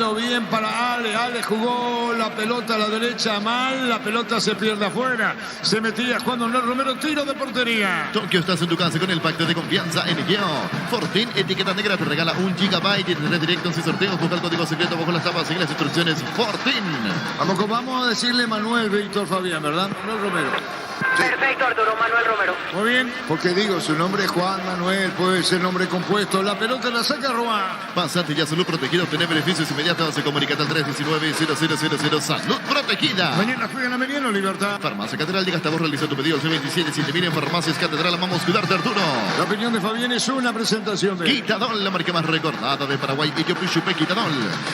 jugando bien para Ale. Ale jugó la pelota a la derecha mal. La pelota se pierde afuera. Se metía Juan Manuel Romero. Tiro de portería. Tokio, estás en tu casa con el pacto de confianza en Geo. Fortín, etiqueta negra, te regala 1 GB y tendrás directo en sus sorteos. Busca el código secreto bajo las tapas. Sigue las instrucciones. Fortín. Vamos a decirle Manuel Víctor Fabián, ¿verdad? Manuel Romero. Sí. Perfecto, Arturo, Manuel Romero. Muy bien, porque digo, su nombre es Juan Manuel, puede ser nombre compuesto. La pelota la saca Román. Pasate ya, salud protegida, obtener beneficios inmediatos. Se comunica al 319-0000. Salud protegida. Mañana juegan a Mediano Libertad. Farmacia Catedral, diga hasta vos realizar tu pedido al C27 7000 en Farmacias Catedral. Amamos cuidarte, Arturo. La opinión de Fabián es una presentación de Quitadol, la marca más recordada de Paraguay. Y que Chupe Quitadol.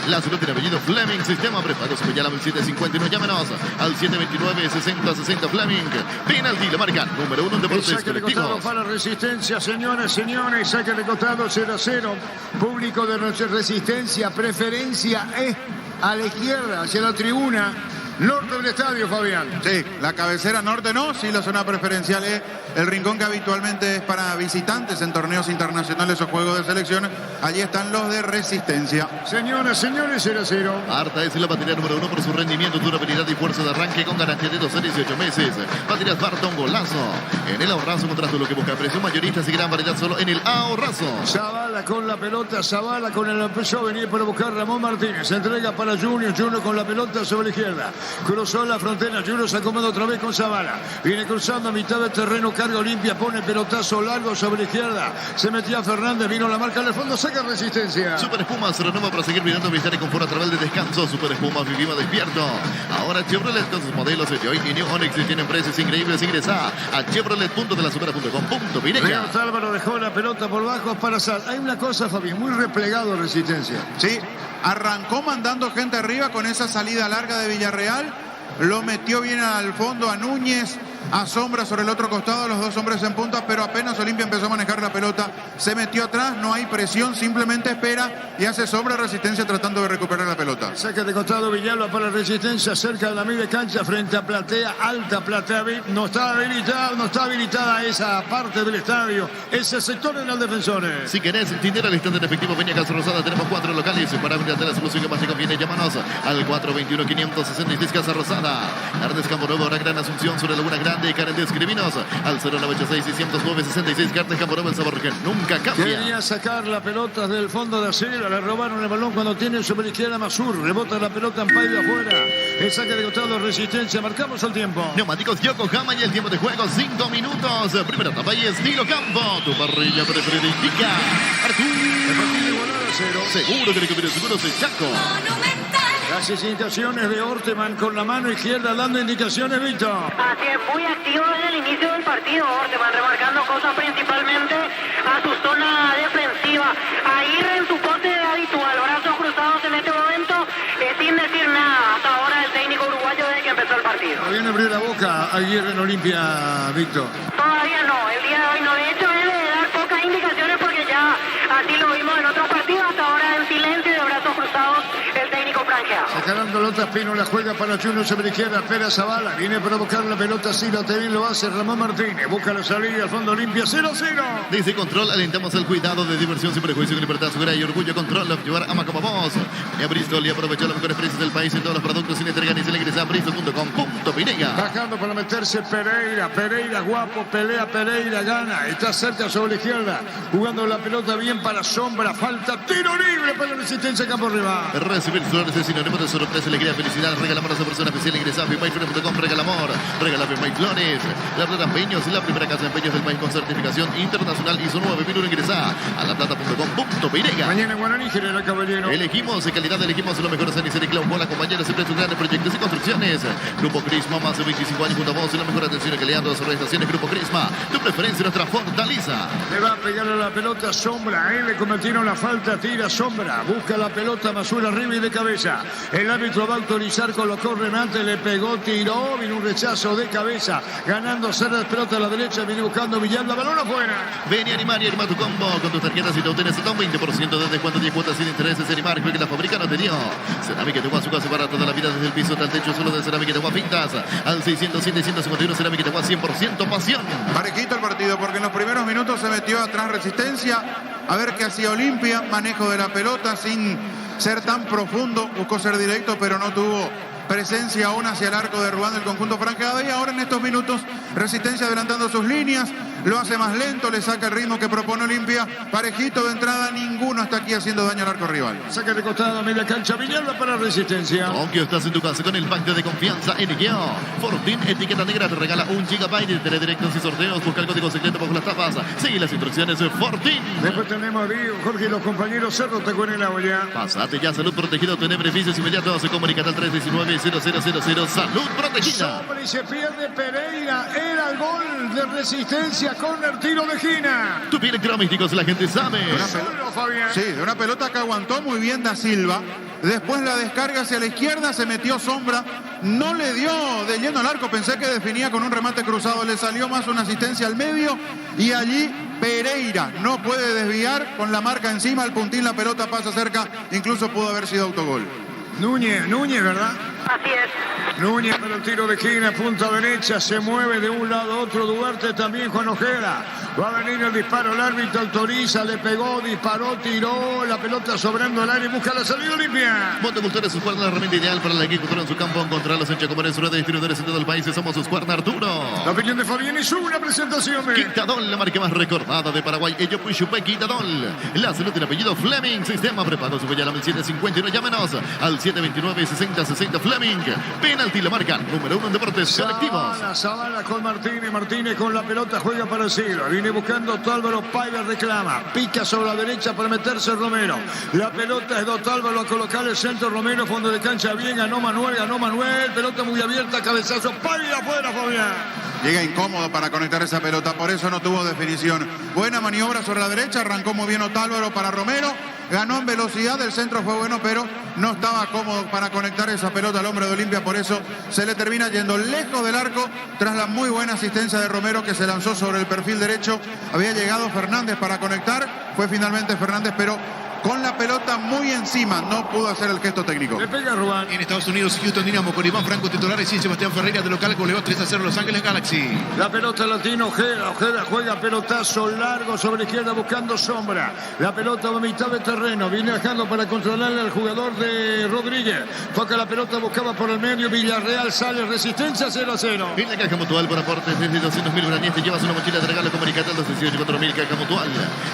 La salud tiene apellido Fleming. Sistema prepago. Señala al 751. Llámenos al 729-6060 Fleming. Penalti, la marca número 1 en deportes saque de costado colectivos. para Resistencia, señores, señores. Saque de costado 0-0. Público de nuestra Resistencia. Preferencia es a la izquierda, hacia la tribuna norte del estadio, Fabián. Sí, la cabecera norte no, sí la zona preferencial es el rincón que habitualmente es para visitantes en torneos internacionales o juegos de selección. Allí están los de Resistencia. Señoras, señores, 0-0. Arta es la batería número 1 por su rendimiento, durabilidad y fuerza de arranque con garantía de 12 a 18 meses. Baterías Barton Golazo. En el ahorrazo contrato lo que busca. Precio mayoristas y gran variedad solo en el ahorrazo. Zavala con la pelota, Zavala con el empezó a venir para buscar Ramón Martínez. Entrega para Junior, Junior con la pelota sobre la izquierda. Cruzó la frontera, Junior se acomoda otra vez con Zavala. Viene cruzando a mitad del terreno, carga Olimpia, pone pelotazo largo sobre la izquierda. Se metía Fernández, vino la marca al fondo, saca Resistencia. Super Espuma se renueva para seguir brindando bienestar y confort a través de descanso. Super Espuma, vivimos despierto. Ahora Chevrolet con sus modelos de hoy y New Onix tienen precios increíbles. Ingresa a chevrolet.delasupera.com.vineca. León Álvaro dejó la pelota por bajo para Sal. Hay una cosa, Fabián, muy replegado Resistencia. Sí, arrancó mandando gente arriba con esa salida larga de Villarreal. Lo metió bien al fondo a Núñez. A Sombra sobre el otro costado, los dos hombres en punta, pero apenas Olimpia empezó a manejar la pelota, se metió atrás, no hay presión, simplemente espera y hace Sombra Resistencia tratando de recuperar la pelota. Saca de costado Villalba para Resistencia, cerca de la media cancha, frente a Platea, alta Platea. No está habilitada esa parte del estadio, ese sector en el defensores. Si querés dinero al instante en efectivo, ven a Casa Rosada, tenemos 4 locales para brindarte la solución que más te conviene. Llámanos al 421-566 Casa Rosada. Ardes Campo Nuevo, una gran Asunción sobre Laguna Grande. Karen, escribinos al 0986-609-66. Carnes Campo Nuevo, el sabor que nunca cambia. Quería sacar la pelota del fondo de acera, le robaron el balón cuando tiene sobre la izquierda Masur, rebota la pelota en pay de afuera. El saque de costado Resistencia, marcamos el tiempo. Neumáticos Yokohama y el tiempo de juego 5 minutos. Primera etapa y estilo campo. Tu parrilla preferida indica Artur. Seguro que le conviene seguros de Chaco. Las indicaciones de Orteman con la mano izquierda dando indicaciones, Víctor. Así es, muy activo desde el inicio del partido Orteman, remarcando cosas principalmente a su zona defensiva. Aguirre en su pose habitual, brazos cruzados en este momento, sin decir nada hasta ahora el técnico uruguayo desde que empezó el partido. Todavía abrió la boca Aguirre en Olimpia, Víctor. Todavía no, el día de hoy no. De hecho, debe de dar pocas indicaciones porque ya así lo vimos en otros partidos. Hasta ahora en silencio y de brazos cruzados el técnico franjeado. Sacarán pelota, Espino la juega para Junior sobre la izquierda, espera Zavala, viene para buscar la pelota, sí, lo bien lo hace Ramón Martínez, busca la salida al fondo Olimpia, 0-0. Desde Control alentamos el cuidado de diversión sin prejuicio, libertad, seguridad y orgullo. Control, llevar ama como vos. Y a Bristol y aprovechar los mejores precios del país en todos los productos sin entrega ni se le ingresa a bristol.com.vineca. Bajando para meterse Pereira guapo, pelea Pereira, gana, está cerca sobre la izquierda, jugando la pelota bien para Sombra, falta, tiro libre para la Resistencia, campo arriba. Recibir flores es sinónimo de sorpresa, alegría, felicidad. Regalamos a esa persona especial. Ingresa a firmayflores.com, regala amor, regala Firmay Flores. La Plata Empeños, la primera casa de empeños del país con certificación internacional ISO 9001. Ingresa a laplata.com.vineca. Mañana en Guaraní, General Caballero. Elegimos calidad, elegimos lo mejor en Clau. Hola compañeros, siempre sus grandes proyectos y construcciones. Grupo Crisma, más de 25 años junto a vos y la mejor atención y calidad de las organizaciones. Grupo Crisma, tu preferencia, nuestra fortaleza. Le va a pegar a la pelota Sombra, le cometieron la falta, tira Sombra, busca la pelota Masura arriba y de cabeza. El árbitro va a autorizar, colocó remate, le pegó, tiró, vino un rechazo de cabeza, ganando cerca de pelota a la derecha, viene buscando Villalba, balón afuera. Ven y animar tu combo con tus tarjetas y te obtienes hasta un 20% de descuento, 10 cuotas sin intereses. Animar, creo que la fábrica no te dio. Cerámica Teguá, su casa para toda la vida, desde el piso hasta el techo, solo de Cerámica Teguá Pintas. Al 607-151, Cerámica Teguá, 100% pasión. Parejito el partido porque en los primeros minutos se metió atrás Resistencia. A ver qué hacía Olimpia, manejo de la pelota sin ser tan profundo, buscó ser directo, pero no tuvo presencia aún hacia el arco de Ruan del conjunto franjeado. Y ahora en estos minutos, Resistencia adelantando sus líneas, lo hace más lento, le saca el ritmo que propone Olimpia. Parejito de entrada, ninguno está aquí haciendo daño al arco rival. Saca de costado, media cancha, Villalba para Resistencia. Aunque estás en tu casa con el pack de confianza en Guiao. Fortín, etiqueta negra, te regala 1 GB de teledirectos y sorteos. Busca el código secreto bajo las tapas. Sigue las instrucciones de Fortín. Después tenemos a Diego, Jorge y los compañeros Cerro Tacó en el olla. Pasate ya, Salud Protegido, tener beneficios inmediatos. Se comunica al 319-0000. Salud Protegida. Sobre y se pierde Pereira. Era el gol de Resistencia. Corner, tiro de esquina. Tu piel electromísticos, la gente sabe. Solo, Fabián. Sí, de una pelota que aguantó muy bien Da Silva. Después la descarga hacia la izquierda, se metió Sombra. No le dio de lleno al arco. Pensé que definía con un remate cruzado. Le salió más una asistencia al medio. Y allí Pereira no puede desviar con la marca encima. El puntín, la pelota pasa cerca. Incluso pudo haber sido autogol. Núñez, ¿verdad? Así es. Núñez para el tiro de esquina, punta derecha, se mueve de un lado a otro. Duarte también, Juan Ojeda. Va a venir el disparo, el árbitro autoriza, le pegó, disparó, tiró, la pelota sobrando al área y busca la salida Olimpia. Montecultores, su cuerda, la herramienta ideal para la agricultura en su campo. Encontrarlos en Chacomares, red de distribuidores en todo el país. Somos sus cuerda, Arturo. La opinión de Fabián es una presentación. Quintadol, la marca más recordada de Paraguay. Ello Puchupe Quintadol. La salud del apellido Fleming. Sistema preparado, su al 751. Llámenos al 729-6060 Fleming. Penalti, la marca número 1 en deportes colectivos. Zavala con Martínez con la pelota, juega para Silva. Viene buscando Otálvaro, Paiva reclama. Pica sobre la derecha para meterse Romero. La pelota es de Otálvaro a colocar el centro. Romero, fondo de cancha, bien, ganó Manuel. Pelota muy abierta, cabezazo. Paiva afuera, Fabián. Llega incómodo para conectar esa pelota, por eso no tuvo definición. Buena maniobra sobre la derecha, arrancó muy bien Otálvaro para Romero. Ganó en velocidad, el centro fue bueno, pero no estaba cómodo para conectar esa pelota al hombre de Olimpia. Por eso se le termina yendo lejos del arco tras la muy buena asistencia de Romero, que se lanzó sobre el perfil derecho. Había llegado Fernández para conectar, fue finalmente Fernández, pero con la pelota muy encima, no pudo hacer el gesto técnico. Le pega Ruan. En Estados Unidos, Houston Dynamo con Iván Franco titulares y Sebastián Ferreira de local, goleó 3-0 Los Ángeles Galaxy. La pelota la tiene Ojeda. Ojeda juega pelotazo largo sobre la izquierda buscando Sombra. La pelota va a mitad de terreno. Viene dejando para controlarle al jugador de Rodríguez. Toca la pelota, buscaba por el medio. Villarreal sale, Resistencia 0-0. En la caja mutual por aportes desde 200.000 guaraníes te llevas una mochila de regalo comunicatal 218.400 caja mutual.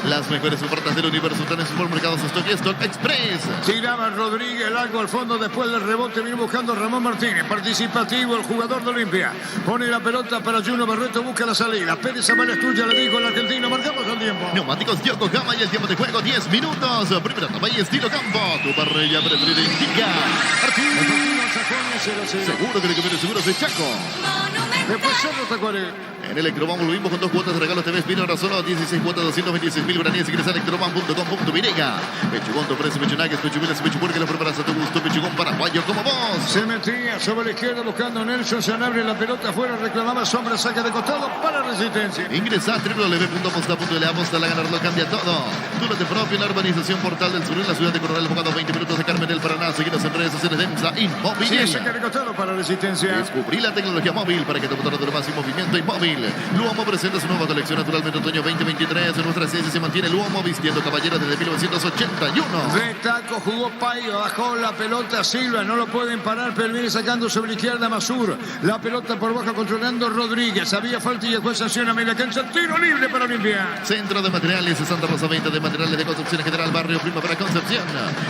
Las mejores ofertas del universo están en supermercados Stock y Stock Express. Tiraba Rodríguez largo al fondo, después del rebote viene buscando Ramón Martínez. Participativo el jugador de Olimpia. Pone la pelota para Juno Barreto, busca la salida. Pérez Zavala es tuya, le dijo el argentino. Marcamos el tiempo. Neumáticos Yokohama y el tiempo de juego 10 minutos. Primera etapa y estilo campo. Tu parrilla preferida indica. Seguro que le conviene seguros de Chaco. Después Cerro Tacuare. En Electroban volvimos con 2 cuotas de regalo TV Spin. Ahora solo 16 cuotas, 226.000 guaraníes. Ingresa a electroban.com.virega. Pechugón, tu precio, pechunagues, pechuguiles, pechuguerque. La preparas a tu gusto. Pechugón paraguayo como vos. Se metía sobre la izquierda buscando Nelson. Se abre la pelota afuera. Reclamaba Sombra. Saca de costado para Resistencia. Ingresa a www.aposta.la. Aposta la ganar lo cambia todo. Tu lote propio en la urbanización Portal del Sur en la ciudad de Coronel Bogado. 20 minutos de Carmen del Paraná. Seguidos en redes sociales de EMSA Inmobiliaria. Sí, saca de costado para Resistencia. Descubrí la tecnología móvil para que tu motor dure más y movimiento inmóvil. Luomo presenta su nueva colección naturalmente otoño 2023. En nuestra serie se mantiene Luomo vistiendo caballero desde 1981. De taco jugó Payo, bajó la pelota Silva, no lo pueden parar, pero viene sacando sobre la izquierda Masur. La pelota por baja controlando Rodríguez. Había falta y después sanción a media cancha. Tiro libre para Olimpia. Centro de Materiales Santa Rosa, venta de materiales de construcción en general, barrio Primavera Concepción.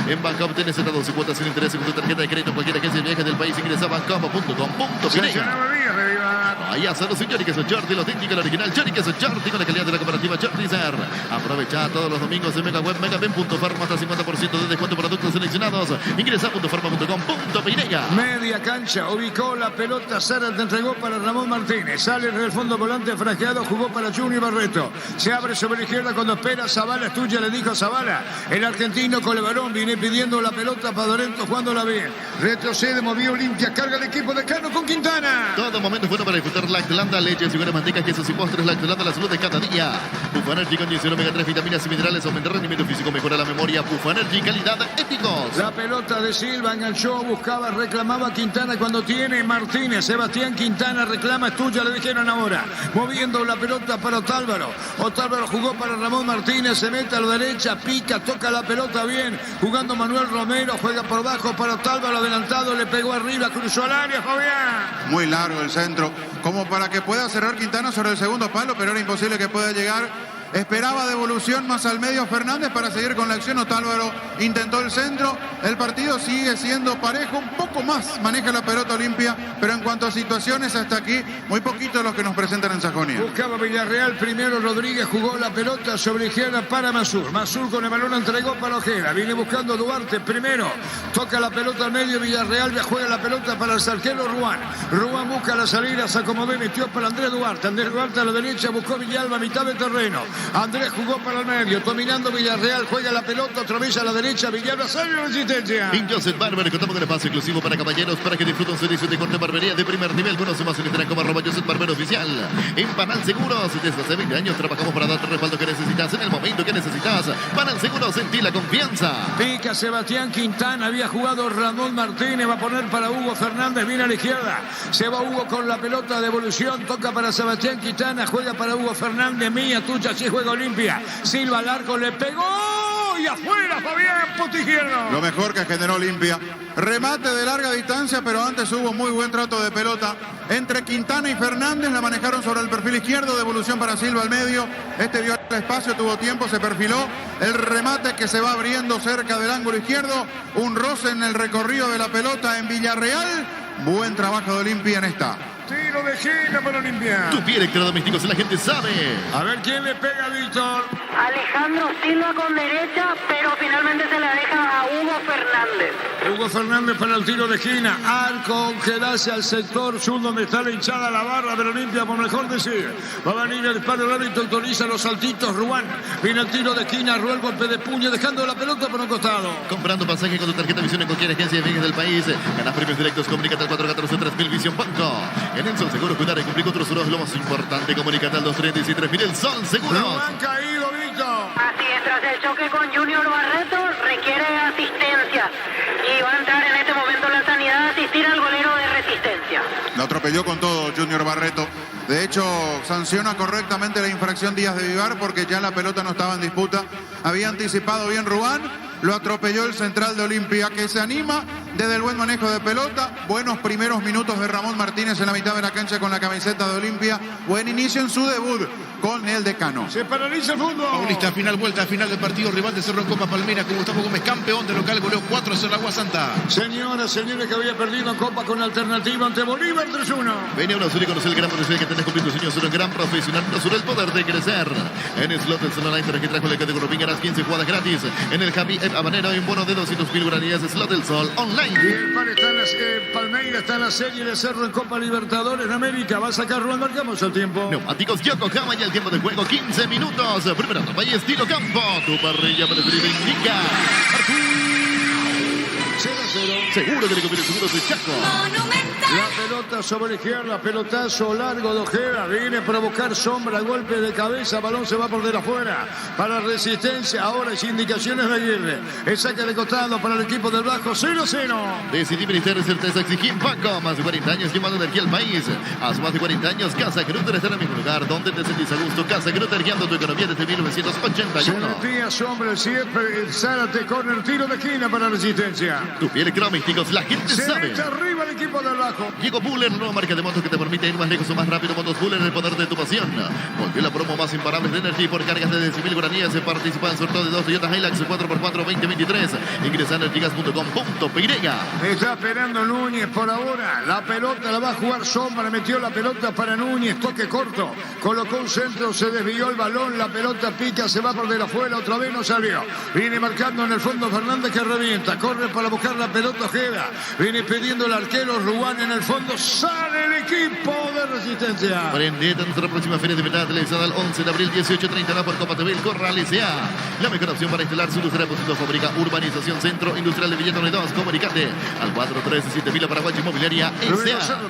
En Banca obtienes hasta 12 cuotas sin interés con tu tarjeta de crédito en cualquier agencia de viajes del país. Ingresa a bancom.com.virega. Ahí a solo señor y queso Jordi, lo auténtico, el original Jordi queso Jordi con la calidad de la cooperativa Jordizer. Aprovecha todos los domingos en Mega Web, Megaben.farma hasta 50% de descuento productos seleccionados. Ingresa a .farma.com.virega. Media cancha, ubicó la pelota, Sara te entregó para Ramón Martínez. Sale desde el fondo volante franjeado, jugó para Junior Barreto. Se abre sobre la izquierda cuando espera Zavala, es tuya, le dijo a Zavala. El argentino Colebarón viene pidiendo la pelota para Dorento jugándola bien. Retrocede, movió Olimpia, carga el equipo de Cano con Quintana. Todo momento bueno para disfrutar Super Lactlanda, leche, figura, manteca, quesos y postres. Lactlanda, la salud de cada día. Bufanergy con 10 omega 3, vitaminas y minerales, aumenta el rendimiento físico, mejora la memoria. Bufanergy, calidad, éticos. La pelota de Silva enganchó, buscaba, reclamaba a Quintana cuando tiene Martínez. Sebastián Quintana reclama, es tuya, le dijeron ahora. Moviendo la pelota para Otálvaro. Otálvaro jugó para Ramón Martínez, se mete a la derecha, pica, toca la pelota bien. Jugando Manuel Romero, juega por abajo para Otálvaro, adelantado, le pegó arriba, cruzó al área, Fabián. Muy largo el centro, como para que pueda cerrar Quintana sobre el segundo palo, pero era imposible que pueda llegar. Esperaba devolución más al medio Fernández para seguir con la acción. Otálvaro intentó el centro. El partido sigue siendo parejo. Un poco más maneja la pelota Olimpia. Pero en cuanto a situaciones hasta aquí, muy poquito los que nos presentan en Sajonia. Buscaba Villarreal. Primero Rodríguez jugó la pelota sobre izquierda para Masur. Masur con el balón entregó para Ojeda. Viene buscando Duarte. Primero toca la pelota al medio. Villarreal juega la pelota para el arquero Ruán. Ruán busca la salida. Se acomodó y metió para Andrés Duarte. Andrés Duarte a la derecha. Buscó Villalba a mitad de terreno. Andrés jugó para el medio, dominando Villarreal, juega la pelota, otra vez a la derecha, Villalba sale la resistencia. En Joseph Barber contamos con el espacio exclusivo para caballeros para que disfruten su edición de corte barbería de primer nivel. Conoce más en Instagram como @Joseph Barber oficial. En Panal Seguros, desde hace 20 años trabajamos para darte el respaldo que necesitas en el momento que necesitas. Panal Seguros, sentí la confianza. Pica Sebastián Quintana, había jugado Ramón Martínez, va a poner para Hugo Fernández, viene a la izquierda. Se va Hugo con la pelota de evolución, toca para Sebastián Quintana, juega para Hugo Fernández, mía, tuya, así juega Olimpia. Silva al arco, le pegó y afuera Fabián, punto izquierdo. Lo mejor que generó Olimpia. Remate de larga distancia, pero antes hubo muy buen trato de pelota. Entre Quintana y Fernández la manejaron sobre el perfil izquierdo, devolución para Silva al medio. Este vio el espacio, tuvo tiempo, se perfiló. El remate que se va abriendo cerca del ángulo izquierdo. Un roce en el recorrido de la pelota en Villarreal. Buen trabajo de Olimpia en esta. Tiro de esquina para Olimpia. Tu pie electrodomésticos, la gente sabe. A ver quién le pega, Víctor. Alejandro Silva con derecha, pero finalmente se la deja a Hugo Fernández. Hugo Fernández para el tiro de esquina. Arco que hacia el sector sur donde está la hinchada la barra de Olimpia, por mejor decir. Va a venir el disparo, el árbitro autoriza los saltitos. Ruán viene el tiro de esquina, Ruel golpe de puño, dejando la pelota por un costado. Comprando pasaje con tu tarjeta Visión en cualquier agencia de viajes del país. Ganas premios directos, comunícate al 414-3000 Visión Banco. En el Sol Seguro, cuidar y cumplir con tus seguros, lo más importante. Comunícate al 236-3000, el Sol Seguro. Ruán caído, Víctor. Así es, tras el choque con Junior Barreto, requiere asistencia. Y va a entrar en este momento la sanidad a asistir al golero de Resistencia. Lo atropelló con todo Junior Barreto. De hecho, sanciona correctamente la infracción Díaz de Vivar porque ya la pelota no estaba en disputa. Había anticipado bien Ruán. Lo atropelló el central de Olimpia, que se anima desde el buen manejo de pelota. Buenos primeros minutos de Ramón Martínez en la mitad de la cancha con la camiseta de Olimpia. Buen inicio en su debut con el decano. Se paraliza el fútbol. Paulista, vuelta final del partido. Rival de Cerro en Copa Palmeiras con Gustavo Gómez, campeón de local, goleó 4-0 al Agua Santa. Señoras, señores, que había perdido en Copa con Alternativa ante Bolívar 3-1. Venía una azul y conocer el gran profesional que tenés cumplir tus sueños. Ser un gran profesional, no solo el poder de crecer. En Slots Online te registras con el código Rupiñaras, 15 jugadas gratis. En el Javi Habanero hay un bono de 200.000 guaraníes. Slot del Sol Online. Y el par está en Palmeiras está en la serie de Cerro en Copa Libertadores de América. Va a sacar Ruán, marcamos el tiempo. Neumáticos Yokohama y el tiempo de juego 15 minutos. Primera etapa y estilo campo. Tu parrilla preferida indica. 0-0. Seguro que le conviene seguros de Chaco. La pelota sobre la izquierda, pelotazo largo de Ojeda, viene para buscar sombra, golpe de cabeza, balón se va por de afuera, para Resistencia, ahora es indicaciones de Aguirre, el saque de costado para el equipo del Bajo, 0-0. Decidí Ministerio de Certeza exigí Paco, más de 40 años llevando energía al país, hace más de 40 años Casa Grutter está en el mismo lugar, donde te sentís a gusto, Casa Grutter guiando tu economía desde 1981. Se metía sombra, siempre el Zárate con el tiro de esquina para Resistencia. Tu pie electrodomésticos, la gente Se sabe. mete arriba el equipo del Bajo. Llegó Buller, nueva marca de motos que te permite ir más lejos o más rápido. Motos Buller, el poder de tu pasión. Volvió la promo más imparable de Energy por cargas de 10.000 guaraníes. Participa en sorteo de 2 Toyota Hilux 4x4 2023. Ingresa a energigas.com.py. Está esperando Núñez por ahora. La pelota la va a jugar Sombra. Metió la pelota para Núñez. Toque corto. Colocó un centro. Se desvió el balón. La pelota pica. Se va por de afuera. Otra vez no salió. Viene marcando en el fondo Fernández que revienta. Corre para buscar la pelota. Ojeda. Viene pidiendo el arquero Ruán en el fondo. Sale el equipo de Resistencia. Prendete a nuestra próxima feria de verdad televisada el 11 de abril, 18:30 por Copa TV, el Corrales S.A. La mejor opción para instalar su luz de depósito, fábrica, urbanización, centro industrial de Villa 2. Comunicate al 437.000 Paraguay Inmobiliaria S.A.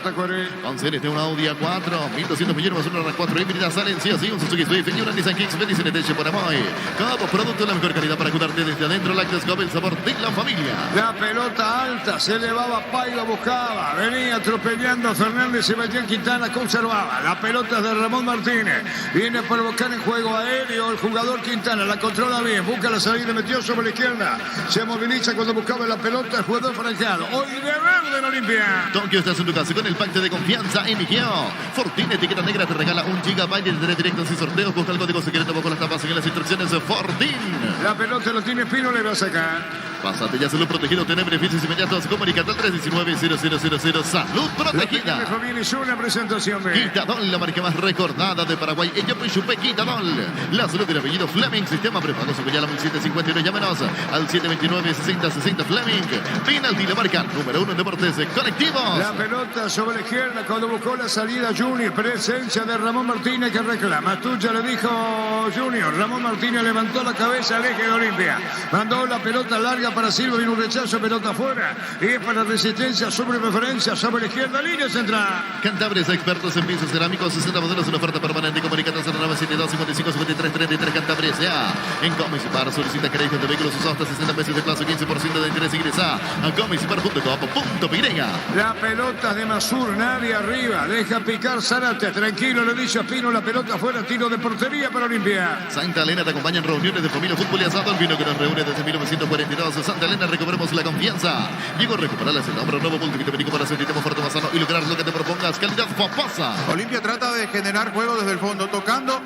Con CNT, un Audi A4, 1.200 millones más una RAV4 híbrida, salen sí o sí, un Suzuki Swift y una Nissan Kicks, Benny CNT por Amoy. Como producto de la mejor calidad para cuidarte desde adentro, Lactoscope, el sabor de la familia. La pelota alta, se elevaba Paiva, buscaba, venía atropellando a Fernández, Sebastián Quintana conservaba. La pelota es de Ramón Martínez, viene a provocar en juego aéreo el jugador Quintana, la controla bien, busca la salida, metió sobre la izquierda, se moviliza cuando buscaba la pelota el jugador franqueado. Hoy de verde en Olimpia. Tokio está en tu casa con el pacto de confianza en Igeo. Fortuna etiqueta negra te regala 1 GB de internet directos y sorteos. Busca el código secreto bajo las tapas en las instrucciones de Fortin. La pelota lo tiene Pino, le va a sacar. Pásate ya salud protegido, tener beneficios inmediatos. Comunicate al 319-0000. Salud protegida. Mejor viene una presentación de Quitadol, la marca más recordada de Paraguay. Ella fue Chupé Quitadol. La salud del apellido Fleming. Sistema prepago sobre ya la 1759. Llámenos al 729-6060 Fleming. Penalti, la marca número 1 en deportes colectivos. La pelota sobre la izquierda cuando buscó la salida Junior. Presencia de Ramón Martínez que reclama. Tuya le dijo Junior. Ramón Martínez levantó la cabeza al eje de Olimpia. Mandó la pelota larga para Silva, viene un rechazo, pelota afuera. Y es para Resistencia sobre preferencia, sobre la izquierda, línea central. Cantabres, expertos en pisos cerámicos, 60 modelos, una oferta permanente. Comunicate al 0972 55 53 33 Cantabres ya. En Comisipar solicita crédito de vehículos usados hasta 60 meses de plazo, 15% de interés. Ingresa a comisipar.com.py. La pelota de Masur, nadie arriba, deja picar Zárate, tranquilo, le dice a Pino, la pelota afuera, tiro de portería para Olimpia. Santa Elena te acompaña en reuniones de familia, fútbol y asado, el vino que nos reúne desde 1942. Santa Elena, recuperemos la confianza. Llegó a recuperarla, el nombre nuevo multivitamínico para sentirte más fuerte, más sano y lograr lo que te propongas. Calidad Fapasa. Olimpia trata de generar juego desde el fondo, tocando,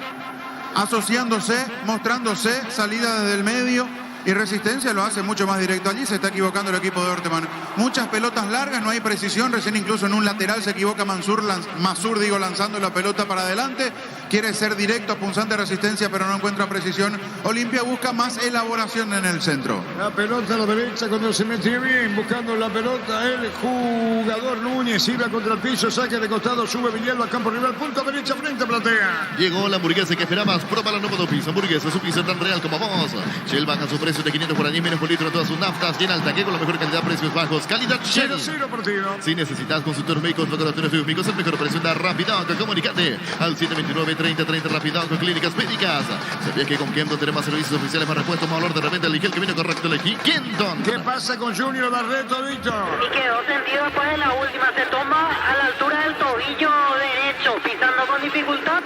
asociándose, mostrándose, salida desde el medio. Y Resistencia lo hace mucho más directo. Allí se está equivocando el equipo de Orteman. Muchas pelotas largas, no hay precisión. Recién incluso en un lateral se equivoca Masur, lanzando la pelota para adelante. Quiere ser directo, punzante Resistencia, pero no encuentra precisión. Olimpia busca más elaboración en el centro. La pelota a la derecha cuando se metió bien, buscando la pelota. El jugador Núñez iba contra el piso, saque de costado, sube Villalba, campo rival, punta derecha, frente, platea. Llegó la hamburguesa que esperabas. Pruébala, no puedo piso. Hamburguesa, su piso tan real como vos. Shell baja su precio de 500 por allí, menos por litro, todas sus naftas. Llena el taque con la mejor calidad, precios bajos. Calidad Shell. 0-0 partido. Si necesitas consultores médicos, laboratorios médicos, el mejor precio da Rapidoc. Comunicate al 729-3030 Rapidoc, clínicas médicas. ¿Sabías que con Kenton tenemos servicios oficiales más repuestos, más valor de repente? Elige el camino correcto, elegí Kenton. ¿Qué pasa con Junior Barreto, Víctor? Y quedó sentido después de la última. Se toma a la altura del tobillo derecho, pisando con dificultad.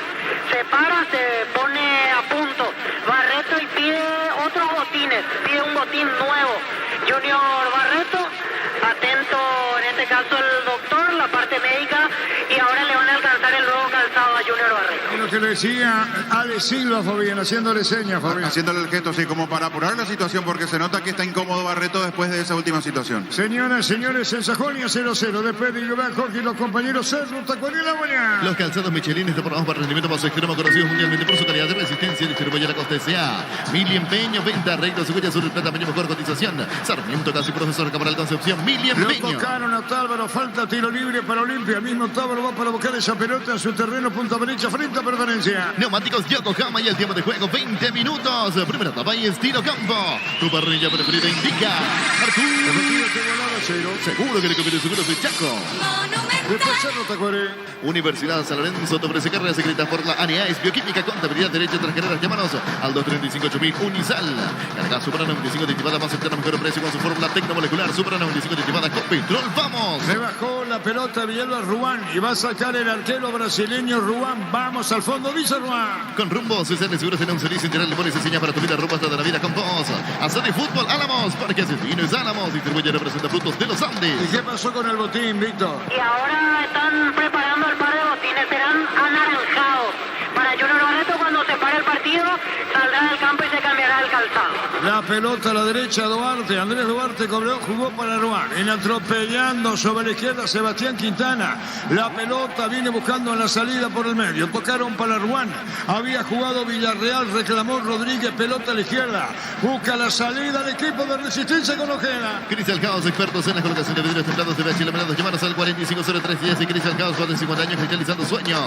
Se para, se pone a punto Barreto y pide otros botines. Pide un botín nuevo. Junior Barreto, atento en este caso el doctor, la parte médica, y ahora le van a alcanzar el nuevo calzado a Junior Barreto. Lo que le decía Ale Silva, Fabián, haciéndole señas, Fabián. Haciéndole el gesto, sí, como para apurar la situación, porque se nota que está incómodo Barreto después de esa última situación. Señoras, señores, en Sajonia 0-0. Después de Iván Jorge y los compañeros Cerro, Tacuarí y La Buena. Los calzados Michelin de programa para rendimiento más extremo, conocidos mundialmente por su calidad de resistencia. Distribuye la Costa S.A. Mili Empeño, venta, arreglo, cebolla, sur, plata, mejor cotización. Sarmiento, casi profesor Cabral Concepción. Mili Lo Empeño. tocaron a Tálvaro, falta tiro libre para Olimpia. El mismo Tálvaro va para buscar esa pelota en su terreno, punta derecha, frente a permanencia. Neumáticos Yokohama y el tiempo de juego 20 minutos. Primera etapa y estilo campo. Tu parrilla preferida indica Arturo. Seguro que le conviene seguro de Chaco. Después Cerro, Tacuarí. Universidad San Lorenzo te ofrece carreras escritas por la ANEAES, Bioquímica, Contabilidad, Derecho, otras carreras. Llámanos al 235-8000 Unisal. Carga Supra 95 activada más cercana, mejor precio con su fórmula tecnomolecular. Supra 95 activada con Petrol. ¡Vamos! Se bajó la pelota Villalba Ruán y va a sacar el arquero brasileño Ruán. Vamos al fondo, dice Ruán. Con Rumbo, César Seguros tiene un servicio integral de pones y seña para tu vida, rumbo hasta de la vida con vos. Hacer de fútbol, Álamos, Parque Asesino es Álamos. Distribuye y representa frutos de los Andes. ¿Y qué pasó con el botín, Víctor? Y ahora están preparando el par de botines, serán anaranjados. Para Junior Barreto, cuando se pare el partido, saldrá mitad del campo y se cambiará el calzado. La pelota a la derecha, Duarte. Andrés Duarte jugó para Ruán. Viene atropellando sobre la izquierda Sebastián Quintana. La pelota viene buscando en la salida por el medio. Tocaron para Ruán. Había jugado Villarreal, reclamó Rodríguez, pelota a la izquierda. Busca la salida del equipo de Resistencia con Ojeda. Cristian Caos, expertos en la colocación de vidrios templados de BH Laminados. Llamanos al 450310 y Cristian Caos, más de 50 años cristalizando sueños.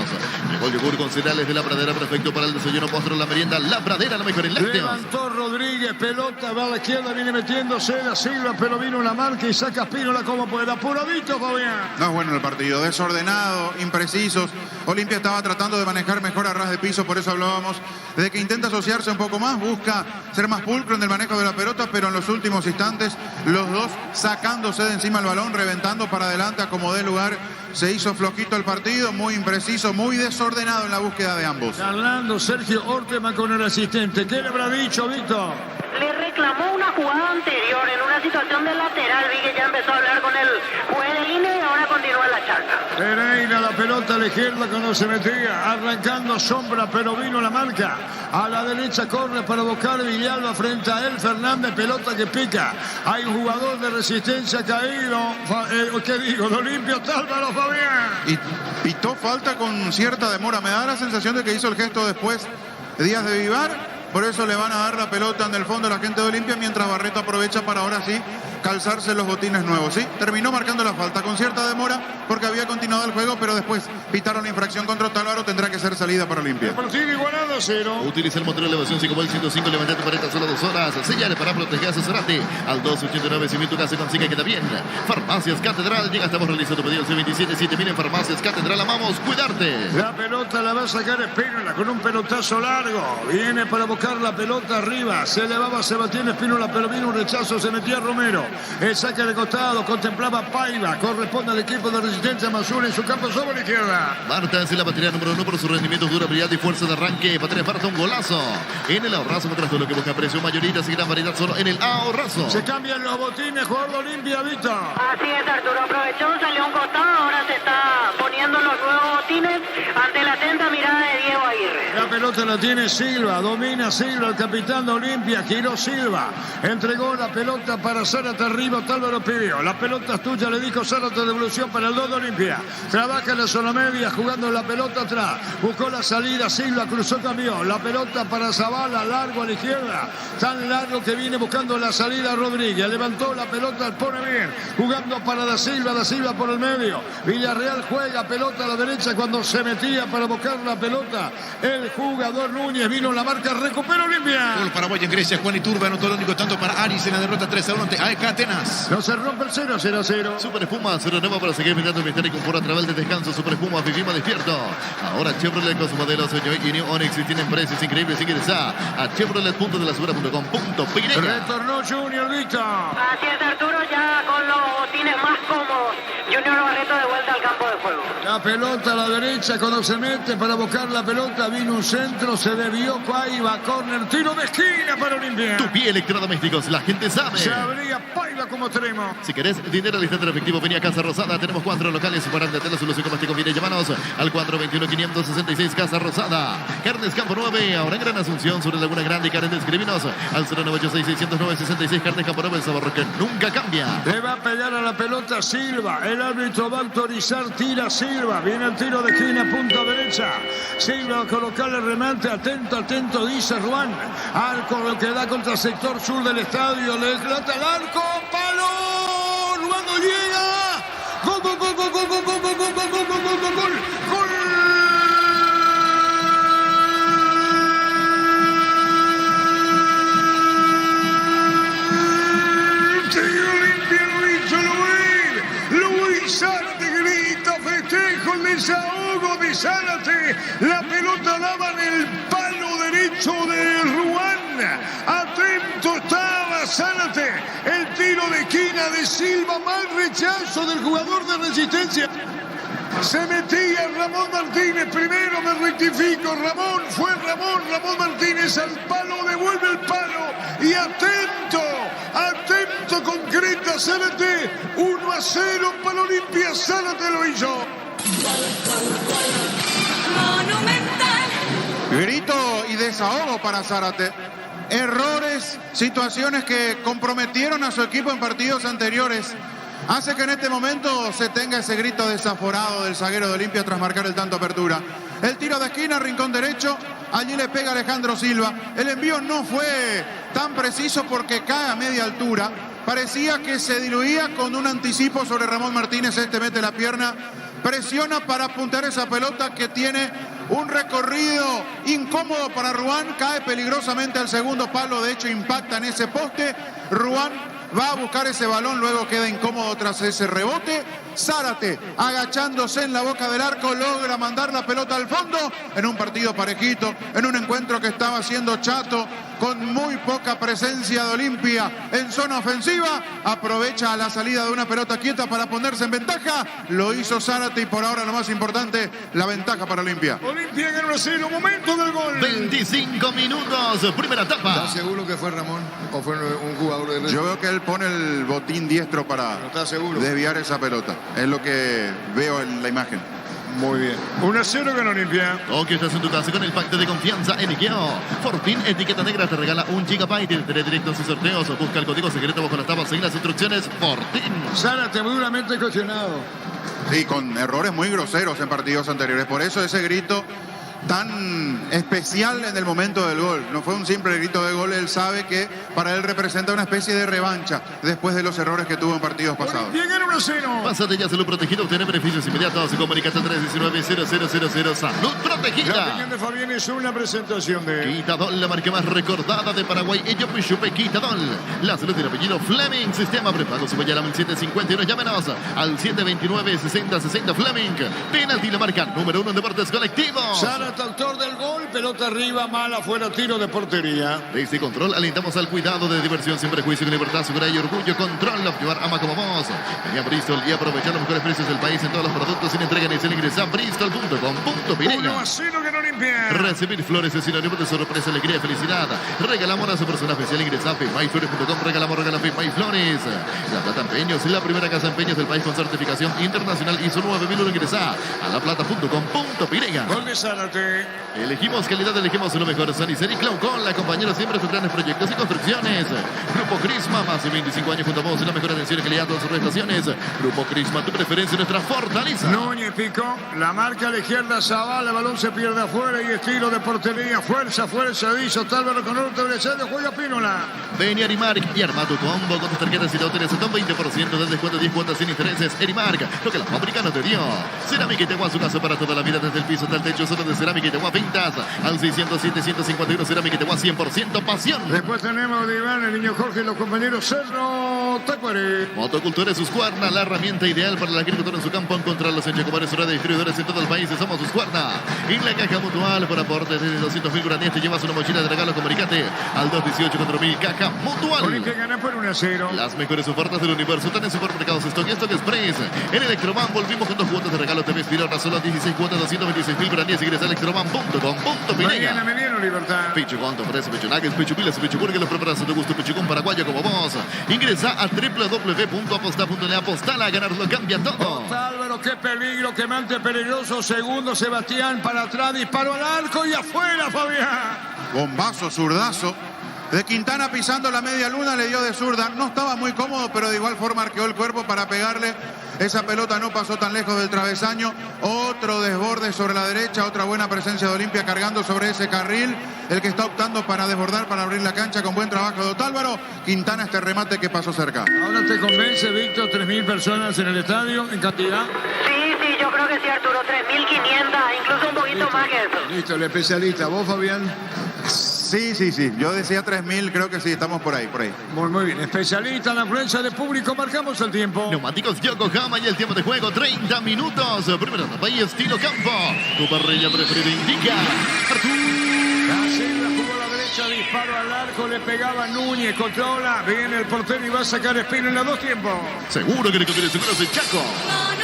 Llegó el yogur con cereales de La Pradera, perfecto para el desayuno, postre, la merienda. La Pradera, la mejor en lácteos. Levantó Rodríguez, pelota va a la izquierda, viene metiéndose la Silva, pero vino la marca y saca Spínola como puede. Apuradito, Fabián. No es bueno el partido, desordenado, imprecisos. Olimpia estaba tratando de manejar mejor a ras de piso, por eso hablábamos de que intenta asociarse un poco más, busca ser más pulcro en el manejo de la pelota, pero en los últimos instantes los dos sacándose de encima el balón, reventando para adelante a como dé lugar. Se hizo flojito el partido, muy impreciso, muy desordenado en la búsqueda de ambos. Hablando Sergio Orteman con el asistente. ¿Qué le habrá dicho, Víctor? Le reclamó una jugada anterior en una situación de lateral. Vi que ya empezó a hablar con el juez de línea y ahora continúa la charla. Pereira, la pelota a la izquierda cuando se metía, arrancando sombra, pero vino la marca. A la derecha corre para buscar Villalba frente a él. Fernández, pelota que pica. Hay un jugador de Resistencia caído. ¿Qué digo? De Olimpia, Tálvaro, Fabián. Y pitó falta con cierta demora. Me da la sensación de que hizo el gesto después Díaz de Vivar. Por eso le van a dar la pelota en el fondo a la gente de Olimpia, mientras Barreto aprovecha para ahora sí calzarse los botines nuevos. Sí, terminó marcando la falta con cierta demora porque había continuado el juego, pero después pitaron la infracción contra Tálvaro, tendrá que ser salida para Olimpia. El partido igualado a 0. Utiliza el motor de elevación 5.105, levantate para estas solo 2 horas. Señales para proteger, asesorate al 289. Si tu casa consigue, queda bien. Farmacias Catedral, llega, estamos realizando pedidos de 27.7000 en Farmacias Catedral. Amamos cuidarte. La pelota la va a sacar Spínola con un pelotazo largo. Viene para buscar la pelota arriba. Se elevaba Sebastián Spínola, pero vino un rechazo, se metía Romero. El saque de costado, contemplaba Paiva. Corresponde al equipo de Resistencia Mazul en su campo sobre la izquierda. Marta es la batería número 1 por su rendimiento, durabilidad y fuerza de arranque. Batería Marta, un golazo. En el ahorrazo, mientras todo lo que busca precio mayorita y gran variedad solo en el ahorrazo. Se cambian los botines, jugador de Olimpia, Víctor. Así es, Arturo. Aprovechó, salió a un costado, ahora se está poniendo los nuevos botines ante la atenta mirada de Diego Aguirre. La pelota la tiene Silva, domina Silva, el capitán de Olimpia, giró Silva, entregó la pelota para Zárate arriba, Tálvaro pidió. La pelota es tuya, le dijo Zárate, devolución para el 2 de Olimpia. Trabaja en la zona media, jugando la pelota atrás. Buscó la salida, Silva cruzó, cambió. La pelota para Zavala, largo a la izquierda. Tan largo que viene buscando la salida Rodríguez. Levantó la pelota, pone bien. Jugando para Da Silva por el medio. Villarreal juega pelota a la derecha cuando se metía para buscar la pelota. El jugador Núñez, vino la marca, recupera Olimpia. Gol Paraguay en Grecia, Juan Iturbe anotó el único tanto para Aris en la derrota 3-1 ante AEK Atenas. No se rompe el 0-0. Super Espuma, se renueva para seguir brindando el misterio y confort a través del descanso. Super Espuma, vivimos despierto. Ahora Chevrolet con sus modelos y New Onix y tienen precios increíbles. Ingresa a chevrolet.delasegura.com.py. Retornó Junior, Víctor. Así es, Arturo, ya con los botines más cómodos. Junior Barreto de vuelta al campo de juego. La pelota a la derecha cuando se mete para buscar la pelota. Vino un centro, se debió Paiva. Córner, tiro de esquina para Olimpia. Tu pie electrodomésticos, la gente sabe. Se abría Paiva como extremo. Si querés dinero al instante efectivo, vení a Casa Rosada. Tenemos 4 locales para de la solución como te conviene. Llámanos al 421-566 Casa Rosada. Carnes Campo 9, ahora en Gran Asunción, sobre Laguna Grande y Carnes. Escribinos al 0986-609-66. Carnes Campo 9, el sabor que nunca cambia. Le va a pegar a la pelota Silva. El árbitro va a autorizar, tira Silva. Viene el tiro de esquina, punta derecha. Silva a colocarle remate. Atento, atento, dice Ruán. Arco lo que da contra el sector sur del estadio. Le trata el arco. ¡Palo! Ruán no llega. ¡Gol, gol, gol, gol, gol, gol, gol, gol, gol, gol, gol, gol, gol, gol! Zárate grita, festejo, el desahogo de Zárate. La pelota daba en el palo derecho de Ruán. Atento estaba Zárate. El tiro de esquina de Silva, mal rechazo del jugador de Resistencia. Se metía Ramón Martínez, primero me rectifico, Ramón Martínez al palo, devuelve el palo y atento, concreta Zárate, 1-0 para Olimpia, Zárate lo hizo. Monumental. Grito y desahogo para Zárate. Errores, situaciones que comprometieron a su equipo en partidos anteriores. Hace que en este momento se tenga ese grito desaforado del zaguero de Olimpia tras marcar el tanto apertura. El tiro de esquina, rincón derecho, allí le pega Alejandro Silva. El envío no fue tan preciso porque cae a media altura. Parecía que se diluía con un anticipo sobre Ramón Martínez. Este mete la pierna, presiona para apuntar esa pelota que tiene un recorrido incómodo para Ruán. Cae peligrosamente al segundo palo, de hecho impacta en ese poste. Ruán va a buscar ese balón, luego queda incómodo tras ese rebote. Zárate, agachándose en la boca del arco, logra mandar la pelota al fondo en un partido parejito, en un encuentro que estaba siendo chato, con muy poca presencia de Olimpia en zona ofensiva. Aprovecha la salida de una pelota quieta para ponerse en ventaja. Lo hizo Zárate y por ahora lo más importante, la ventaja para Olimpia. Olimpia gana 1-0, momento del gol. 25 minutos, primera etapa. ¿Estás seguro que fue Ramón o fue un jugador de Yo veo que él pone el botín diestro para ¿No estás seguro? desviar esa pelota. Es lo que veo en la imagen. Muy bien. 1-0 gana Olimpia. Tokio estás en tu casa con el pacto de confianza en Ikeo. Fortín Etiqueta Negra te regala 1 GB de internet directo en sus sorteos. Busca el código secreto bajo las tapas. Seguir las instrucciones. Fortín. Zárate muy duramente cuestionado. Sí, con errores muy groseros en partidos anteriores. Por eso ese grito tan especial en el momento del gol. No fue un simple grito de gol. Él sabe que para él representa una especie de revancha después de los errores que tuvo en partidos pasados. Olimpia gana 1-0. Pásate ya, salud protegido, obtener beneficios inmediatos. Comunicate al 319-0000. Salud La protegida. opinión de Fabián es una presentación de... Quitadol, la marca más recordada de Paraguay. Ello Pichupe Quitadol. La salud del apellido Fleming. Sistema prepago. Se vaya al 751. Llámenos al 729-6060 Fleming. Penalti, la marca número 1 en deportes colectivos. Zárate, autor del gol, pelota arriba, mala, fuera, tiro de portería. Desde Control alentamos al cuidado de diversión sin prejuicio, con libertad, seguridad y orgullo. Control, optimar, ama como vos. Venía a Bristol y aprovechar los mejores precios del país en todos los productos sin entrega ni se ingresa a bristol.com.Pireña. 1-0 gana Olimpia. Recibir flores es sinónimo de sorpresa, alegría y felicidad. Regalamos a su persona especial. Ingresa a FIMAYFlores.com. Regalamos FIMAYFlores. La Plata Empeños, la primera casa de empeños del país con certificación internacional ISO 9001. Ingresa a laplata.com.Pireña. Gol de Zárate. Elegimos calidad, elegimos lo mejor. Sanicel y Claucol, la compañera siempre sus grandes proyectos y construcciones. Grupo Crisma, más de 25 años junto a vos. La mejor atención y calidad a todas sus prestaciones. Grupo Crisma, tu preferencia, nuestra fortaleza. Núñez Pico, la marca a la izquierda, Zavala, el balón se pierde afuera y estilo de portería. Fuerza, dice Otálvaro con otro derecho, juega Pínola. Ven y Arimark y arma tu combo con tus tarjetas y te obtienes hasta un 20% de descuento, 10 cuotas sin intereses. Arimark, lo que la fábrica no te dio. Cerámica Itagua, su casa para toda la vida, desde el piso hasta el techo, solo de Cerámica Itagua. Pintas al 607-151 Cerámica Itagua, 100% pasión. Después tenemos de Iván, el niño Jorge y los compañeros Cerro Tacuare. Motocultores Husqvarna, la herramienta ideal para la agricultura en su campo. Encontrarlos en Chacobares, red de distribuidores en todo el país. Somos Husqvarna. En la caja mutual, por aporte de 200.000 guaraníes, te llevas una mochila de regalo. Comunicate al 218-4000. Caja mutual. Olimpia gana por 1-0. Las mejores ofertas del universo están en Supermercados Stock y Stock Express. En Electroman volvimos con 2 cuotas de regalo. TV Espirona, solo 16 cuotas, 226.000 guaraníes. Ingresa a electroman.com.Pireña. Mañana me dieron libertad. Pichucón te ofrece pechunagues, pechupilas y pechuburgues. Los preparas a tu gusto. Pichucón paraguayo como vos. Ingresa a www.aposta.le. Apostala, a ganarlo cambia todo. Álvaro, qué peligro, qué mante peligroso. Segundo, Sebastián para atrás, disparo al arco y afuera, Fabián. Bombazo, zurdazo. De Quintana pisando la media luna, le dio de zurda. No estaba muy cómodo, pero de igual forma arqueó el cuerpo para pegarle. Esa pelota no pasó tan lejos del travesaño. Otro desborde sobre la derecha, otra buena presencia de Olimpia cargando sobre ese carril. El que está optando para desbordar, para abrir la cancha con buen trabajo de Otálvaro. Quintana, este remate que pasó cerca. Ahora te convence, Víctor, 3.000 personas en el estadio, en cantidad. Sí, yo creo que sí, Arturo, 3.500, incluso un poquito más que eso. Listo, el especialista. ¿Vos, Fabián? Sí. Yo decía 3.000, creo que sí, estamos por ahí. Muy bien. Especialista en la afluencia de público, marcamos el tiempo. Neumáticos Yokohama y el tiempo de juego, 30 minutos. Primera etapa y estilo campo. Tu parrilla preferida indica Silva jugó a la derecha, disparo al arco, le pegaba Núñez, controla, viene el portero y va a sacar Espino en los 2 tiempos. Seguro que le conviene seguros de Chaco.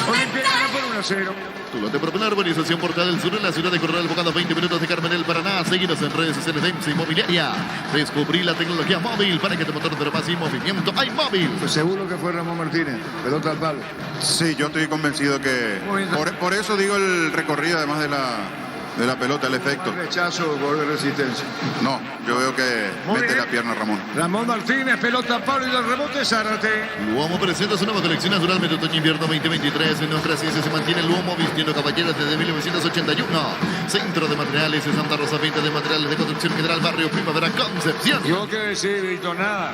Olimpia gana por 1-0. Tu lote popular, urbanización Portal del Sur en la ciudad de Coronel Bocado, 20 minutos de Carmen del Paraná. Seguinos en redes sociales de EMSA Inmobiliaria. Descubrí la tecnología móvil para que tu motor de más y movimiento hay móvil. Seguro que fue Ramón Martínez, pelota al palo. Sí, yo estoy convencido que... Por eso digo el recorrido, además de de la pelota, el efecto. Rechazo, gol de resistencia. No, yo veo que Muy mete bien. la pierna Ramón. Ramón Martínez, pelota a Pablo y el rebote Zárate. Luomo presenta su nueva colección natural de otoño-invierno 2023. En nuestra ciencia se mantiene Luomo vistiendo caballeros desde 1981. Centro de Materiales de Santa Rosa, venta de materiales de construcción general, barrio Primavera, Concepción. Yo qué decir, Víctor, nada.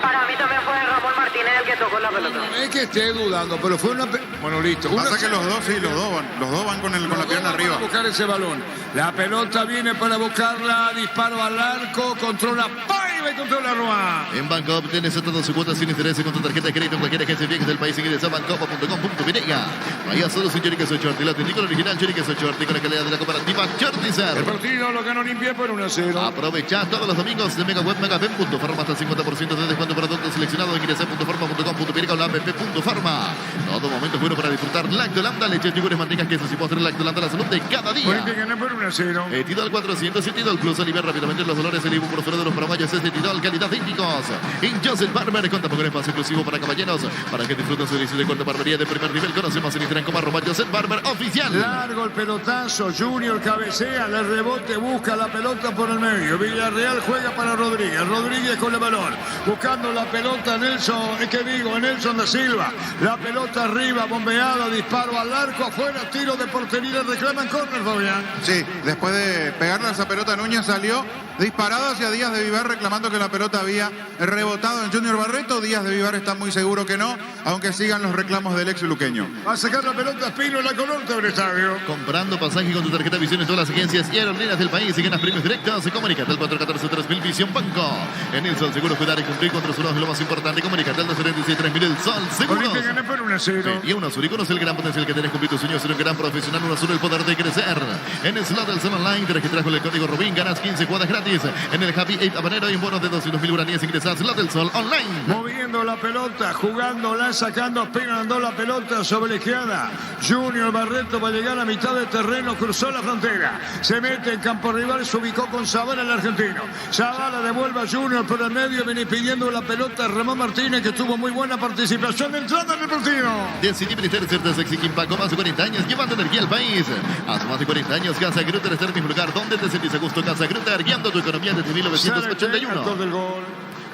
Para mí también fue Ramón Martínez el que tocó la pelota. Es que esté dudando, pero fue una... Bueno, listo. Pasa que los dos, sí, los dos van con la pierna arriba. Para buscar ese balón. La pelota viene para buscarla, disparo al arco, controla Paiva y controla Roa. En Banco tienes todas sus cuotas sin intereses con tu tarjeta de crédito en cualquier agencia de viajes del país. Ingresa a bancopa.com.pinega. Vaya solo su Choriqueso Shorty. La técnica original Choriqueso Shorty con la calidad de la cooperativa Shortizer. El partido lo ganó Olimpia por 1-0. Aprovecha todos los domingos de Mega Web Megapen.farma hasta 50% de descuento para productos seleccionados. Ingresa a .farma.com.pinega o la app.farma. Todo momento bueno para disfrutar Lactolanda, leches, yogures, mantecas, quesos y postres. Lactolanda, la salud de cada día. Olimpia ganó por 1-0. Tidal 400 y Tidal Plus alivia rápidamente los dolores. El ibuprofeno de los paraguayos es de Tidal, calidad de Índigos. En Joseph Barber contamos con espacio exclusivo para caballeros para que disfruten su servicio de corte barbería de primer nivel. Conocemos en Instagram como @Joseph Barber oficial. Largo el pelotazo, Junior cabecea, le rebote, busca la pelota por el medio. Villarreal juega para Rodríguez. Rodríguez con el balón, buscando la pelota Nelson da Silva. La pelota arriba, bombeada, disparo al arco, afuera, tiro de portería, reclaman córner, Fabián. Sí, después de pegarle a esa pelota, Núñez salió disparado hacia Díaz de Vivar reclamando que la pelota había rebotado en Junior Barreto. Díaz de Vivar está muy seguro que no, aunque sigan los reclamos del ex luqueño. Va a sacar la pelota Espino en la colorta del estadio. Comprando pasaje con tu tarjeta Visión en todas las agencias y aerolíneas del país y ganas premios directos. Comunícate al 414-3000 Visión Banco. En el Sol Seguro, cuidar y cumplir con tus unos es lo más importante. Comunícate al 246-3000 El Sol Seguros. Olimpia gana por 1-0. Y UNASUR, y conoce el gran potencial que tenés cumplir tus sueños. Ser un gran profesional. UNASUR, el poder de crecer. En el slot del Sol Online te registras con el código Rubín, ganas 15 cuotas gratis. En el Happy 8 Habanero hay un bono de 200.000 guaraníes. Ingresas slot del Sol Online. Moviendo la pelota, jugándola, sacando, pegando la pelota sobre la izquierda. Junior Barreto va a llegar a mitad de terreno, cruzó la frontera. Se mete en campo rival, se ubicó con Zavala el argentino. Zavala devuelve a Junior por el medio, viene pidiendo la pelota a Ramón Martínez, que tuvo muy buena participación entrando en el partido. Decidí merecer cierta sexy Kimpaco, más de 40 años llevando energía al país. Hace más de 40 años, Casa Grutter está en el mismo lugar donde te sentís a gusto. Casa Grutter, guiando tu economía desde 1981. Autor del gol.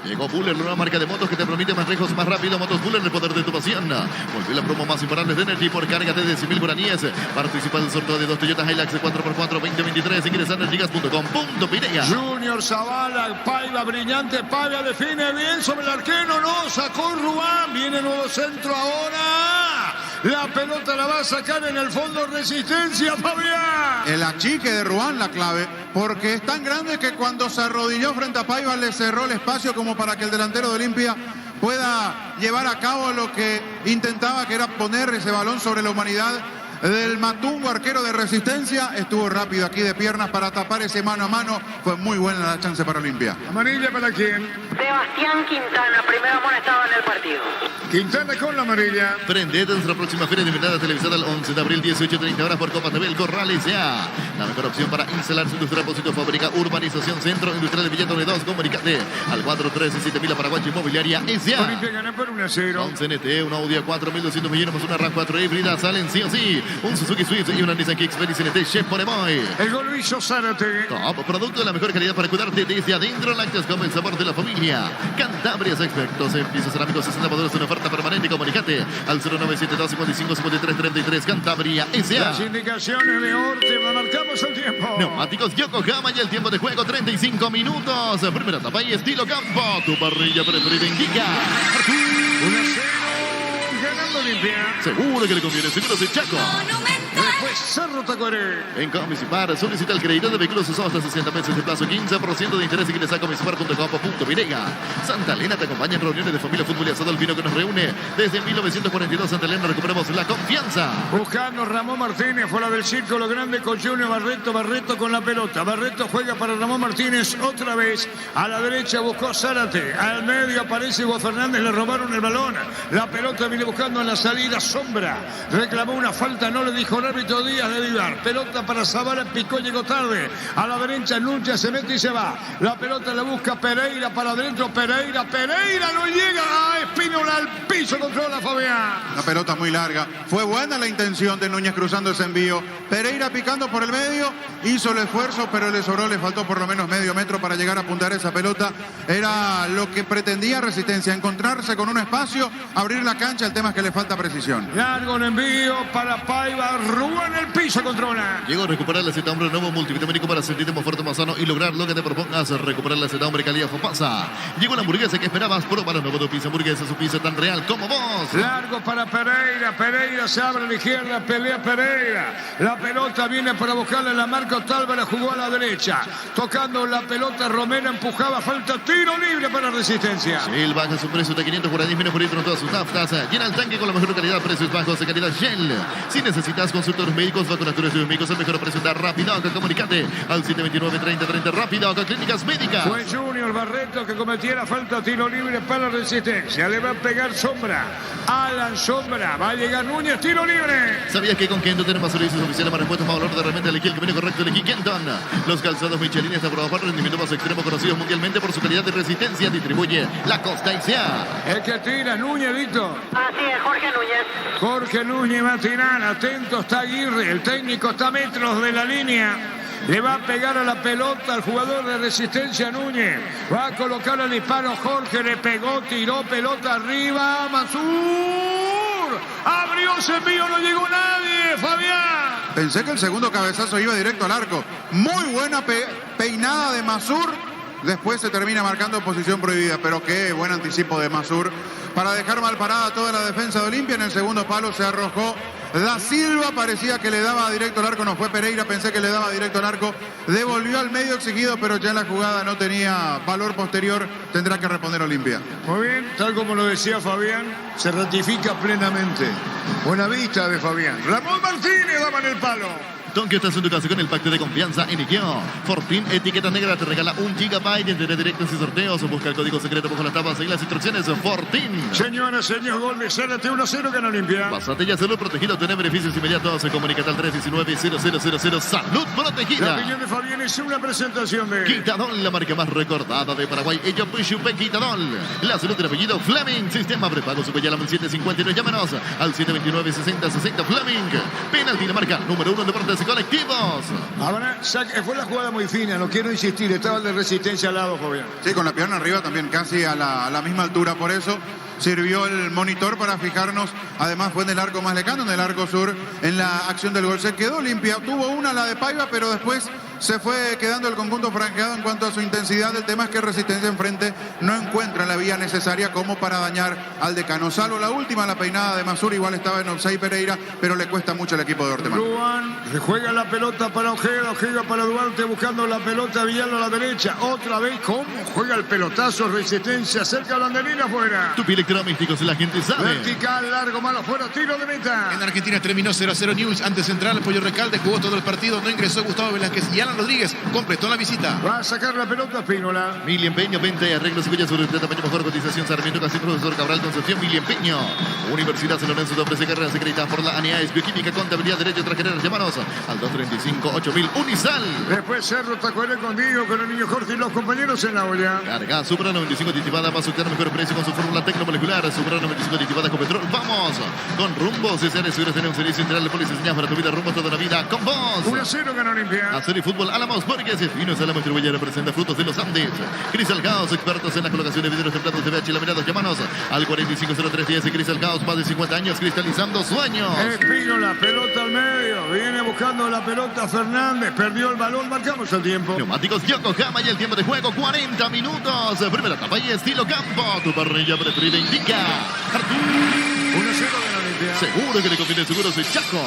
Llegó Buller, la nueva marca de motos que te permite más lejos, más rápido. Motos Buller, el poder de tu pasión. Volvió la promo más imparable de Energy por cárgate de 100.000 guaraníes. Participa del sorteo de 2 Toyota Hilux 4x4 2023. Ingresa a energigas.com.pinega. Junior Zavala, Paiva brillante, Paiva define bien sobre el arquero, no, sacó Ruán, viene nuevo centro ahora. La pelota la va a sacar en el fondo, resistencia, Fabián. El achique de Ruán la clave, porque es tan grande que cuando se arrodilló frente a Paiva le cerró el espacio como para que el delantero de Olimpia pueda llevar a cabo lo que intentaba, que era poner ese balón sobre la humanidad del Matungo, arquero de Resistencia. Estuvo rápido aquí de piernas para tapar ese mano a mano. Fue muy buena la chance para Olimpia. Amarilla para quién? Sebastián Quintana, primero amonestado en el partido. Quintana con la amarilla. Prendete en nuestra próxima feria de invernada televisada el 11 de abril, 18:30 horas por Copa TV, el Corral S.A. La mejor opción para instalar su industria, depósito, fábrica, urbanización, centro industrial de Villeta 2. Comunicate al 413-7000 Paraguay Inmobiliaria S.A. Olimpia gana por 1-0. 11 NT, una Audi a 4.200 millones más una RAV4 híbrida, salen sí o sí. Un Suzuki Swift y una Nissan Kicks NT Chef por Emoy. El gol lo hizo Zárate. Top, producto de la mejor calidad para cuidarte desde adentro. Lácteos como el sabor de la familia. Cantabrias expertos en pisos cerámicos 60 modelos en oferta permanente. Comunicate al 0972-55-53-33. Cantabria S.A. Las indicaciones de Orte, marcamos el tiempo. Neumáticos Yokohama y el tiempo de juego 35 minutos. Primera etapa y estilo campo. Tu parrilla preferida indica. 1-0. Ganando Olimpia. Seguro que le conviene. Seguros en Chaco. Después Cerro Tacuaré. En Comisipar, solicita el crédito de vehículos usados hasta 60 meses de plazo, 15% de interés. Ingresa a comisipar.com.pinega. Santa Elena te acompaña en reuniones de familia, fútbol y asado, el vino que nos reúne. Desde 1942, Santa Elena, recuperamos la confianza. Buscando Ramón Martínez, fuera del círculo grande con Junior Barreto. Barreto con la pelota. Barreto juega para Ramón Martínez otra vez. A la derecha buscó Zárate. Al medio aparece Hugo Fernández, le robaron el balón. La pelota viene buscando en la salida Sombra. Reclamó una falta, no le dijo el árbitro Díaz de Bolívar. Pelota para Zavala, picó, llegó tarde. A la derecha, Núñez se mete y se va. La pelota la busca Pereira para adentro. Pereira no llega. Espínola al piso, controla Fabián. La pelota muy larga. Fue buena la intención de Núñez cruzando ese envío. Pereira picando por el medio, hizo el esfuerzo, pero le sobró, le faltó por lo menos medio metro para llegar a apuntar esa pelota. Era lo que pretendía Resistencia, encontrarse con un espacio, abrir la cancha. El tema es que le falta precisión. Largo el envío para Paiva. Rúa en el piso, controla. Llegó a recuperar la Z hombre nuevo multivitamínico para sentirte más fuerte, más sano y lograr lo que te propongas. Recuperar la Z hombre calidad Fopasa. Llegó la hamburguesa que esperabas. Prueba la nueva pizza hamburguesa, su pizza tan real como vos. Largo para Pereira. Pereira se abre a la izquierda. Pelea Pereira. La pelota viene para buscarle la marca. Otálvaro jugó a la derecha. Tocando la pelota, Romero empujaba. Falta tiro libre para Resistencia. Shell baja su precio de 500 por 10 por litro en todas sus naftas. Llena el tanque con la mejor calidad, precios bajos de calidad Shell. Si necesitas consultores médicos, vacunatorios y médicos, el mejor precio da Rapidoc. Comunicate al 729-3030 Rapidoc, Clínicas Médicas. Fue Junior Barreto que cometiera falta tiro libre para Resistencia. Le va a pegar Sombra. Alan Sombra. Va a llegar Núñez, tiro libre. ¿Sabías que con Kenton tenemos servicios oficiales más repuestos, más valor de repente elegí el camino correcto? Elegí Kenton. Los calzados Michelin están aprobados para rendimiento más extremo, conocidos mundialmente por su calidad de resistencia. Distribuye La Costa y Sea. El que tira, Núñez, Víctor. Así es, Jorge Núñez. Jorge Núñez va a tirar. Atento está Aguirre. El técnico está a metros de la línea. Le va a pegar a la pelota al jugador de Resistencia, Núñez. Va a colocar el disparo. Jorge le pegó, tiró pelota arriba. Masur. Abrió ese envío, no llegó nadie. Fabián. Pensé que el segundo cabezazo iba directo al arco. Muy buena peinada de Masur. Después se termina marcando posición prohibida, pero qué buen anticipo de Masur para dejar mal parada toda la defensa de Olimpia. En el segundo palo se arrojó Da Silva, parecía que le daba directo al arco, no fue Pereira, pensé que le daba directo al arco, devolvió al medio exigido, pero ya la jugada no tenía valor posterior, tendrá que responder Olimpia. Muy bien, tal como lo decía Fabián, se ratifica plenamente. Buena vista de Fabián. Ramón Martínez daba en el palo. Tonkio está en tu casa con el pacto de confianza en Ikeo. Fortín, etiqueta negra, te regala 1 GB de internet directo y sorteos. Busca el código secreto bajo las tapas y las instrucciones. Fortín. Señora, señor, gol de Zárate 1-0, gana Olimpia. Pásate ya, salud protegido, tener beneficios inmediatos. Se comunica al 319-0000. Salud protegida. La opinión de Fabián es una presentación de Quitadol, la marca más recordada de Paraguay. Ella Puchupe Quitadol. La salud del apellido Fleming. Sistema prepago Superyalam 759. Llámanos al 729-6060 Fleming. Penalti, la marca número 1 en deportes colectivos. Ahora, fue la jugada muy fina, no quiero insistir, estaba el de Resistencia al lado, Fabián. Sí, con la pierna arriba también, casi a la misma altura, por eso sirvió el monitor para fijarnos. Además fue en el arco más lejano, en el arco sur, en la acción del gol. Se quedó limpia, tuvo una, la de Paiva, pero después se fue quedando el conjunto franqueado en cuanto a su intensidad. El tema es que Resistencia enfrente no encuentra la vía necesaria como para dañar al decano. Salvo la última, la peinada de Masur, igual estaba en offside Pereira, pero le cuesta mucho al equipo de Orteman. Ruan juega la pelota para Ojeda, Ojeda para Duarte, buscando la pelota, Villalba a la derecha. Otra vez, ¿cómo juega el pelotazo? Resistencia, cerca a Banderina, afuera. Tu electrodomésticos, la gente sabe. Vertical, largo, malo, fuera, tiro de meta. En Argentina terminó 0-0 News. Ante Central, Pollo Recalde jugó todo el partido. No ingresó Gustavo Velázquez y Alan Rodríguez completó la visita. Va a sacar la pelota Espínola. Mili Empeño, venta y arreglos y bellas sobre el tamaño mejor cotización. Sarmiento, casi profesor Cabral, Concepción, Mili Empeño. Universidad San Lorenzo te ofrece carreras acreditadas por la ANIAES, Bioquímica, Contabilidad, Derecho, otras carreras. Llámanos al 235-8000 Unisal. Después Cerro Tacuaré contigo, con el niño Jorge y los compañeros en la olla. Carga Supra 95 aditivada, va a obtener mejor precio con su fórmula tecnomolecular. Supra 95 aditivada con petróleo. Vamos con Rumbo. Si eres seguro, tenemos un servicio integral de policía para tu vida. Rumbo toda la vida con vos. 1-0 gana Olimpia. Hacer y fútbol Álamos Borges. Finos Álamos Distribuidora presenta Frutos de los Andes. Cristal Caos, expertos en la colocación de vidrios templados de VH laminados. Llámanos al 450310. Cristal Caos, más de 50 años cristalizando sueños. Espínola, pelota al medio. Viene buscando la pelota Fernández. Perdió el balón, marcamos el tiempo. Neumáticos Yokohama y el tiempo de juego 40 minutos. Primera etapa y estilo campo. Tu parrilla preferida indica. 1-0 gana Olimpia. Seguro que le conviene el seguro, soy Chaco.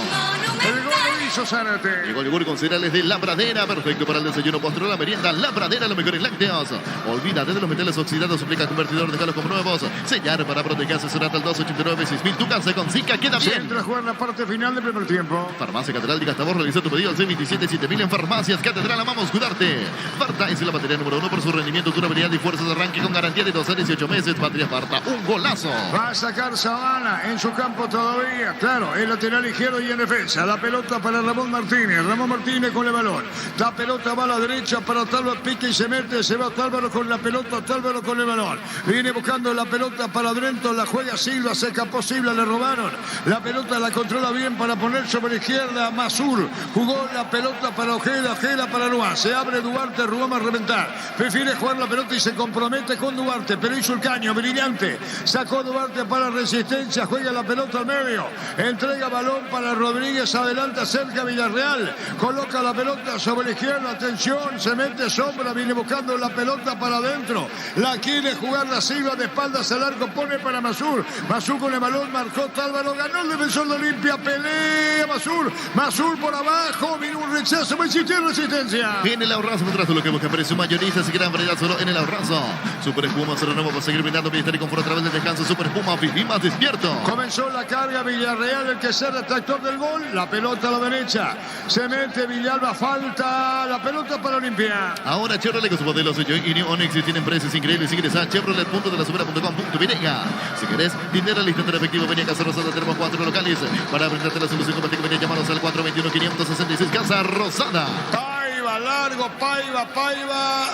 El gol lo hizo Zárate. Llegó el yogur con cereales de La Pradera, perfecto para el desayuno, postre, la merienda. La Pradera, los mejores lácteos. Olvídate de los metales oxidados, suplica convertidor, déjalos como nuevos. Sellar para proteger, asesorate al 289-6000. Tu casa con Zika queda bien. Entra a jugar la parte final del primer tiempo. Farmacia Catedral de Gastabor, realiza tu pedido al 627-7000 en Farmacias Catedral. Amamos cuidarte. Farta es la batería número 1 por su rendimiento, durabilidad y fuerza de arranque con garantía de 12 a 18 meses. Patria Farta, un golazo. Va a sacar Zavala en su campo todavía. Claro, el lateral izquierdo y en defensa. La pelota para para Ramón Martínez. Ramón Martínez con el balón. La pelota va a la derecha para Otálvaro, pique y se mete. Se va Otálvaro con la pelota, Otálvaro con el balón. Viene buscando la pelota para adentro, la juega Silva, se escapó Silva, le robaron. La pelota la controla bien para poner sobre la izquierda Masur. Jugó la pelota para Ojeda, Ojeda para Ruán. Se abre Duarte, Ruán va a reventar. Prefiere jugar la pelota y se compromete con Duarte, pero hizo el caño, brillante. Sacó Duarte para Resistencia, juega la pelota al medio. Entrega balón para Rodríguez, adelanta cerca Villarreal. Coloca la pelota sobre la izquierda, atención, se mete sombra, viene buscando la pelota para adentro. La quiere jugar la Silva de espaldas al arco, pone para Masur. Masur con el balón, marcó Otálvaro, ganó el defensor de Olimpia, pelea Masur. Masur por abajo, viene un rechazo, va a existir Resistencia. En el ahorrazo, contrato lo que busca precio mayorista, se gran variedad solo en el ahorrazo. Super Espuma se renueva para seguir brindando bienestar y confort a través del descanso. Super Espuma, viví más despierto. Comenzó la carga Villarreal, el que será tractor del gol. La pelota a la derecha. Se mete Villalba, falta. La pelota para Olimpia. Ahora Chevrolet con su modelo y New Onix tienen precios increíbles. Ingresa a chevrolet.delasubera.com.br. Si querés dinero al instante efectivo, venía a Casa Rosada. Tenemos 4 locales para brindarte la solución compatible. Venía llamados al 421-566 Casa Rosada. Paiva, largo, Paiva,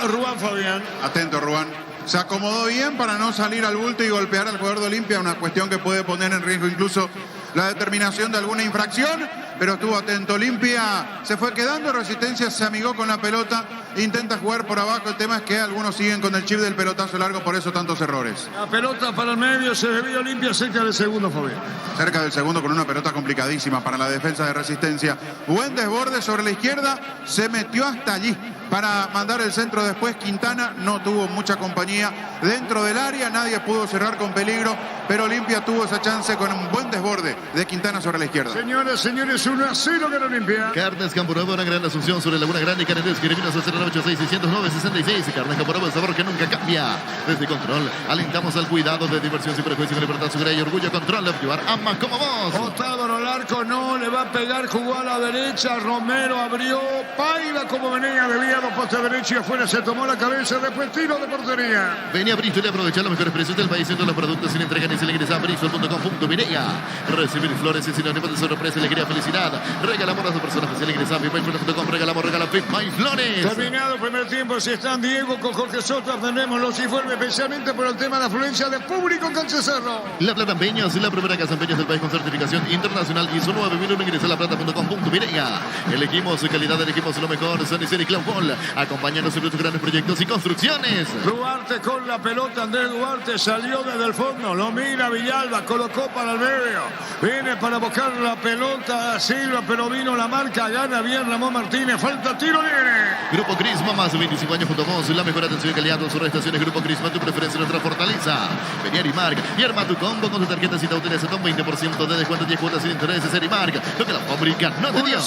Ruán Fabián. Atento, Ruán. Se acomodó bien para no salir al bulto y golpear al jugador de Olimpia, una cuestión que puede poner en riesgo incluso la determinación de alguna infracción, pero estuvo atento. Olimpia se fue quedando, Resistencia se amigó con la pelota, intenta jugar por abajo. El tema es que algunos siguen con el chip del pelotazo largo, por eso tantos errores. La pelota para el medio, se desvía Olimpia cerca del segundo, Fabián. Cerca del segundo con una pelota complicadísima para la defensa de Resistencia. Buen desborde sobre la izquierda, se metió hasta allí para mandar el centro después. Quintana no tuvo mucha compañía dentro del área, nadie pudo cerrar con peligro, pero Olimpia tuvo esa chance con un buen desborde de Quintana sobre la izquierda. Señores, 1-0 que Olimpia. Carnes Campo Nuevo, una gran asunción sobre Laguna Grande y Canetes, que termina 086-609-66. Carnes Campo Nuevo, el sabor que nunca cambia. Desde Control, alentamos al cuidado de diversión sin prejuicio, libertad, seguridad y orgullo. Control, llevar ama como vos. Otálvaro al arco, no, le va a pegar, jugó a la derecha, Romero abrió, Paiva como venía, desviado, poste derecha y afuera, se tomó la cabeza, después tiro de portería. Venía Bristol y aprovechar los mejores precios del país en todos los productos sin entrega ni se le ingresa a bristol.com.br. Recibir flores y sinónimos de sorpresa, alegría, felicidad. Regalamos a su persona especial, ingresa a bigmyflores.com, regala Big My Flores. Terminado el primer tiempo, si están Diego con Jorge Soto, atendemos los informes especialmente por el tema de la afluencia de público en Cancha Cerro. La Plata Empeños, la primera casa empeños del país con certificación internacional ISO 9001, ingresa a laplata.com.br. Elegimos su calidad, elegimos lo mejor. San Isidro y Cloud Ball, acompañanos en tus grandes proyectos y construcciones. Duarte con la pelota, Andrés Duarte salió desde el fondo, lo mira Villalba, colocó para el medio, viene para buscar la pelota Silva, pero vino la marca, gana bien Ramón Martínez, falta tiro libre. Grupo Crisma, más de 25 años junto a vos, la mejor atención y calidad en sus estaciones. Grupo Crisma, tu preferencia, nuestra fortaleza. Vení a Arimark y arma tu combo con tu tarjeta Cita Útiles con 20% de descuento, 10 cuotas sin intereses. Arimark, lo que la fábrica no te dio.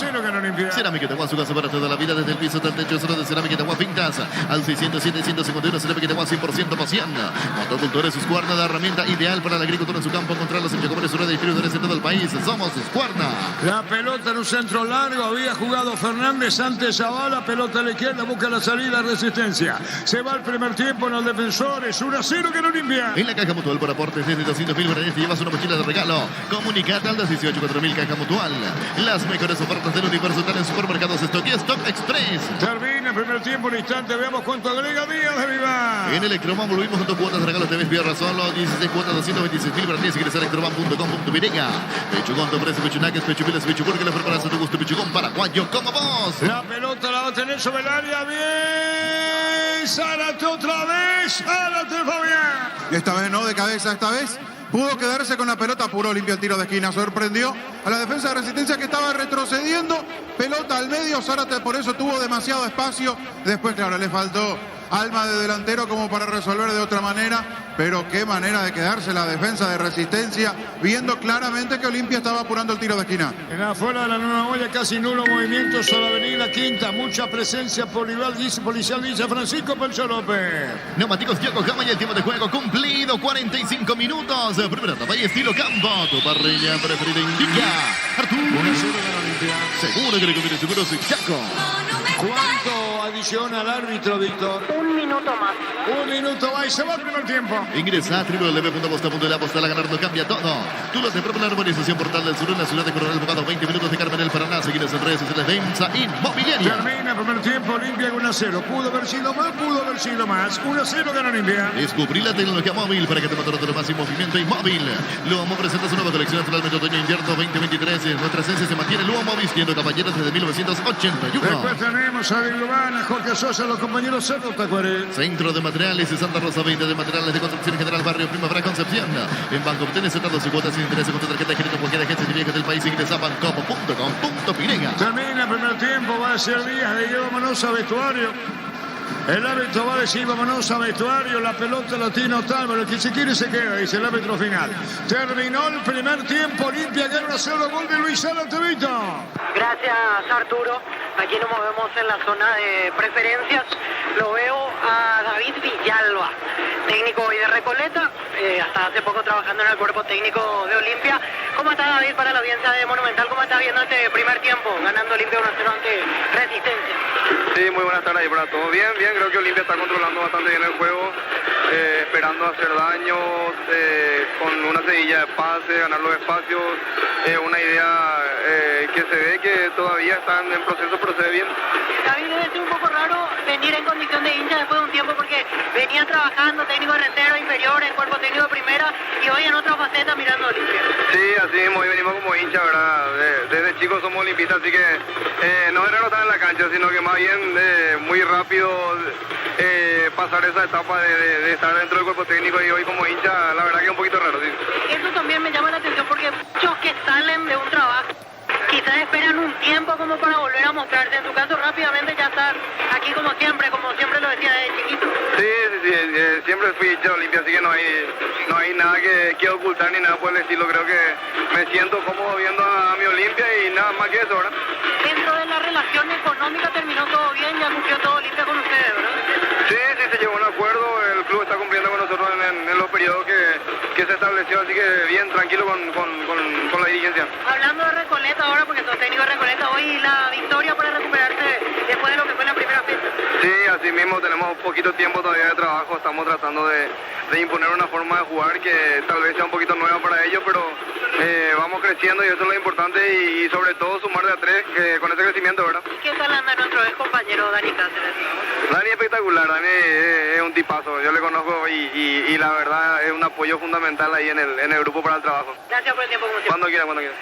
Cerámica Tehuá, su casa para toda la vida, desde el piso hasta el techo, solo de Cerámica Tehuá Pintas, al 607-151, Cerámica Tehuá 100% paciente. Motocultores, Husqvarna, la herramienta ideal para la agricultura en su campo. Encontrarlos en Chacomores, su red de distribuidores en todo el país. Somos Husqvarna. La pelota en un centro largo, había jugado Fernández ante Zavala, pelota a la izquierda, busca la salida, Resistencia. Se va el primer tiempo en los defensores, 1-0 que no limpia. En la Caja Mutual por aportes desde 200.000 guaraníes te llevas una mochila de regalo. Comunicate al 218-4000 Caja Mutual. Las mejores ofertas del universo están en Supermercados Stock y Stock Express. Termina el primer tiempo, un instante, veamos cuánto agrega Díaz de Vivar. En Electroman volvimos con 2 cuotas de regalos de Vespierra, solo 16 cuotas, 226.000 guaraníes. Ingresa a electroman.com.br. Pechugón, te ofrece pechunaques, pechupilas, pechuburger, le preparas a tu gusto, pechugón paraguayo como vos. La pelota la va a tener sobre el área, bien. Zárate otra vez, Zárate, Fabián. Esta vez no, de cabeza esta vez. Pudo quedarse con la pelota, apuró, limpió el tiro de esquina, sorprendió a la defensa de Resistencia que estaba retrocediendo. Pelota al medio, Zárate por eso tuvo demasiado espacio. Después, claro, le faltó alma de delantero como para resolver de otra manera. Pero qué manera de quedarse la defensa de Resistencia, viendo claramente que Olimpia estaba apurando el tiro de esquina. En afuera de la nueva olla, casi nulo movimiento sobre la avenida Quinta. Mucha presencia policial, dice Francisco Pancho López. Neumáticos Yokohama y el tiempo de juego cumplido. 45 minutos. Primera etapa y estilo campo. Tu parrilla preferida indica. Arturo. 1-0 de la Olimpia. Seguro que le conviene, seguro soy Chaco. ¿Cuánto revisión al árbitro, Víctor. Un minuto más. Un minuto va y se va el primer tiempo. Ingresa a www.posta.la. Postal a ganar lo cambia todo. Tú lo te propone la urbanización Portal del Sur en la ciudad de Coronel Bogado. 20 minutos de Carmen el Paraná. Seguidos en redes sociales de IMSA Inmobiliaria. Termina el primer tiempo, Olimpia con 1-0. Pudo haber sido más, pudo haber sido más. 1-0 gana Olimpia. Descubrí la tecnología móvil para que te motor de más en movimiento inmóvil. Luomo presenta su nueva colección naturalmente otoño-invierno 2023. Nuestra esencia se mantiene. Luomo vistiendo caballeros desde 1981. Después tenemos a Vilubana, Jorge Sosa, los compañeros Cerro Tacuaré. Centro de Materiales de Santa Rosa, 20 de Materiales de Construcción General Barrio Primavera Concepción. En Banco obtienes setados y cuotas sin interés con tu tarjeta de crédito en cualquier agencia de viajes del país. Ingresa a bancopo.com.py. Termina el primer tiempo, va a ser Díaz de Diego Manos a vestuario. El árbitro va a decir vámonos a vestuario, la pelota la tiene Otávaro, el que se quiere se queda, dice el árbitro final. Terminó el primer tiempo, Olimpia gana 1-0, gol de Luis Alatevito. Gracias, Arturo. Aquí nos movemos en la zona de preferencias. Lo veo a David Villalba, técnico hoy de Recoleta, hasta hace poco trabajando en el cuerpo técnico de Olimpia. ¿Cómo está, David, para la audiencia de Monumental? ¿Cómo está viendo este primer tiempo, ganando Olimpia 1-0 ante Resistencia? Sí, muy buenas tardes ahí para todos. Bien, creo que Olimpia está controlando bastante bien el juego, esperando hacer daño, con una seguilla de pase, ganar los espacios, una idea que se ve que todavía están en proceso, pero se ve bien. David, debe ser un poco raro venir en condición de hincha después de un tiempo porque venía trabajando técnico de reserva inferior, en cuerpo técnico de primera y hoy en otra faceta mirando a Olimpia. Sí, así mismo, hoy venimos como hincha, ¿verdad? Desde chicos somos olimpistas, así que no era no estar en la cancha, sino que más bien muy rápido pasar esa etapa de estar dentro del cuerpo técnico y hoy como hincha, la verdad que es un poquito raro, sí. Eso también me llama la atención porque muchos que salen de un trabajo quizás esperan un tiempo como para volver a mostrarse. En tu caso rápidamente ya estás aquí como siempre lo decía desde chiquito. Sí, siempre fui hincha de Olimpia, así que no hay nada que ocultar ni nada por el estilo. Creo que me siento cómodo viendo a mi Olimpia y nada más que eso, ¿verdad? Dentro de la relación económica terminó todo bien, ya cumplió todo Olimpia con ustedes, ¿verdad? Sí, se llegó a un acuerdo, el club está cumpliendo con nosotros en los periodos que se estableció, así que bien, tranquilo con la dirigencia. Hablando de Recoleta ahora, porque sos técnico de Recoleta, hoy la victoria para recuperarse después de lo que fue la primera fecha. Sí, así mismo tenemos poquito tiempo todavía de trabajo, estamos tratando de imponer una forma de jugar que tal vez sea un poquito nueva para ellos, pero vamos creciendo y eso es lo importante y sobre todo sumar de a tres con ese crecimiento, ¿verdad? ¿Qué tal anda nuestro ex compañero Dani Cáceres? Dani espectacular, Dani es un tipazo, yo le conozco y la verdad es un apoyo fundamental ahí en el grupo para el trabajo. Gracias por el tiempo, como siempre. Cuando quiera.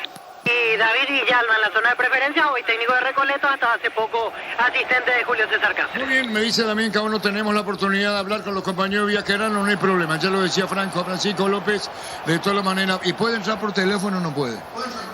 Y David Villalba en la zona de preferencia, hoy técnico de Recoleta, hasta hace poco asistente de Julio César Cáceres. Muy bien, me dice también que aún no tenemos la oportunidad de hablar con los compañeros viajeros, no hay problema. Ya lo decía Francisco López, de todas maneras. ¿Y puede entrar por teléfono o no puede?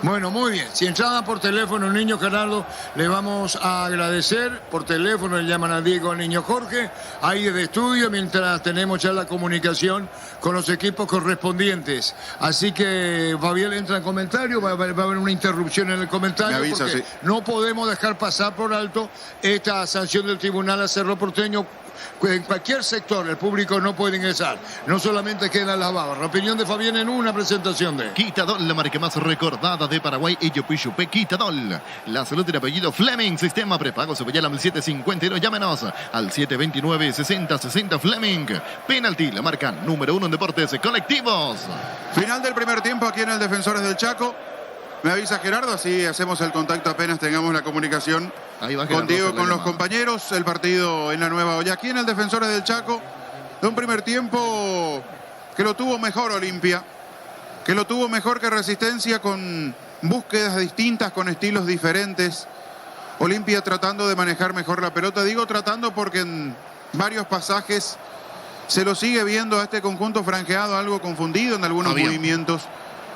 Bueno, muy bien. Si entraba por teléfono el niño Gerardo, le vamos a agradecer. Por teléfono le llaman a Diego, al niño Jorge, ahí de estudio, mientras tenemos ya la comunicación con los equipos correspondientes. Así que Fabián entra en comentario, va a haber una interrupción en el comentario. Me avisa, porque sí. no podemos dejar pasar por alto esta sanción del Tribunal a Cerro Porteño. En cualquier sector el público no puede ingresar, no solamente quedan las babas. La opinión de Fabián en una presentación de Quitadol, la marca más recordada de Paraguay, Iyopuyupe, Quitadol. La salud del apellido Fleming, sistema prepago, se llama al 752, llámenos al 729-6060 Fleming. Penalti, la marca número 1 en deportes colectivos. Final del primer tiempo aquí en el Defensores del Chaco. Me avisa Gerardo, así hacemos el contacto apenas tengamos la comunicación Ahí va Gerardo, contigo, con los llamada. compañeros. El partido en la Nueva Olla, aquí en el Defensores del Chaco, de un primer tiempo que lo tuvo mejor Olimpia, que lo tuvo mejor que Resistencia, con búsquedas distintas, con estilos diferentes. Olimpia tratando de manejar mejor la pelota. Digo tratando porque en varios pasajes se lo sigue viendo a este conjunto franjeado algo confundido en algunos movimientos,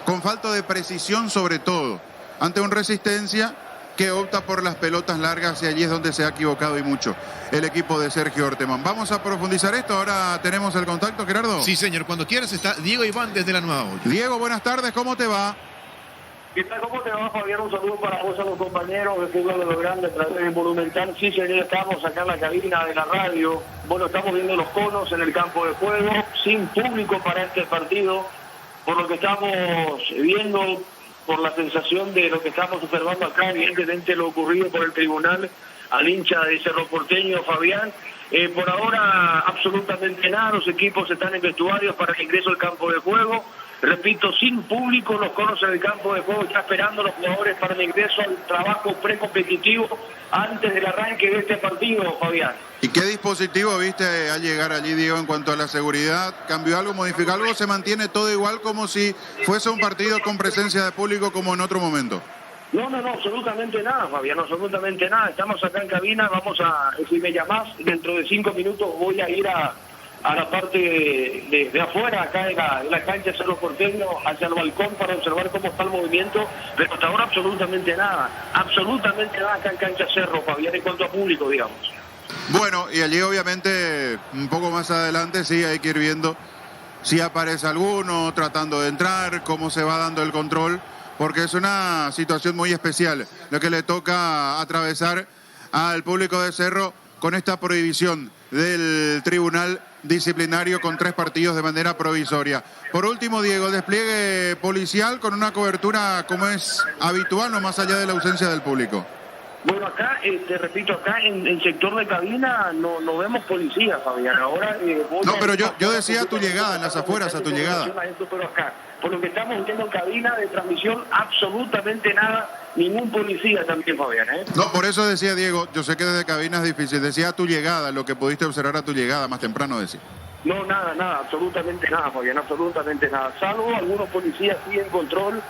con falta de precisión sobre todo, ante un Resistencia que opta por las pelotas largas, y allí es donde se ha equivocado y mucho el equipo de Sergio Orteman. Vamos a profundizar esto, ahora tenemos el contacto, Gerardo. Sí, señor, cuando quieras está Diego Iván desde la Nueva Olla. Diego, buenas tardes, ¿cómo te va? ¿Qué tal? ¿Cómo te va, Fabián? Un saludo para vos, a los compañeros de Fútbol de los Grandes, a través de Monumental. Sí, señor, estamos acá en la cabina de la radio. Bueno, estamos viendo los conos en el campo de juego, sin público para este partido, por lo que estamos viendo, por la sensación de lo que estamos observando acá, evidentemente lo ocurrido por el tribunal al hincha de Cerro Porteño, Fabián. Por ahora absolutamente nada, los equipos están en vestuarios para el ingreso al campo de juego. Repito, sin público, los conos en el campo de juego ya esperando a los jugadores para el ingreso al trabajo precompetitivo antes del arranque de este partido, Fabián. ¿Y qué dispositivo viste al llegar allí, Diego, en cuanto a la seguridad? ¿Cambió algo, modificó algo? ¿Se mantiene todo igual como si fuese un partido con presencia de público como en otro momento? No, absolutamente nada, Fabián, absolutamente nada. Estamos acá en cabina, vamos a, si me llamás, dentro de 5 minutos voy a ir a la parte de afuera, acá de la cancha de Cerro Porteño, hacia el balcón para observar cómo está el movimiento, pero hasta ahora absolutamente nada acá en cancha Cerro, Fabián, en cuanto a público, digamos. Bueno, y allí obviamente un poco más adelante sí hay que ir viendo si aparece alguno tratando de entrar, cómo se va dando el control, porque es una situación muy especial lo que le toca atravesar al público de Cerro con esta prohibición del tribunal disciplinario con 3 partidos de manera provisoria. Por último, Diego, despliegue policial con una cobertura como es habitual, no más allá de la ausencia del público. Bueno, acá, te repito, acá en el sector de cabina no vemos policía, Fabián. Ahora no, pero yo decía a tu llegada, en las afueras, a tu llegada. Pero acá, por lo que estamos viendo en cabina de transmisión, absolutamente nada, ningún policía también, Fabián, ¿eh? No, por eso decía, Diego, yo sé que desde cabina es difícil, decía a tu llegada, lo que pudiste observar a tu llegada, más temprano decía. No, nada, absolutamente nada, Fabián, absolutamente nada. Salvo algunos policías sí en control,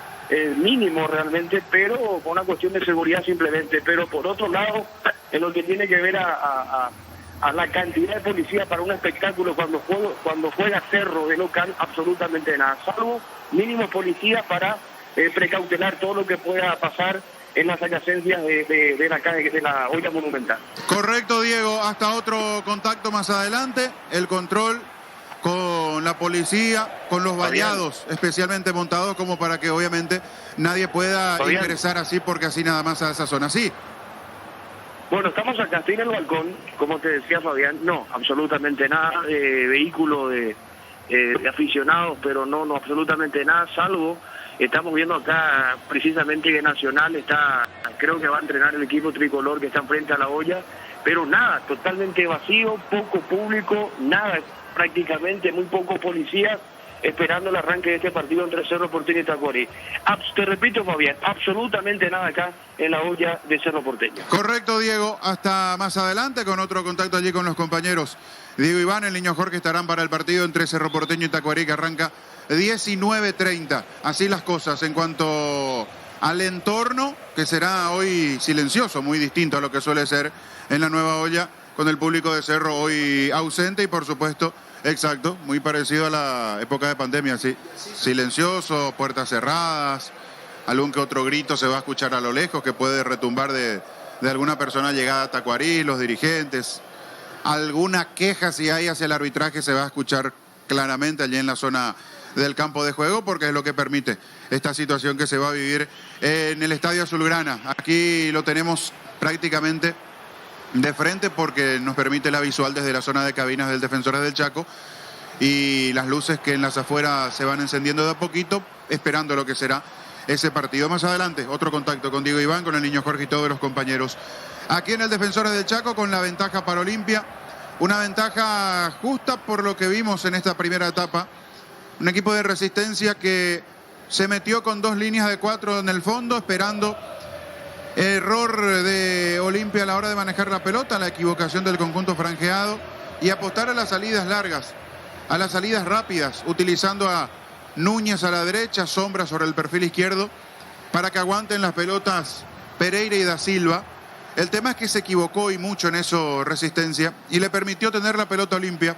mínimo realmente, pero con una cuestión de seguridad simplemente. Pero por otro lado, en lo que tiene que ver a la cantidad de policía para un espectáculo cuando juega Cerro de local, absolutamente nada. Salvo mínimo policía para precautelar todo lo que pueda pasar en las adyacencias de la olla monumental. Correcto, Diego. Hasta otro contacto más adelante. El control con la policía, con los variados, especialmente montados, como para que obviamente nadie pueda ingresar así, porque así nada más a esa zona. Sí. Bueno, estamos acá, estoy en el balcón, como te decía Fabián, no, absolutamente nada, vehículo de aficionados, pero no, absolutamente nada, salvo, estamos viendo acá precisamente que Nacional está, creo que va a entrenar el equipo tricolor que está enfrente a la olla, pero nada, totalmente vacío, poco público, nada, prácticamente muy pocos policías esperando el arranque de este partido entre Cerro Porteño y Tacuarí. Te repito, Fabián, absolutamente nada acá en la olla de Cerro Porteño. Correcto, Diego. Hasta más adelante con otro contacto allí con los compañeros. Diego Iván, el niño Jorge estarán para el partido entre Cerro Porteño y Tacuarí, que arranca 19:30. Así las cosas en cuanto al entorno, que será hoy silencioso, muy distinto a lo que suele ser en la nueva olla, con el público de Cerro hoy ausente y por supuesto, exacto, muy parecido a la época de pandemia, sí. Silencioso, puertas cerradas, algún que otro grito se va a escuchar a lo lejos que puede retumbar de alguna persona llegada a Tacuarí, los dirigentes. Alguna queja si hay hacia el arbitraje se va a escuchar claramente allí en la zona del campo de juego, porque es lo que permite esta situación que se va a vivir en el Estadio Azulgrana. Aquí lo tenemos prácticamente de frente porque nos permite la visual desde la zona de cabinas del Defensores del Chaco y las luces que en las afueras se van encendiendo de a poquito, esperando lo que será ese partido. Más adelante, otro contacto con Diego Iván, con el niño Jorge y todos los compañeros. Aquí en el Defensores del Chaco con la ventaja para Olimpia, una ventaja justa por lo que vimos en esta primera etapa. Un equipo de Resistencia que se metió con 2 líneas de 4 en el fondo, esperando error de Olimpia a la hora de manejar la pelota, la equivocación del conjunto franjeado y apostar a las salidas largas, a las salidas rápidas, utilizando a Núñez a la derecha, Sombra sobre el perfil izquierdo, para que aguanten las pelotas Pereira y Da Silva. El tema es que se equivocó y mucho en eso Resistencia y le permitió tener la pelota Olimpia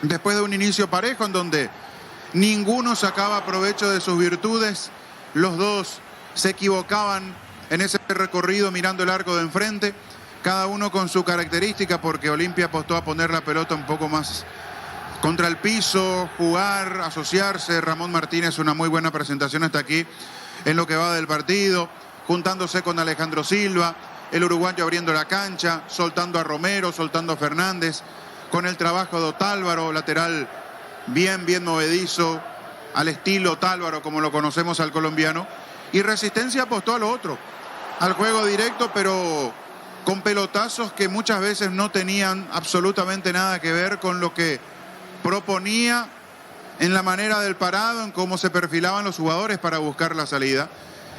después de un inicio parejo en donde ninguno sacaba provecho de sus virtudes, los dos se equivocaban en ese recorrido mirando el arco de enfrente, cada uno con su característica, porque Olimpia apostó a poner la pelota un poco más contra el piso, jugar, asociarse. Ramón Martínez, una muy buena presentación hasta aquí en lo que va del partido, juntándose con Alejandro Silva, el uruguayo abriendo la cancha, soltando a Romero, soltando a Fernández, con el trabajo de Otálvaro, lateral bien movedizo, al estilo Otálvaro como lo conocemos al colombiano, y Resistencia apostó a lo otro, al juego directo, pero con pelotazos que muchas veces no tenían absolutamente nada que ver con lo que proponía en la manera del parado, en cómo se perfilaban los jugadores para buscar la salida.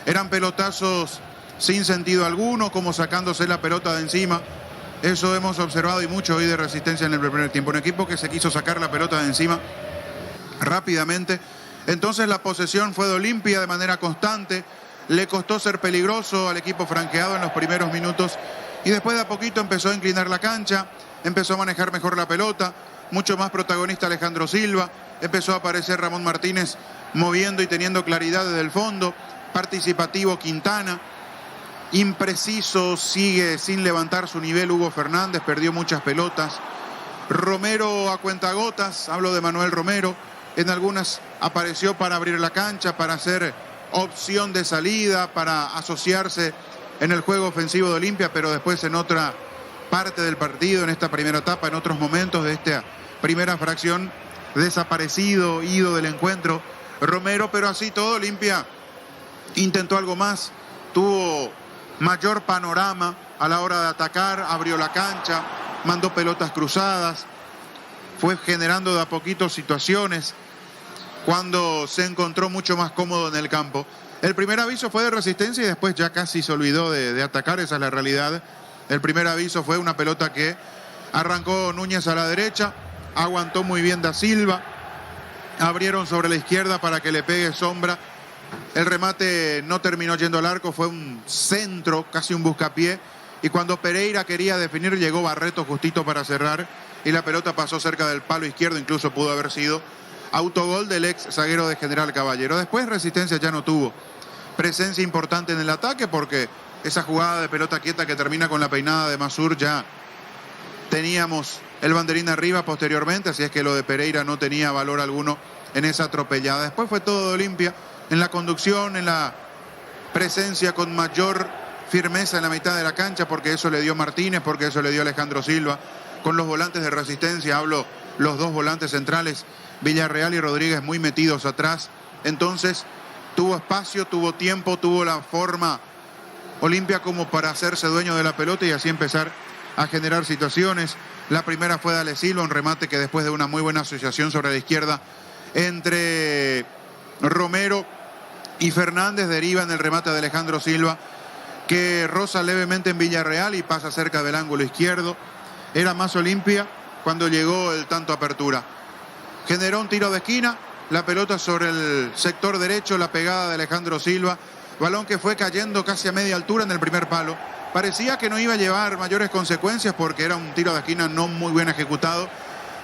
Eran pelotazos sin sentido alguno, como sacándose la pelota de encima. Eso hemos observado y mucho hoy de Resistencia en el primer tiempo. Un equipo que se quiso sacar la pelota de encima rápidamente. Entonces la posesión fue de Olimpia de manera constante. Le costó ser peligroso al equipo franqueado en los primeros minutos. Y después de a poquito empezó a inclinar la cancha. Empezó a manejar mejor la pelota. Mucho más protagonista Alejandro Silva. Empezó a aparecer Ramón Martínez moviendo y teniendo claridad desde el fondo. Participativo Quintana. Impreciso, sigue sin levantar su nivel Hugo Fernández, perdió muchas pelotas. Romero a cuentagotas, hablo de Manuel Romero, en algunas apareció para abrir la cancha, para hacer opción de salida, para asociarse en el juego ofensivo de Olimpia, pero después en otra parte del partido, en esta primera etapa, en otros momentos de esta primera fracción, desaparecido, ido del encuentro Romero, pero así todo Olimpia intentó algo más, tuvo mayor panorama a la hora de atacar, abrió la cancha, mandó pelotas cruzadas, fue generando de a poquito situaciones cuando se encontró mucho más cómodo en el campo. El primer aviso fue de Resistencia y después ya casi se olvidó de atacar, esa es la realidad. El primer aviso fue una pelota que arrancó Núñez a la derecha, aguantó muy bien Da Silva, abrieron sobre la izquierda para que le pegue Sombra. El remate no terminó yendo al arco, fue un centro, casi un buscapié. Y cuando Pereira quería definir, llegó Barreto justito para cerrar. Y la pelota pasó cerca del palo izquierdo, incluso pudo haber sido autogol del ex zaguero de General Caballero. Después Resistencia ya no tuvo presencia importante en el ataque porque esa jugada de pelota quieta que termina con la peinada de Masur ya teníamos el banderín arriba posteriormente. Así es que lo de Pereira no tenía valor alguno en esa atropellada. Después fue todo de Olimpia. En la conducción, en la presencia con mayor firmeza en la mitad de la cancha, porque eso le dio Martínez, porque eso le dio Alejandro Silva. Con los volantes de Resistencia, hablo los dos volantes centrales, Villarreal y Rodríguez, muy metidos atrás. Entonces tuvo espacio, tuvo tiempo, tuvo la forma Olimpia como para hacerse dueño de la pelota y así empezar a generar situaciones. La primera fue de Ale Silva, un remate que después de una muy buena asociación sobre la izquierda entre Romero y Fernández deriva en el remate de Alejandro Silva, que roza levemente en Villarreal y pasa cerca del ángulo izquierdo. Era más Olimpia cuando llegó el tanto apertura. Generó un tiro de esquina, la pelota sobre el sector derecho, la pegada de Alejandro Silva, balón que fue cayendo casi a media altura en el primer palo. Parecía que no iba a llevar mayores consecuencias porque era un tiro de esquina no muy bien ejecutado,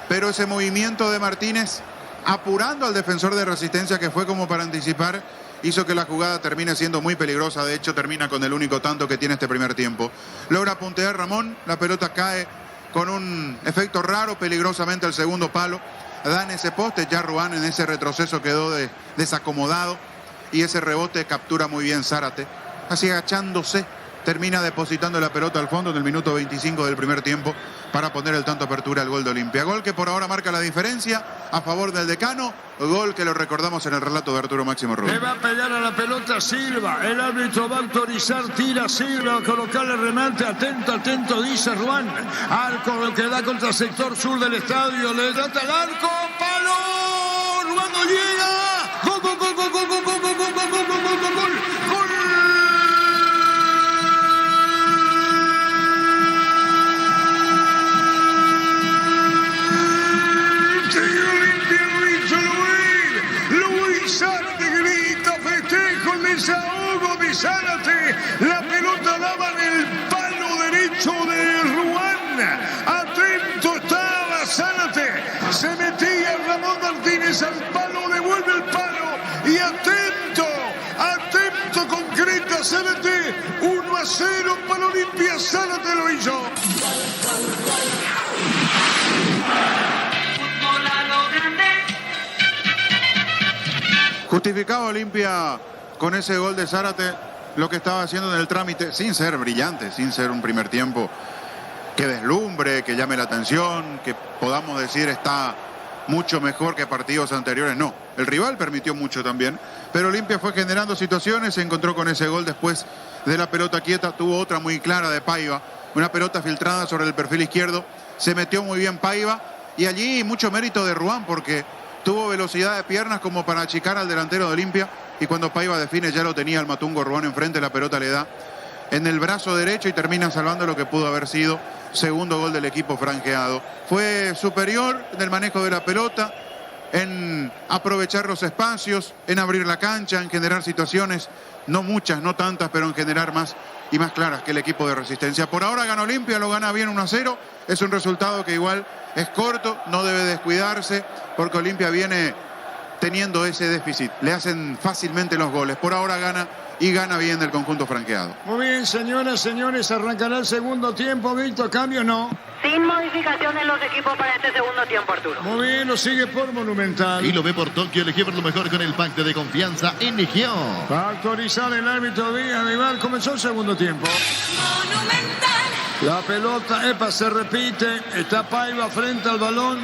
pero ese movimiento de Martínez apurando al defensor de Resistencia, que fue como para anticipar, hizo que la jugada termine siendo muy peligrosa. De hecho termina con el único tanto que tiene este primer tiempo. Logra puntear Ramón, la pelota cae con un efecto raro peligrosamente al segundo palo, da en ese poste. Ya Ruán en ese retroceso quedó desacomodado y ese rebote captura muy bien Zárate, así agachándose termina depositando la pelota al fondo en el minuto 25 del primer tiempo para poner el tanto apertura al gol de Olimpia. Gol que por ahora marca la diferencia a favor del decano, gol que lo recordamos en el relato de Arturo Máximo Rubio. Le va a pegar a la pelota Silva, el árbitro va a autorizar, tira Silva, a colocarle remate, atento, atento, dice Ruán, arco que da contra el sector sur del estadio, le trata el arco, palo, Ruán no llega, gol, gol, gol, gol, gol, gol, gol, gol, gol, gol, gol, gol, gol, gol. Desahogo de Zárate, la pelota daba en el palo derecho de Ruán, atento estaba Zárate, se metía Ramón Martínez al palo, devuelve el palo y atento, atento concreta Zárate, 1-0 para Olimpia, Zárate lo hizo. Justificaba Olimpia con ese gol de Zárate lo que estaba haciendo en el trámite, sin ser brillante, sin ser un primer tiempo que deslumbre, que llame la atención, que podamos decir está mucho mejor que partidos anteriores. No, el rival permitió mucho también, pero Olimpia fue generando situaciones, se encontró con ese gol después de la pelota quieta, tuvo otra muy clara de Paiva, una pelota filtrada sobre el perfil izquierdo, se metió muy bien Paiva, y allí mucho mérito de Ruán porque tuvo velocidad de piernas como para achicar al delantero de Olimpia, y cuando Paiva define ya lo tenía el matungo Ruán enfrente, la pelota le da en el brazo derecho y termina salvando lo que pudo haber sido segundo gol del equipo franjeado. Fue superior en el manejo de la pelota, en aprovechar los espacios, en abrir la cancha, en generar situaciones, no muchas, no tantas, pero en generar más y más claras que el equipo de Resistencia. Por ahora gana Olimpia, lo gana bien 1-0, es un resultado que igual es corto, no debe descuidarse, porque Olimpia viene teniendo ese déficit, le hacen fácilmente los goles. Por ahora gana y gana bien del conjunto franqueado. Muy bien, señoras, señores, arrancará el segundo tiempo. Víctor, cambio no. Sin modificaciones los equipos para este segundo tiempo, Arturo. Muy bien, lo sigue por Monumental. Y lo ve por Tokio, eligió por lo mejor con el pacto de confianza, eligió. Va a autorizar el árbitro Díaz de Ibar. Comenzó el segundo tiempo. La pelota, se repite. Está Paiva frente al balón.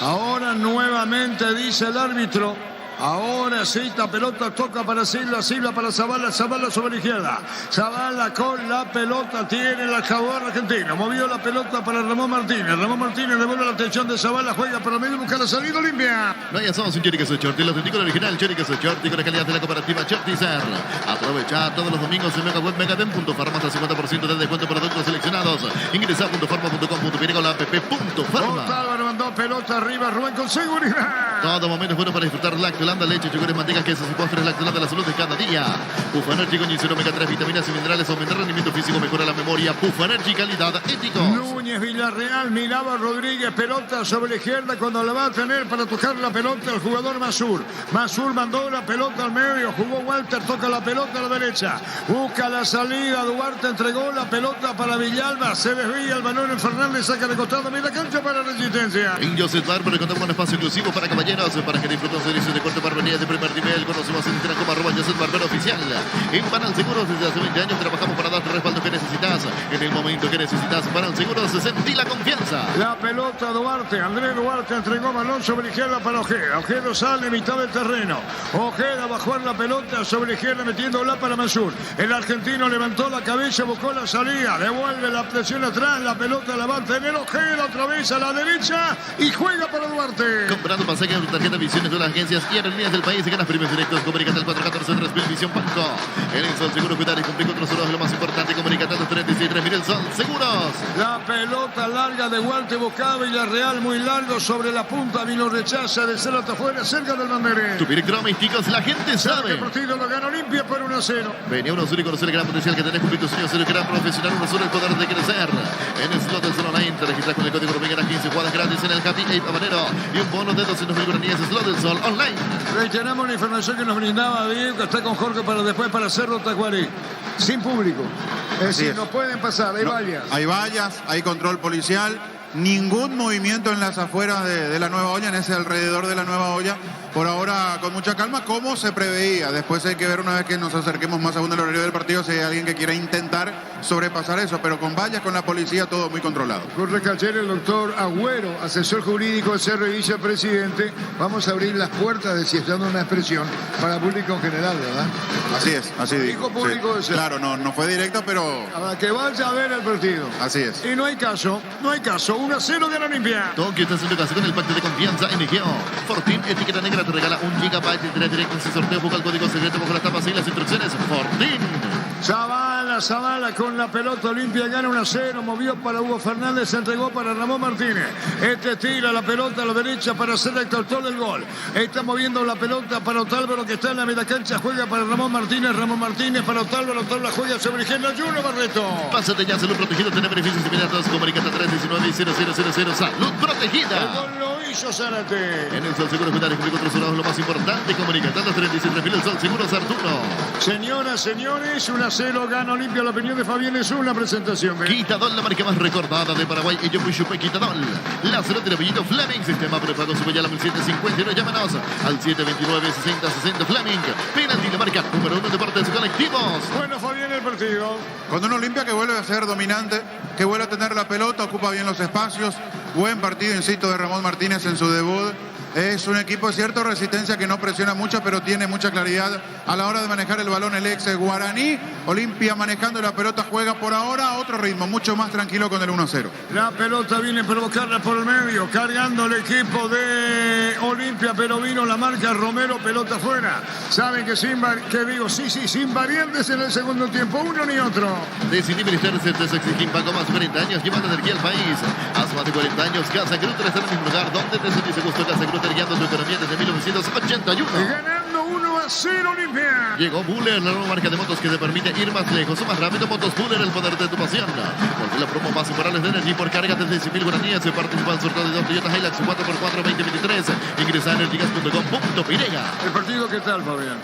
Ahora nuevamente dice el árbitro. Ahora sí, la pelota toca para Silva, Silva para Zavala, Zavala sobre la izquierda. Zavala con la pelota, tiene la jugador argentino. Movió la pelota para Ramón Martínez. Ramón Martínez devuelve la atención de Zavala, juega para medio, busca la salida, Olimpia. No, ya somos un Chorique Shorty, el auténtico original Chorique Shorty con la calidad de la cooperativa Shortizer. Aprovecha todos los domingos en Megaweb Megaden.farma hasta 50% de descuento por productos seleccionados. Ingresa a .farma.com.py con la app.farma. Álvaro mandó pelota arriba, Rubén con seguridad. Todo momento es bueno para disfrutar Lactolanda, leche, yogures, manteca, quesos y postres. Lactolanda, la salud de cada día. Pufanergy con ginseng, omega 3, vitaminas y minerales, aumenta el rendimiento físico, mejora la memoria. Pufanergy, calidad, ético. Núñez, Villarreal, miraba a Rodríguez, pelota sobre la izquierda cuando la va a tener para tocar la pelota el jugador Masur. Masur mandó la pelota al medio, jugó Walter, toca la pelota a la derecha. Busca la salida, Duarte entregó la pelota para Villalba, se desvía el balón en Fernández, saca de costado, media cancha para Resistencia. En Joseph Barber contamos con un espacio exclusivo para caballeros, para que disfruten servicios de corte barbería de primer nivel. Conocemos en Instagram como @Joseph Barber oficial. En Banal Seguros desde hace 20 años trabajamos para darte el respaldo que necesitas. En el momento que necesitas, Banal Seguros, sentí la confianza. La pelota Duarte, Andrés Duarte entregó balón sobre la izquierda para Ojeda. Ojeda sale mitad del terreno. Ojeda va a jugar la pelota sobre la izquierda metiéndola para Masur. El argentino levantó la cabeza, buscó la salida, devuelve la presión atrás, la pelota la va a tener Ojeda otra vez a la derecha y juega para Duarte. Comprando pasajes en tu tarjeta Visiones de las agencias y aerolíneas del país y ganas premios directos. Comunicate al 414-3000 Visión Banco. En el Sol Seguro cuidar y cumplir con otros seguros, lo más importante. Comunicate al 36-3000 el Sol Seguros. La pelota larga de Duarte buscaba Villarreal, muy largo sobre la punta, vino rechaza de cero hasta afuera, cerca del banderín. Tu electrodomésticos, la gente sabe. El partido lo gana Olimpia por 1-0. Venía uno solo y conocer el gran potencial que tenés, cumplir tu sueño, ser el gran profesional, uno solo el poder de crecer. En el slot del Sol Online te registras con el código Romero 15 jugadas gratis en el Happy Ape Habanero y un bono de 200.000 guaraníes. Slot del Sol Online. Reiteramos la información que nos brindaba Diego, que está con Jorge para después para Cerro Tacuarí. Sin público. Es decir, no pueden pasar, hay vallas. Hay vallas, hay control policial. Ningún movimiento en las afueras de la Nueva Olla, en ese alrededor de la Nueva Olla. Por ahora, con mucha calma, como se preveía. Después hay que ver una vez que nos acerquemos más aún al horario del partido si hay alguien que quiera intentar sobrepasar eso. Pero con vallas, con la policía, todo muy controlado. Jorge Calchero, el doctor Agüero, asesor jurídico del Cerro y vicepresidente. Vamos a abrir las puertas, de si está dando una expresión, para público en general, ¿verdad? Así es, así dijo. Público sí. Claro, no fue directo, pero... Para que vaya a ver el partido. Así es. Y no hay caso. 1-0 de la Olimpia. Tokio está haciendo caso con el pacto de confianza NGO. Fortín, etiqueta negra, te regala 1 GB de internet directo en su sorteo. Busca el código secreto bajo las tapas y las instrucciones. Fortín. Zavala con la pelota. Olimpia gana 1-0. Movió para Hugo Fernández. Se entregó para Ramón Martínez. Este tira la pelota a la derecha para hacer el autor del gol. Está moviendo la pelota para Otálvaro, que está en la media cancha. Juega para Ramón Martínez. Ramón Martínez para Otálvaro. Otálvaro juega sobre izquierda. Juno Barreto. Pásate ya, salud protegido. Tener beneficios inmediatos. Comunicate 319 0000. Salud protegida. El gol lo hizo Zárate. En el Sol Seguro Cuidar y cumplir con otros soldados, lo más importante. Comunicate al 37000 el Sol Seguro Arturo. Señoras, señores, 1-0 gana Olimpia. La opinión de Fabián es una presentación. Quitadol, la marca más recordada de Paraguay. Ello Puyupe Quitadol. La salud del apellido Fleming. Sistema preparado sube ya la 1759. Llámanos al 729-6060 Fleming. Penalti, la marca número 1 de deportes colectivos. Bueno, Fabián, el partido. Cuando una Olimpia que vuelve a ser dominante, que vuelve a tener la pelota, ocupa bien los espacios. Buen partido, insisto, de Ramón Martínez en su debut. Es un equipo de cierto resistencia que no presiona mucho, pero tiene mucha claridad a la hora de manejar el balón el ex Guaraní. Olimpia manejando la pelota, juega por ahora a otro ritmo, mucho más tranquilo con el 1-0. La pelota viene a provocarla por el medio, cargando el equipo de Olimpia, pero vino la marca Romero, pelota afuera. Saben que sin variantes en el segundo tiempo, uno ni otro. Decidí militarse desde Exigim Paco, más 40 años, llevando energía al país. Hace más de 40 años, Casa Grutter está en el mismo lugar donde te sentís gusto. Casa Grutter guiando tu economía desde 1981. Ganando 1-0 Olimpia. Llegó Buller, la nueva marca de motos que te permite ir más lejos o más rápido. Motos Buller, el poder de tu pasión. Porque la promo más morales de Energy por carga desde 100.000 guaraníes. Se participa en sorteo de 2 Toyota Hilux 4x4 2023. Ingresa a energigas.com.pirega. ¿El partido qué tal, Fabián?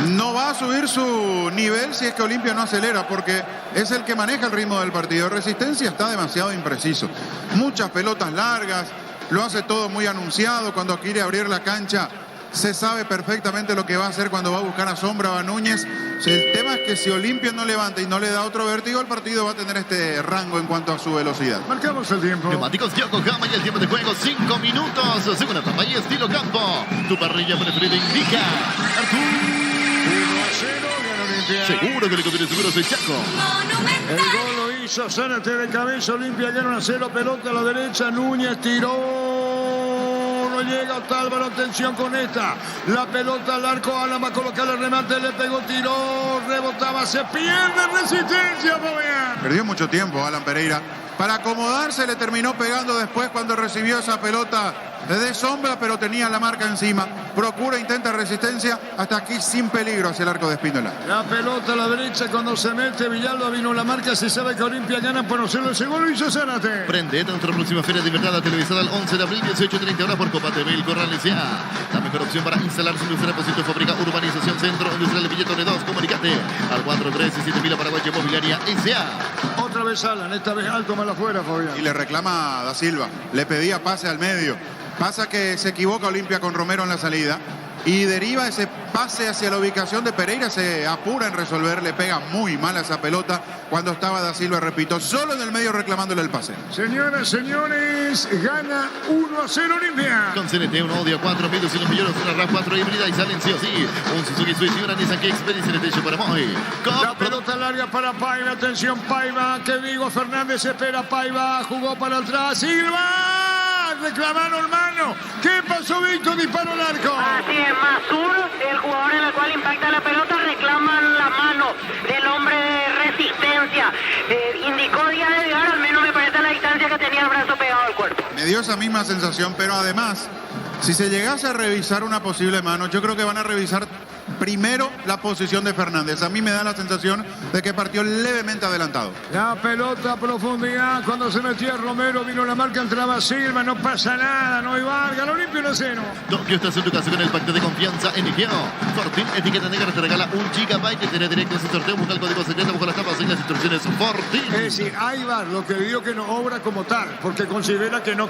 No va a subir su nivel si es que Olimpia no acelera, porque es el que maneja el ritmo del partido. Resistencia está demasiado impreciso. Muchas pelotas largas, lo hace todo muy anunciado. Cuando quiere abrir la cancha, se sabe perfectamente lo que va a hacer cuando va a buscar a Sombra o a Núñez. El tema es que si Olimpia no levanta y no le da otro vértigo, el partido va a tener este rango en cuanto a su velocidad. Marcamos el tiempo. Neumáticos Yokohama y el tiempo de juego 5 minutos. Segunda etapa y estilo campo. Tu parrilla preferida indica Artur. 1-0, gana Olimpia. Seguro que le conviene seguro soy Chaco. El gol lo hizo Zárate de cabeza. Olimpia gana 1-0, pelota a la derecha. Núñez tiró. No llega Otálvaro, atención con esta. La pelota al arco, Alan va a colocar el remate, le pegó, tiró, rebotaba, se pierde resistencia, Fabián. Perdió mucho tiempo Alan Pereira. Para acomodarse le terminó pegando después cuando recibió esa pelota de Sombra, pero tenía la marca encima. Procura, intenta resistencia, hasta aquí sin peligro hacia el arco de Espíndola. La pelota a la derecha cuando se mete Villalba, vino la marca, se sabe que Olimpia gana por no ser el segundo, hizo Zárate. Prendete a nuestra próxima Feria de Verdad televisada el 11 de abril, 18:30 horas por Copa TV, el Corrales ya. La mejor opción para instalar su industria, proyecto fábrica, urbanización, centro industrial de Billetone 2. Comunicate al 437.000 Paraguay Mobiliaria S.A. Otra vez Alan, esta vez alto, mal afuera, Fabián. Y le reclama a Da Silva, le pedía pase al medio. Pasa que se equivoca Olimpia con Romero en la salida y deriva ese pase hacia la ubicación de Pereira, se apura en resolver, le pega muy mal a esa pelota cuando estaba Da Silva, repito, solo en el medio reclamándole el pase. Señoras, señores, gana 1-0 Olimpia. Con CNT, un Audi a 4.200 millones, una RAV4 híbrida y salen sí o sí. Un Suzuki Swift y una Nissan X-Pen y CNT para Moy. La pelota larga para Paiva, atención Paiva, que digo, Fernández espera, Paiva, jugó para atrás, Silva. Reclamaron mano. ¿Qué pasó, Víctor? Disparo al arco. Así es, Masur, el jugador en el cual impacta la pelota, reclaman la mano del hombre de resistencia. Indicó día de llegar, al menos me parece a la distancia que tenía el brazo pegado al cuerpo. Me dio esa misma sensación, pero además, si se llegase a revisar una posible mano, yo creo que van a revisar primero la posición de Fernández. A mí me da la sensación de que partió levemente adelantado. La pelota a profundidad, cuando se metía Romero, vino la marca, entraba Silva, no pasa nada, no hay Vargas, lo limpio 1-0. Tokio, estás en tu casa con el pacto de confianza en Igeo. Fortin, etiqueta negra, te regala 1 GB de tener directo en su sorteo. Busca el código secreto bajo las tapas y las instrucciones. Fortin. Es decir, ahí va, lo que digo que no obra como tal, porque considera que no,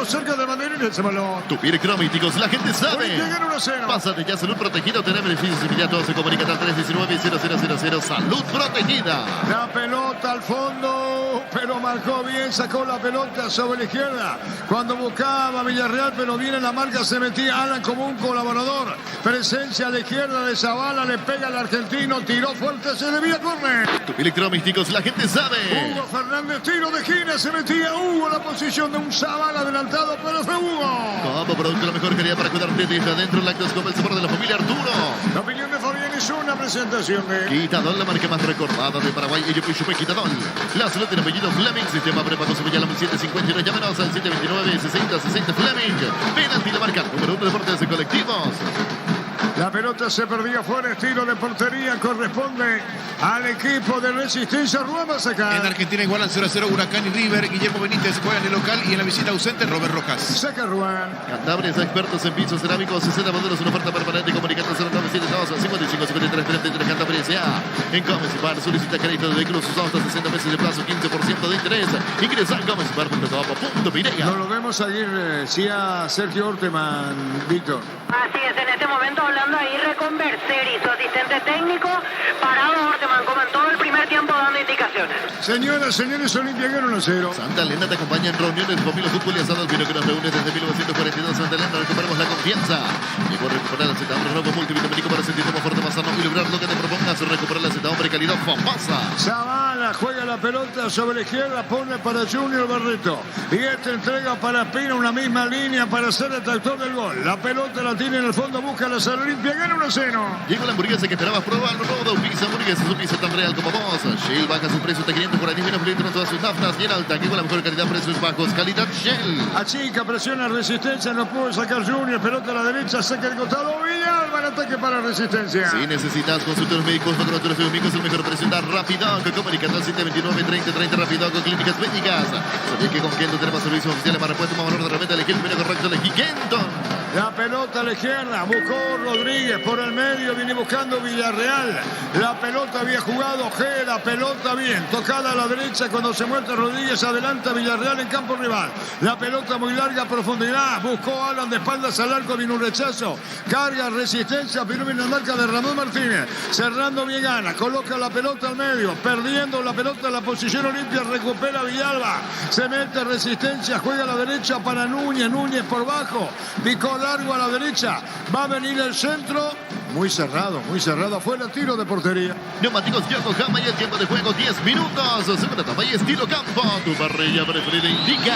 cerca de bandera y ese balón. Tupir Cromíticos, la gente sabe. Olimpia gana 1-0. Pásate ya, salud protegido, tener beneficios inmediatos. Se comunica al 319-0000. Salud protegida. La pelota al fondo, pero marcó bien, sacó la pelota sobre la izquierda. Cuando buscaba Villarreal, pero viene la marca, se metía Alan como un colaborador. Presencia a la izquierda de Zavala, le pega al argentino, tiró fuerte, se debía correr. Tupir Electromísticos, la gente sabe. Hugo Fernández, tiro de esquina, se metía Hugo, la posición de un Zavala adelantado, pero fue Hugo. Como producto, la mejor calidad para cuidarte desde adentro, lácteos como el sabor de la familia Arturo. La opinión de Fabián es una presentación de Quitadol, la marca más recordada de Paraguay. Ello Puchupe Quitadol. La salud tiene apellido Fleming. Sistema prepago Sevilla, la 750. Llámenos al 729-60-60 Fleming. Penalti, la marca número 1 de deportes y colectivos. La pelota se perdía fuera, estilo de portería, corresponde al equipo de Resistencia. Ruan va a sacar. En Argentina igualan 0-0 Huracán y River. Guillermo Benítez juega en el local y en la visita ausente Robert Rojas. Saca Ruan. Cantabria, expertos en pisos cerámicos, 60 modelos, una oferta permanente. Comunicante 0972-5553-33 Cantabria S.A. En Gómez y Bar, solicita crédito de vehículos usados hasta 60 meses de plazo, 15% de interés. Ingresa a gómezbar.com.pirega. No lo vemos seguir, sí, a Sergio Orteman, Víctor. Así es, en este momento hablando ahí Reconverseri, su asistente técnico, parado Orteman, como en todo el primer tiempo dando indicaciones. Señoras, señores, Olimpia gana 1-0. Santa Elena te acompaña en reuniones, familia, fútbol y asados. Vino que nos reúne desde 1942. Santa Elena, recuperamos la confianza. Llegó a recuperar el Z-Hombre robo multivitamínico para sentirte más fuerte, más sano y lograr lo que te propongas. Recuperar la Z-Hombre calidad famosa. Zavala juega la pelota sobre la izquierda, pone para Junior Barreto. Y este entrega para Pina, una misma línea para ser el tractor del gol. La pelota la tiene en el fondo, busca la sala Olimpia, gana 1-0. Llegó la hamburguesa que esperabas probarlo. Rodo, pizza, hamburguesa, su pizza tan real como vos. Shell baja su precio de 500 por 10 menos litros en todas sus naftas. Y en alta, que con la mejor calidad, precios bajos. Calidad Shell. Achica, presiona Resistencia, no pudo sacar Junior, pelota a la derecha, saca el costado. Villalba, el ataque para Resistencia. Si necesitas consultores médicos, laboratorios médicos, el mejor precio da Rapidoc. Comunica al 729-3030 Rapidoc con clínicas médicas. Sabía que con Kenton tenemos servicios oficiales para repuesto, más valor de repente, elegí el primero correcto, elegí Kenton. La pelota a la izquierda, buscó Rodríguez por el medio, viene buscando Villarreal. La pelota había jugado G, la pelota bien, tocada a la derecha cuando se muestra Rodríguez, adelanta Villarreal en campo rival. La pelota muy larga, profundidad, buscó Alan de espaldas al arco, vino un rechazo, carga Resistencia, pero viene la marca de Ramón Martínez, cerrando bien gana, coloca la pelota al medio, perdiendo la pelota en la posición Olimpia, recupera Villalba, se mete Resistencia, juega a la derecha para Núñez, Núñez por bajo, picó largo a la derecha, va a venir el centro, muy cerrado, afuera, tiro de portería. Neumáticos Yokohama y el tiempo de juego 10 minutos. Segunda etapa y estilo campo. Tu parrilla preferida indica. 1-0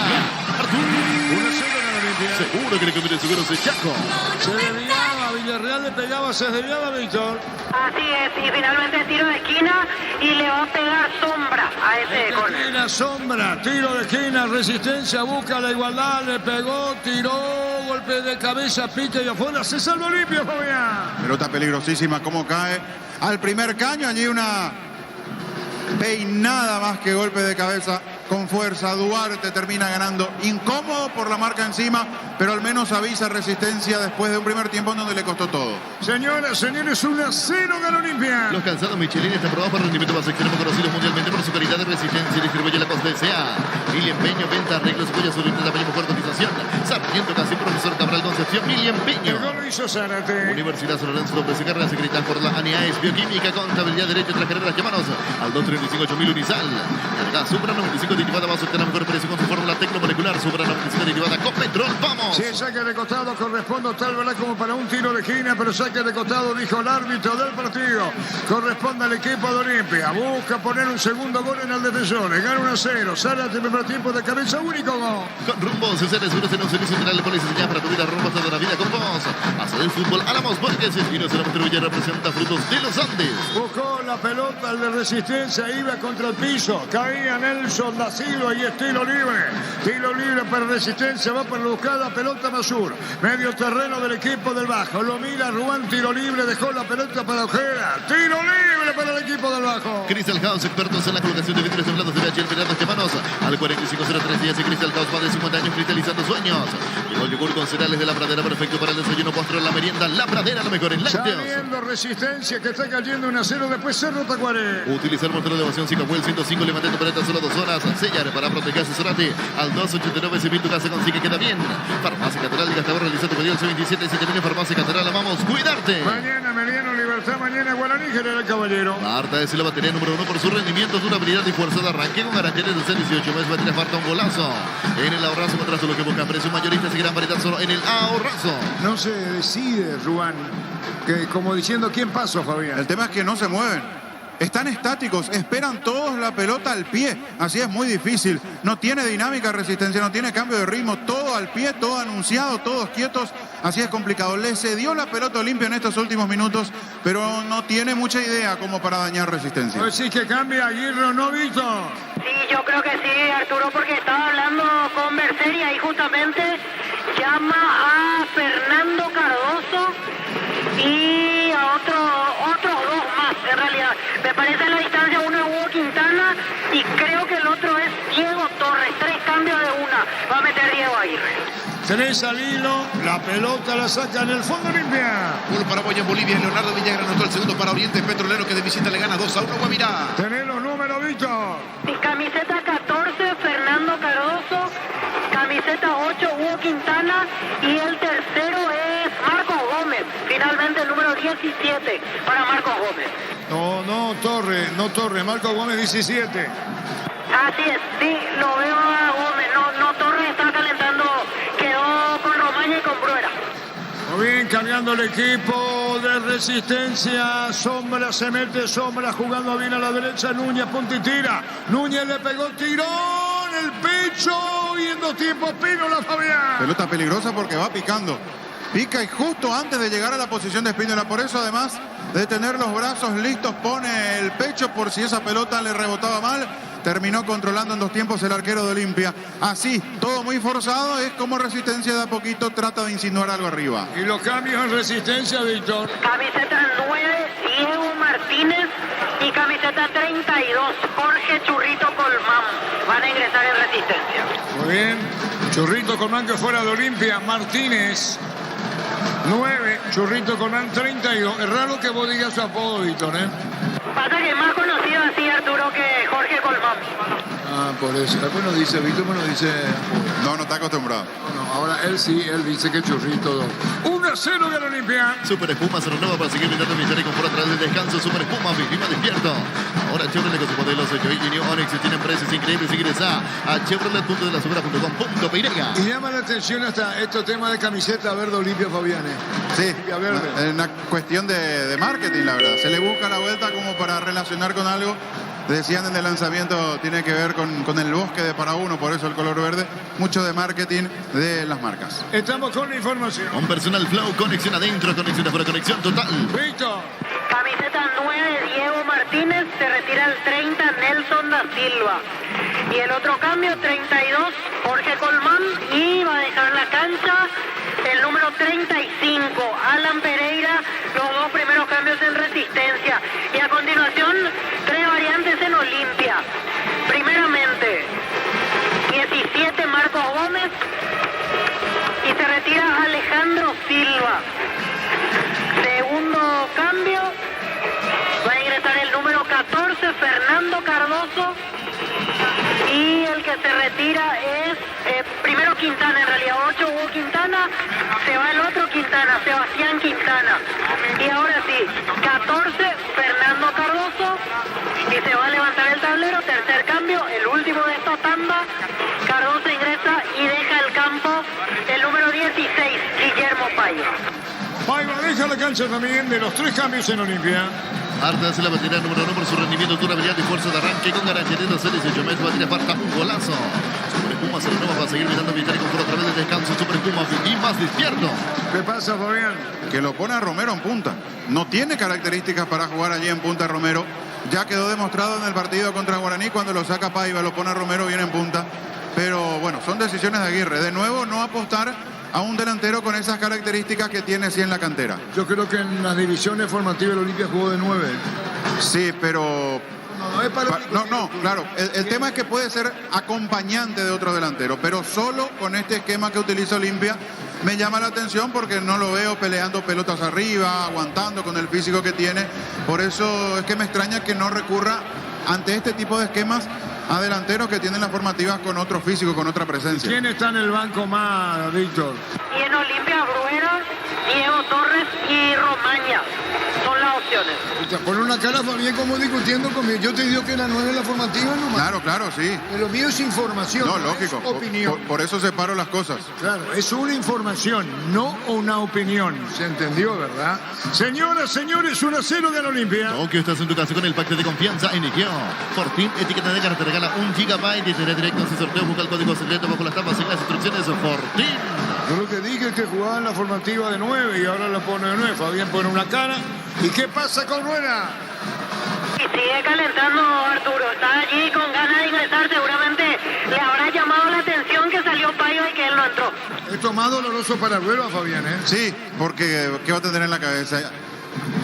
en la Olimpia. Seguro que le conviene seguro ese Chaco. Se desviaba, Villarreal le pegaba, se desviaba Víctor. Así es, y finalmente tiro de esquina y le va a pegar sombra a ese córner. Esquina, sombra, tiro de esquina, Resistencia, busca la igualdad, le pegó, tiró, golpe de cabeza, pique y afuera, se salva Olimpia, Fabián. Pelota peligrosísima, cómo cae al primer caño, allí una peinada más que golpe de cabeza con fuerza. Duarte termina ganando, incómodo por la marca encima, pero al menos avisa Resistencia después de un primer tiempo en donde le costó todo. Señoras, señores, 1-0 gana Olimpia. Los calzados Michelin están probados para rendimiento más extremo, conocidos mundialmente por su calidad de resistencia y distribuye la costa S.A. Mil Empeño, venta, arreglos, joyas, sobre tamaño, mejor cotización. Sarmiento, casi profesor Cabral Concepción, Mil Empeño. El gol lo hizo Zárate. Universidad San Lorenzo de Ofrece carreras secretas por la ANIAES, Bioquímica, Contabilidad, Derecho, tras carreras, llámanos al 235-8000 Unisal. Carga Supra 95 derivada, vas a obtener mejor precio con su fórmula tecnomolecular. Supra 95 derivada con petrol, vamos. Si saque de costado corresponde tal verdad como para un tiro de esquina, pero saque de costado, dijo el árbitro del partido. Corresponde al equipo de Olimpia. Busca poner un segundo gol en el defensor. Le gana 1-0. Zárate, primer tiempo de cabeza, único gol. Con Rumbo, César Seguros en un servicio integral de policía señal para tu vida, rumbo toda la vida con vos. Hacer el fútbol, Álamos Borges, y no solamente Villa representa Frutos de los Andes. Buscó la pelota, el de Resistencia, iba contra el piso. Caía Nelson da Silva y estilo libre. Tiro libre para Resistencia, va para buscar la pelota Masur. Medio terreno del equipo del Bajo. Lo mira Ruán, tiro libre, dejó la pelota para Ojeda. Tiro libre para el equipo del Bajo. Crystal House, expertos en la colocación de vidrios templados de VHL Piratas Llamanos. Al 4503 días y Crystal House, más de 50 años cristalizando sueños. Llegó el yogur con cereales de La Pradera, perfecto para el desayuno, postre, la merienda. La Pradera, lo mejor en lácteos. Saliendo Resistencia, que está cayendo 1-0, después Cerro Tacuaré. Utilizar el motor de evasión Cicapuel 105, levanta temporada solo 2 horas. Sellar para proteger su Zárate. Al 289, si tu casa consigue, queda bien. Farmacia Catedral, y Gastador, realizó tu pedido el 27 y 7 Farmacia Catedral, amamos cuidarte. Mañana Meriano Libertad, mañana Guaraní, General Caballero. Marta es la batería número 1 por su rendimiento, durabilidad y fuerza de arranque con garantía de 18 meses. Batería falta un golazo. En el ahorrazo contrasto lo que buscan precios mayoristas y gran variedad solo en el ahorrazo. No se decide, Ruán, que como diciendo quién pasó, Fabián. El tema es que no se mueven. Están estáticos, esperan todos la pelota al pie. Así es muy difícil. No tiene dinámica Resistencia, no tiene cambio de ritmo. Todo al pie, todo anunciado, todos quietos. Así es complicado. Le cedió la pelota Olimpia en estos últimos minutos, pero no tiene mucha idea como para dañar Resistencia. Pues sí que cambia Aguirre o no, Víctor. Sí, yo creo que sí, Arturo, porque estaba hablando con Mercer y ahí justamente llama a Fernando Cardoso y a otros dos más, en realidad. Me parece a la distancia uno es Hugo Quintana y creo que el otro es Diego Torres. 3 cambios de una. Va a meter Diego Aguirre. 3 al hilo, la pelota la saca en el fondo Olimpia. Gol paraguayo en Bolivia, Leonardo Villagra anotó el segundo para Oriente Petrolero, que de visita le gana 2-1 a Guavirá. Tenés los números, Víctor. Camiseta 14, Fernando Cardoso. Camiseta 8, Hugo Quintana. Y el tercero es Marcos Gómez. Finalmente el número 17 para Marcos Gómez. No, Torres, Marco Gómez 17. Así es, sí, lo veo a Gómez. No Torres está calentando, quedó con Romaña y con Bruera. Muy bien, cambiando el equipo de Resistencia. Sombra se mete, Sombra jugando bien a la derecha. Núñez, punta y tira. Núñez le pegó tirón, el pecho y en 2 tiempos Pínola, Fabián. Pelota peligrosa porque va picando. Pica y justo antes de llegar a la posición de Espínola. Por eso, además de tener los brazos listos, pone el pecho por si esa pelota le rebotaba mal. Terminó controlando en 2 tiempos el arquero de Olimpia. Así, todo muy forzado, es como Resistencia de a poquito trata de insinuar algo arriba. Y los cambios en Resistencia, Víctor. Camiseta 9, Diego Martínez. Y camiseta 32, Jorge Churrito Colmán. Van a ingresar en Resistencia. Muy bien. Churrito Colmán que fuera de Olimpia. Martínez 9, Churrito Colmán 32. Es raro que vos digas su apodo, Víctor, ¿eh? Pasa que es más conocido así Arturo que Jorge Colmán. Ah, por eso. Después nos dice Víctor, no dice... No está acostumbrado. No, ahora él sí, él dice que Churrito. 1-0 de la Olimpia. Super Espuma se renueva para seguir brindando militares con por atrás del descanso. Super Espuma, vigima despierto. Ahora Chevrolet con sus modelos Joy y New Onix tienen precios increíbles. Ingresa a chevrolet.delasubra.com.py. Y llama la atención hasta estos temas de camiseta verde Olimpia, Fabián. Sí, Olimpia verde. es una cuestión de marketing, la verdad. Se le busca la vuelta como para relacionar con algo. Decían en el lanzamiento, tiene que ver con el bosque de para uno, por eso el color verde. Mucho de marketing de las marcas. Estamos con la información. Un personal flow, conexión adentro, conexión afuera, conexión total. Víctor. Camiseta 9, Diego Martínez. Se retira el 30, Nelson da Silva. Y el otro cambio, 32, Jorge Colmán. Y va a dejar la cancha el número 35, Alan Pereira. Los 2 primeros cambios en Resistencia. Y a continuación, 3 variantes en Olimpia. Primeramente, 17, Marcos Gómez. Y se retira Alejandro Silva. Segundo cambio, va a ingresar el número 14, Fernando Cardoso. Y el que se retira es primero Quintana, en realidad 8 Hugo Quintana, se va el otro Quintana, Sebastián Quintana. Y ahora sí, 14 Fernando Cardoso y se va a levantar el tablero, tercer cambio, el último de esta tanda. Cardoso ingresa y deja el campo el número 16, Guillermo Paiva. Paiva deja la cancha también de los 3 cambios en Olimpia. Arta hace la batería número 1 por su rendimiento, durabilidad y fuerza de arranque con garantía de 18 metros. Batería falta un golazo. Super Espuma se renueva para seguir mirando militar con por a través del descanso. Super Espuma y más despierto. ¿Qué pasa, Fabián? Que lo pone a Romero en punta. No tiene características para jugar allí en punta Romero. Ya quedó demostrado en el partido contra Guaraní cuando lo saca Paiva, lo pone a Romero bien en punta. Pero bueno, son decisiones de Aguirre. De nuevo, no apostar a un delantero con esas características que tiene sí en la cantera. Yo creo que en las divisiones formativas el Olimpia jugó de 9. Sí, pero... No, claro. El tema es que puede ser acompañante de otro delantero, pero solo con este esquema que utiliza Olimpia me llama la atención porque no lo veo peleando pelotas arriba, aguantando con el físico que tiene. Por eso es que me extraña que no recurra ante este tipo de esquemas a delanteros que tienen las formativas con otro físico, con otra presencia. ¿Quién está en el banco más, Víctor? Y en Olimpia, Bruera, Diego Torres y Romaña son las opciones. Por una cara, Fabián, como discutiendo conmigo. Yo te digo que la 9 es la formativa nomás. Claro, sí. Lo mío es información. No, lógico. Es opinión. Por eso separo las cosas. Claro, es una información, no una opinión. ¿Se entendió, verdad? Señoras, señores, 1-0 de la Olimpia. Tokio, estás en tu casa con el pacto de confianza en Ikeo. Por fin, etiqueta de cara te regala 1 GB y te dará directo en su sorteo. Busca el código secreto bajo las tapas y las instrucciones. Fortín. Yo lo que dije es que jugaba en la formativa de 9 y ahora la pone de 9. Fabián pone una cara. ¿Y qué pasa con Rueda? Y sigue calentando Arturo, está allí con ganas de ingresar, seguramente le habrá llamado la atención que salió Paiva y que él no entró. Esto es más doloroso para Rueda, Fabián, ¿eh? Sí, porque ¿qué va a tener en la cabeza?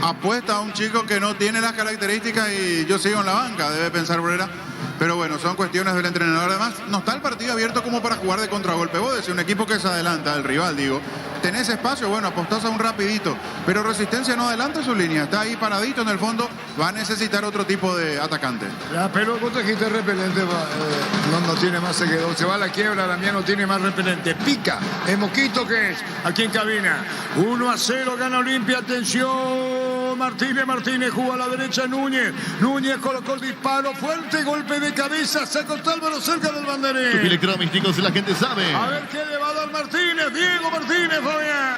Apuesta a un chico que no tiene las características y yo sigo en la banca, debe pensar Brera. Pero bueno, son cuestiones del entrenador. Además, no está el partido abierto como para jugar de contragolpe. Vos decís, un equipo que se adelanta, el rival, digo, tenés espacio, bueno, apostás a un rapidito. Pero Resistencia no adelanta su línea, está ahí paradito en el fondo, va a necesitar otro tipo de atacante. Ya, pero vos trajiste repelente, no tiene más seguidor. Se va a la quiebra, Damián no tiene más repelente. Pica, el Moquito que es, aquí en cabina. 1-0 gana Olimpia, atención. Martínez. Martínez jugó a la derecha Núñez. Núñez colocó el disparo. Fuerte golpe de cabeza. Sacó Tálvaro cerca del banderín. Tupi electrodomésticos, la gente sabe. A ver qué le va a dar Martínez. Diego Martínez, Fabián.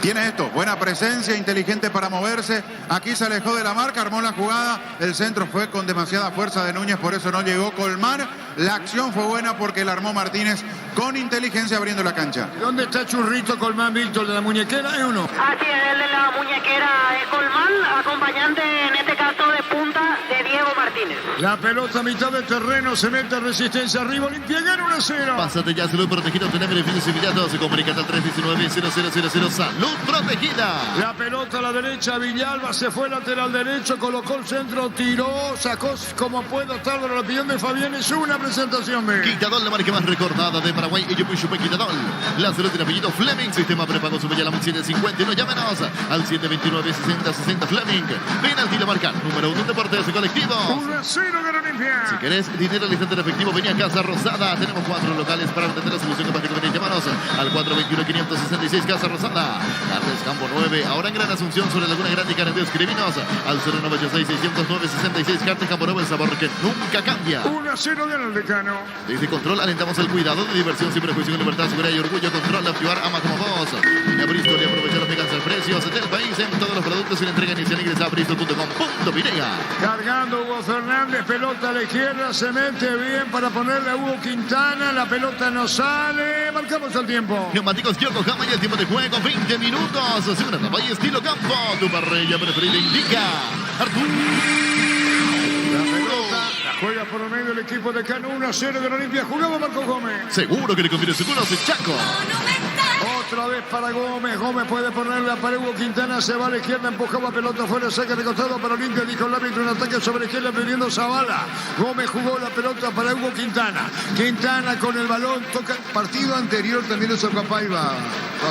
Tiene esto, buena presencia, inteligente para moverse. Aquí se alejó de la marca, armó la jugada. El centro fue con demasiada fuerza de Núñez, por eso no llegó Colmán. La acción fue buena porque la armó Martínez con inteligencia abriendo la cancha. ¿Dónde está Churrito Colmán, Víctor, de la muñequera? ¿Es o no? Así es, el de la muñequera de Colmán, acompañante en este caso de punta de Diego Martínez. La pelota a mitad del terreno, se mete Resistencia arriba, Olimpia gana 1-0. Pásate ya, salud protegido, tener beneficios inmediatos. Se comunica al 319-0000. Salud protegida. La pelota a la derecha, Villalba se fue lateral derecho, colocó el centro, tiró, sacó como puedo, Tálvaro, la opinión de Fabián es una presentación de... Quitadol, la marca más recordada de Paraguay. Ello puso Quitadol. La salud tiene apellido Fleming. Sistema prepago sube ya la 750 y no llámenos al 729-60-60 Fleming. Penalti la marca número 1 Deportes Colectivos. 1-0 gana Olimpia. Si querés dinero al instante en efectivo, venía a Casa Rosada. Tenemos 4 locales para obtener la solución que más te conviene. Llámanos al 421-566 Casa Rosada. Carles Campo 9. Ahora en Gran Asunción sobre Laguna Grande y Carandeo. Escribinos al 0986-609-66. Carles Campo 9, el sabor que nunca cambia. 1-0 gana el Decano. Desde Control alentamos el cuidado de diversión sin prejuicio, libertad, seguridad y orgullo. Control, activar, ama como vos. En Bristol y aprovechar los megas precios del país en todos los productos y la entrega inicial. Ingresa a bristol.com.pinega. Cargando Hugo Fernández, pelota a la izquierda, se mete bien para ponerle a Hugo Quintana. La pelota no sale, marcamos el tiempo. Neumáticos Yokohama y el tiempo de juego, 20 minutos. Segunda etapa y estilo campo. Tu parrilla preferida indica Arturo. La juega por el medio el equipo de Cano. 1-0 de la Olimpia. Jugaba Marco Gómez. Seguro que le conviene seguros Chaco. Otra vez para Gómez. Gómez puede ponerla para Hugo Quintana. Se va a la izquierda, empujaba pelota fuera, saca de costado para Olimpia. Dijo el árbitro, un ataque sobre la izquierda pidiendo Zavala. Gómez jugó la pelota para Hugo Quintana. Quintana con el balón. Toca partido anterior también eso capaz iba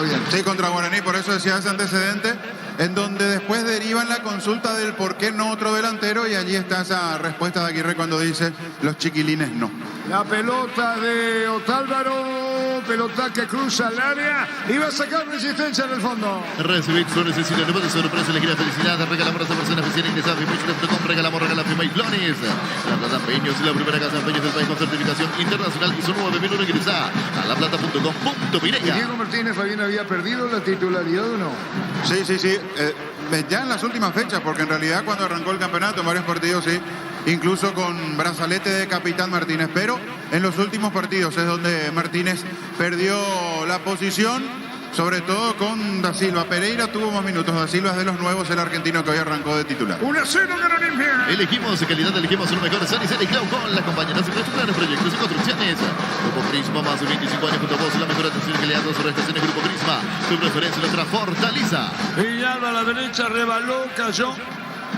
bien. Sí, contra Guaraní, por eso decía ese antecedente, en donde después derivan la consulta del por qué no otro delantero, y allí está esa respuesta de Aguirre cuando dice los chiquilines no. La pelota de Otálvaro, pelota que cruza el área y va a sacar Resistencia en el fondo. Recibir su necesidad de sorpresa, alegría, felicidad. Regalamos a esa persona oficial ingresada a FIMAY.com. Regalamos Prima y Flores. La Plata Empeños, la primera casa de empeños del país con certificación internacional y su nuevo 2001 ingresa a laplata.com.pinega. Diego Martínez, Fabián, había perdido la titularidad o no. Sí. Ya en las últimas fechas, porque en realidad cuando arrancó el campeonato en varios partidos sí, incluso con brazalete de capitán Martínez, pero en los últimos partidos es donde Martínez perdió la posición, sobre todo con Da Silva. Pereira tuvo más minutos, Da Silva es de los nuevos, el argentino que hoy arrancó de titular. 1-0 gana Olimpia. Elegimos calidad, elegimos lo mejor. San y Clau con las compañeras y planes, proyectos y construcciones. Grupo Prisma, más de 25 años junto a vos. La mejor atención que le dan dos prestaciones. Grupo Prisma, tu preferencia, nuestra fortaleza. Villalba a la derecha, rebaló, cayó.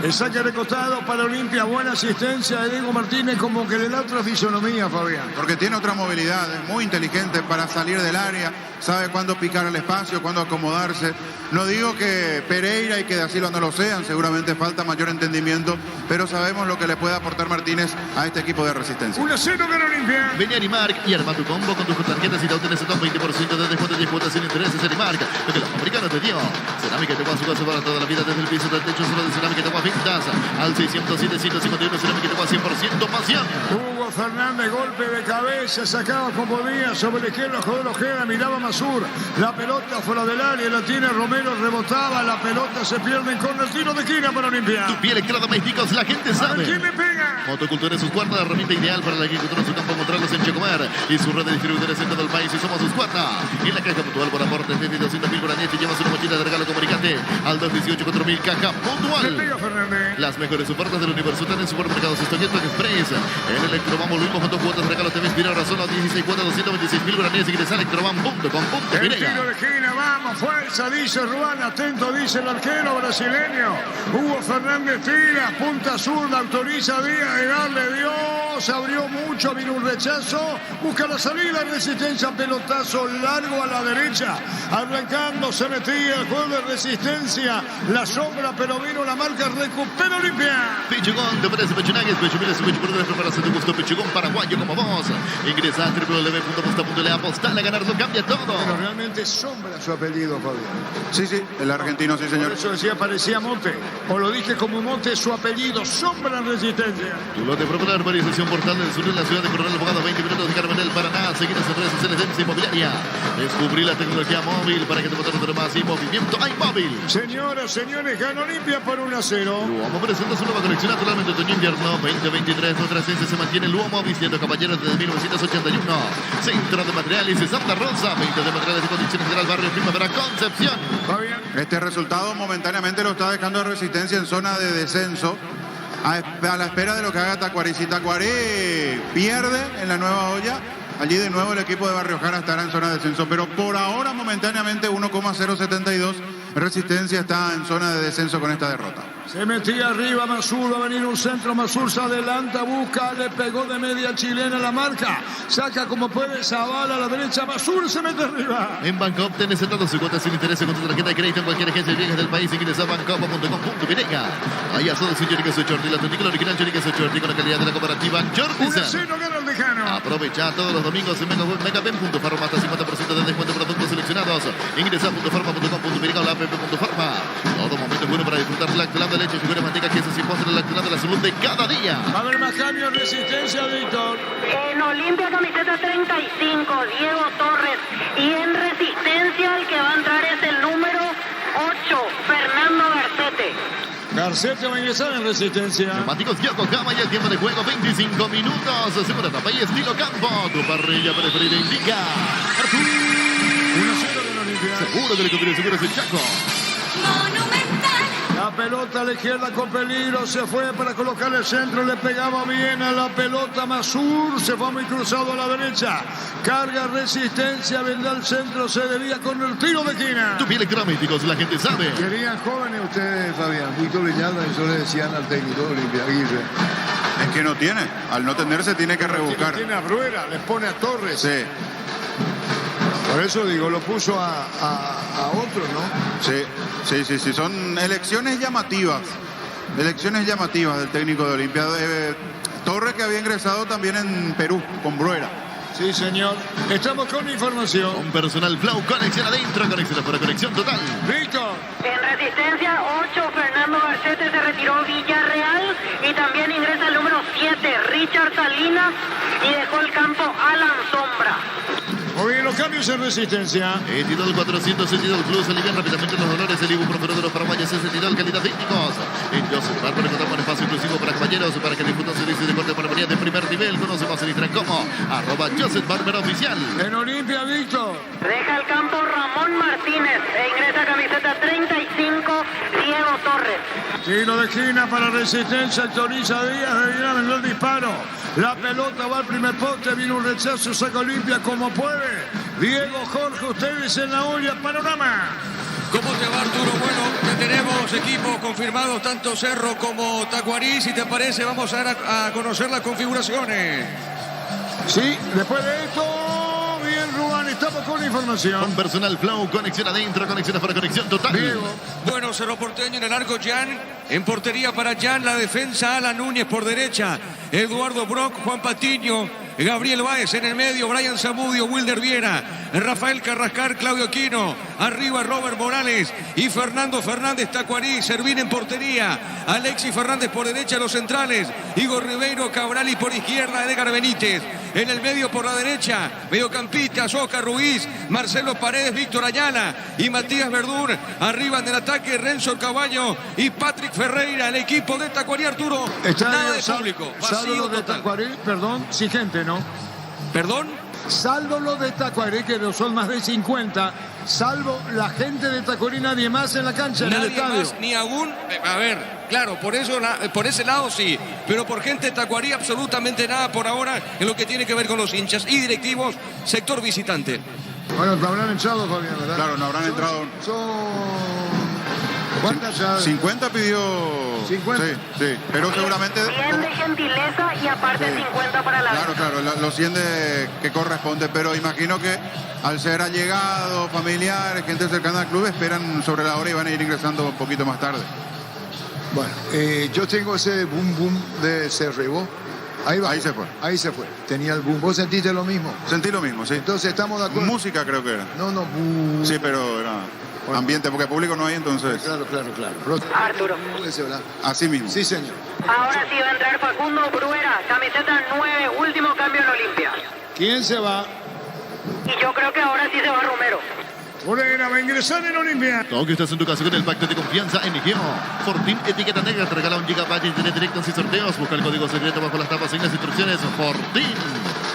El saque de costado para Olimpia, buena asistencia de Diego Martínez, como que le da otra fisonomía, Fabián. Porque tiene otra movilidad, es muy inteligente para salir del área, sabe cuándo picar el espacio, cuándo acomodarse. No digo que Pereira y que Da Silva no lo sean, seguramente falta mayor entendimiento, pero sabemos lo que le puede aportar Martínez a este equipo de Resistencia. 1-0 gana Olimpia. Ven a Arimark y arma tu combo con tus tarjetas y te obtienes hasta un 20% de descuento y cuotas sin intereses. Arimark, lo que los americanos te dio. Cerámica te su casa para toda la vida, desde el piso del techo, solo de Cerámica te pintas al 607-151, Cerámica te 100% pasión. Hugo Fernández, golpe de cabeza, sacaba como podía sobre la izquierda, jugó Ojeda, miraba Masur. La pelota fuera del área, la tiene Romero, rebotaba, la pelota se pierde con el tiro de esquina para Olimpia. Tu pie electrodomésticos, la gente sabe. ¿Quién le pega? Motocultura es su cuarta, la herramienta ideal para la agricultura en su campo, mostrarlos en Checomar y su red de distribuidores en todo el país, y somos sus cuarta. En la caja puntual por aportes de 200.000 guaraníes y llevas una mochila de regalo comunicante al 218-4000, caja puntual. Le pega Fernández. Las mejores ofertas del universo están en supermercados Estoñeto Express. En Electroban volvimos con 2 cuotas de regalo, te ves mirar a solo 16 cuotas, 226.000 guaraníes. Ingresa a electroban.com.pinega. El tiro de esquina, vamos, fuerza, dice Ruán, atento, dice el arquero brasileño. Hugo Fernández tira, punta zurda, autoriza Díaz de darle, Dios, abrió mucho, vino un rechazo, busca la salida, Resistencia, pelotazo largo a la derecha, arrancando, se metía el juego de Resistencia, la sombra, pero vino la marca, recupera Olimpia. Pichugón, te parece Pechunagues, Pechumiles y Pechuperdores, prepárase tu gusto, Pichugón paraguayo como vos. Ingresa a www.posta.le, apostar a ganar, lo cambia todo. Pero realmente sombra su apellido, Fabián. Sí, el argentino, sí, señor. Por eso decía, parecía Monte, o lo dije como Monte, su apellido, sombra en Resistencia. Tu lote popular, variación portal del sur en la ciudad de Coronel Abogado, 20 minutos de Carmenel, Paraná. Seguidas en redes sociales de MC Inmobiliaria. Descubrí la tecnología móvil para que te puedas tener más y movimiento. ¡Hay móvil! Señoras, señores, gana Olimpia por 1-0. Luomo presenta su nueva colección totalmente otoño-invierno 2023. Nuestra esencia se mantiene Luomo, vistiendo caballeros desde 1981. Centro de Materiales de Santa Rosa. 20 de materiales y condiciones general, barrio Primavera, Concepción. Fabián. Este resultado momentáneamente lo está dejando a Resistencia en zona de descenso. A la espera de lo que haga Tacuarí. Si Tacuarí pierde en la nueva olla, allí de nuevo el equipo de Barrio Jara estará en zona de descenso. Pero por ahora, momentáneamente, 1,072. Resistencia está en zona de descenso con esta derrota. Se metía arriba Masur, va a venir un centro, Masur se adelanta, busca, le pegó de media chilena la marca, saca como puede, Zavala a la derecha, Masur se mete arriba. En Bancop tenés sentado su cuota sin interés con tu tarjeta de crédito en cualquier agencia de bienes del país. Ingresa a bancop.com.pinega. Ahí a todo su Chorica Sochorti, la auténtica original Chorica Sochorti con la calidad de la cooperativa Chortiza. 1-0 gana el Decano. Aprovecha todos los domingos en Megaben.farma hasta 50% de descuento en productos seleccionados. Ingresa a .farma.com.pinega o la app.farma. Todo momento es bueno para disfrutar lactolado, leche, figura, manteca, quesos y postres, lactolado, la salud de cada día. Va a haber más cambios en Resistencia, Víctor. En Olimpia, camiseta 35, Diego Torres. Y en Resistencia, el que va a entrar es el número 8, Fernando Garcete. Garcete va a ingresar en Resistencia. Neumáticos Yokohama y el tiempo de juego 25 minutos. Segura tapa y estilo campo. Tu parrilla preferida indica. 1-0 gana Olimpia. Seguro que le conviene, seguro es el Chaco. La pelota a la izquierda con peligro, se fue para colocar el centro, le pegaba bien a la pelota Masur, se fue muy cruzado a la derecha, carga Resistencia, vendrá al centro, se debía con el tiro de esquina. Tu piel electrodomésticos, la gente sabe. Querían jóvenes ustedes, Fabián. Víctor Leñada, eso le decían al técnico Olimpia, Aguirre. Es que no tiene, al no tenerse tiene que rebuscar. Tiene a Bruera, les pone a Torres. Sí. Por eso digo, lo puso a otro, ¿no? Sí. Son elecciones llamativas. Elecciones llamativas del técnico de Olimpia. Torres, que había ingresado también en Perú con Bruera. Sí, señor. Estamos con información. Un personal Flow, conexión adentro, conexión afuera, conexión total. Víctor. En Resistencia, 8, Fernando Garcete, se retiró Villarreal. Y también ingresa el número 7, Richard Salinas. Y dejó el campo Alan Sombra. Muy bien, los cambios en Resistencia. Etidol 400, Etidol Plus, alivian rápidamente los dolores, el ibuprofeno de los paraguayos es Etidol, calidad técnicos. En Joseph Barber encontramos un espacio exclusivo para caballeros, para que disfruten servicios de corte para venir de primer nivel. Conoce más en Instagram como @Joseph Barber Oficial. En Olimpia, Víctor. Deja el campo Ramón Martínez e ingresa camiseta 35, Diego Torres. Tiro de esquina para Resistencia, autoriza Díaz, deberá venir el disparo. La pelota va al primer poste, viene un rechazo, saca Olimpia como puede. Diego, Jorge, ustedes en la olla, panorama. ¿Cómo te va, Arturo? Bueno, ya tenemos equipos confirmados, tanto Cerro como Tacuarí. Si te parece, vamos a conocer las configuraciones. Sí, después de esto, bien, Rubán, estamos con información. Un personal Flow, conexión adentro, conexión afuera, conexión total. Diego. Bueno, Cerro Porteño en el arco, Jan. En portería para Jan, la defensa, Alan Núñez por derecha. Eduardo Brock, Juan Patiño, Gabriel Báez en el medio, Brian Zamudio, Wilder Viera, Rafael Carrascar, Claudio Quino, arriba Robert Morales y Fernando Fernández Tacuarí, Servín en portería, Alexis Fernández por derecha, los centrales, Igor Ribeiro, Cabral y por izquierda Edgar Benítez, en el medio por la derecha, mediocampistas Oscar Ruiz, Marcelo Paredes, Víctor Ayala y Matías Verdún, arriba en el ataque Renzo Caballo y Patrick Ferreira, el equipo de Tacuarí, Arturo, nada de público, Saldo vacío de total. Tacuarí, perdón, sí gente, ¿no? ¿Perdón? Saldo los de Tacuarí, que no son más de 50, salvo la gente de Tacuarí, nadie más en la cancha, en el Nadie estadio. más, ni aún, a ver, claro, por ese lado sí, pero por gente de Tacuarí absolutamente nada por ahora en lo que tiene que ver con los hinchas y directivos, sector visitante. Bueno, no habrán entrado, Fabián, ¿verdad? Claro, no habrán entrado. ¿Cuántas ya? 50 pidió. 50. Sí, pero seguramente. Bien de gentileza y aparte 50 para la Claro, los 100 que corresponde, pero imagino que al ser allegados, familiares, gente cercana al club, esperan sobre la hora y van a ir ingresando un poquito más tarde. Bueno, yo tengo ese boom boom de Cerrebo. Ahí va. Ahí se fue. Ahí se fue. Tenía el boom. ¿Vos sentiste lo mismo? Sentí lo mismo, sí. Entonces estamos de acuerdo. Música creo que era. No, boom. Sí, pero era ambiente, porque público no hay, entonces. Claro. Arturo. Así mismo. Sí, señor. Ahora sí va a entrar Facundo Bruera, camiseta 9, último cambio en Olimpia. ¿Quién se va? Y yo creo que ahora sí se va Romero. Bruera va a ingresar en Olimpia. Todo que estás en tu casa con el pacto de confianza en Egeo. Fortín etiqueta negra te regala 1 GB de internet directos y sorteos. Busca el código secreto bajo las tapas y las instrucciones. Fortín.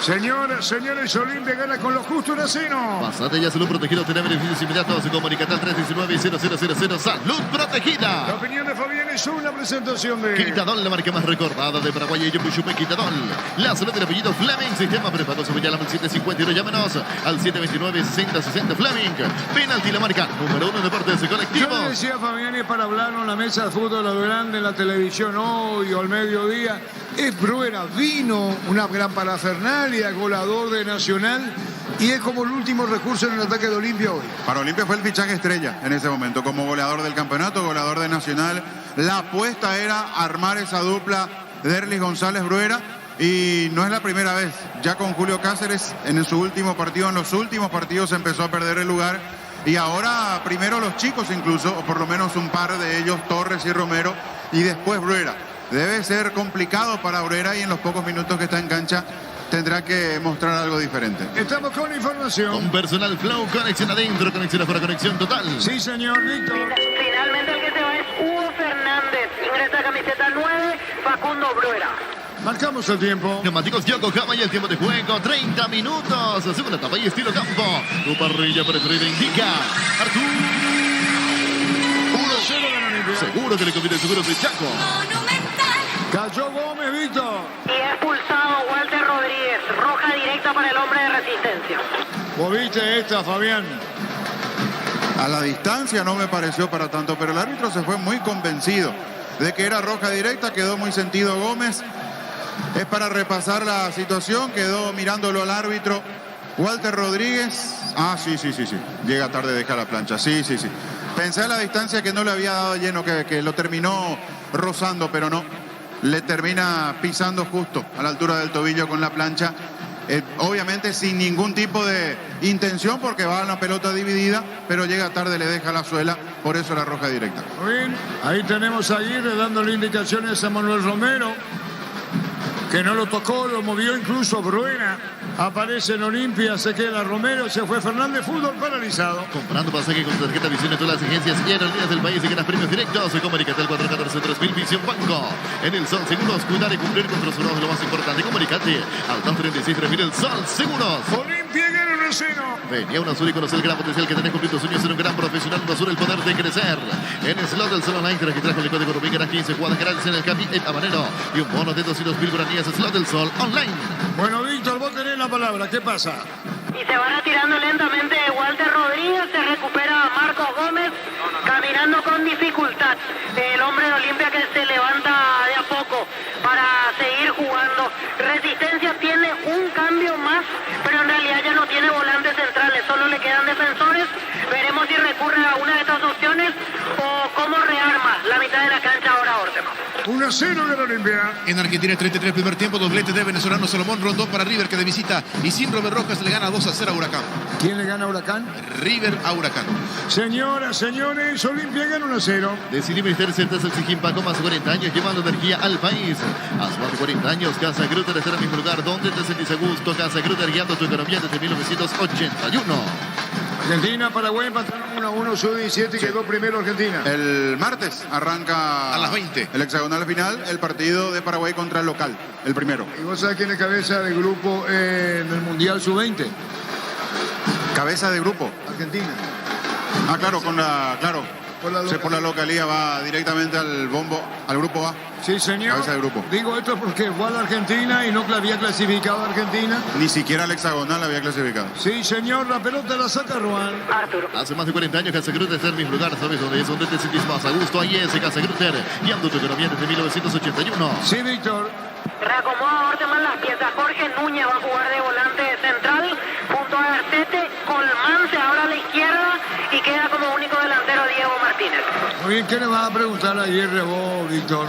Señoras, señores, Olimpia gana con lo justo en Aceno. Pasate ya salud protegido, tener beneficios inmediatos. Comunicate al 319-0000. Salud protegida. La opinión de Fabián es una presentación de Quitadol, la marca más recordada de Paraguay. Y Yupi Quitadol. La salud del apellido Fleming. Sistema prepago sobre ya la 751. Llámenos al 729-6060 Fleming. Penalti, la marca número 1 en deportes colectivos. Yo le decía a Fabiani para hablar en la mesa de fútbol a lo grande en la televisión hoy o al mediodía. Es Bruera, vino una gran parafernalia, goleador de Nacional y es como el último recurso en el ataque de Olimpia hoy. Para Olimpia fue el fichaje estrella en ese momento, como goleador del campeonato, goleador de Nacional. La apuesta era armar esa dupla Derlis González-Bruera. Y no es la primera vez, ya con Julio Cáceres en su último partido, en los últimos partidos empezó a perder el lugar y ahora primero los chicos incluso, o por lo menos un par de ellos, Torres y Romero, y después Bruera. Debe ser complicado para Bruera y en los pocos minutos que está en cancha tendrá que mostrar algo diferente. Estamos con información. Con personal flow, conexión adentro, conexión afuera, conexión total. Sí, señor, Víctor. Finalmente el que se va es Hugo Fernández. Ingresa camiseta 9, Facundo Bruera. Marcamos el tiempo. Neumáticos Yokohama y el tiempo de juego, 30 minutos. Segunda etapa y estilo campo. Tu parrilla preferida indica Arturo. 1-0 de Olimpia. Seguro que le conviene seguro de Chaco. Cayó Gómez, Víctor. Y expulsado Walter Rodríguez. Roja directa para el hombre de Resistencia. ¿Vos viste esta, Fabián? A la distancia no me pareció para tanto, pero el árbitro se fue muy convencido de que era roja directa, quedó muy sentido Gómez. Es para repasar la situación, quedó mirándolo al árbitro. Walter Rodríguez. Sí. Llega tarde, deja la plancha. Sí. Pensé a la distancia que no le había dado lleno, que lo terminó rozando, pero no. Le termina pisando justo a la altura del tobillo con la plancha. Obviamente sin ningún tipo de intención porque va a la pelota dividida, pero llega tarde, le deja la suela, por eso la roja directa. Muy bien, ahí tenemos a Aguirre dándole indicaciones a Manuel Romero, que no lo tocó, lo movió incluso Bruera. Aparece en Olimpia, se queda Romero, se fue Fernández, fútbol paralizado. Comprando pasaje con tarjeta Visión de todas las agencias y aerolíneas del país y ganas premios directos. Comunicate al 414-3000 Visión Banco. En el Sol Seguros, cuidar y cumplir con tus es lo más importante. Comunicate al 236 prefiere el Sol Seguros. Olimpia gana 1-0. Venía un azul y conoce el gran potencial que tenés cumplir tus sueños, ser un gran profesional. Un azul, el poder de crecer. En el slot del Sol Online te registras con el código Rubí, ganas 15 jugadas gratis en el Capi en Habanero y un bono de 200.000 guaraníes. Slot del Sol Online. Bueno, Víctor, vos tenés la palabra, ¿qué pasa? Y se va retirando lentamente Walter Rodríguez, se recupera Marcos Gómez, caminando con dificultad. El hombre de Olimpia que se levanta de a poco para seguir jugando. Resistencia tiene un cambio más, pero en realidad ya no tiene volantes centrales, solo le quedan defensores. Veremos si recurre a una de estas opciones o cómo rearma la mitad de la cancha ahora Ortema. 1-0 de la Olimpia. En Argentina, 33 primer tiempo, doblete de venezolano Salomón Rondón para River que de visita y sin Robert Rojas le gana 2-0 a Huracán. ¿Quién le gana a Huracán? River a Huracán. Señoras, señores, Olimpia gana 1-0. Decidí meterse en el Siquimpa con más de 40 años llevando energía al país. Hace más de 40 años, Casa Grutter está en el mismo lugar donde te sentís a gusto. Casa Grutter guiando tu economía desde 1981. Argentina, Paraguay empataron 1-1, sub-17 y quedó primero Argentina. El martes arranca a las 20 el hexagonal final, el partido de Paraguay contra el local, el primero. ¿Y vos sabés quién es cabeza del grupo en el Mundial sub-20? Cabeza de grupo. Argentina. Claro, por la localía va directamente al bombo, al grupo A. Sí, señor. Cabeza de grupo. Digo esto porque fue a la Argentina y no había clasificado a Argentina. Ni siquiera el hexagonal había clasificado. Sí, señor, la pelota la saca Ruan. Arturo. Hace más de 40 años Casa Grutter está en el mismo lugar, ¿sabes dónde es? Donde te sentís más a gusto. Ahí es Casa Grutter, guiando tu economía desde 1981. Sí, Víctor. Reacomoda Orteman las piezas. Jorge Núñez va a jugar Muy bien, ¿qué le vas a preguntar a Aguirre vos, Víctor?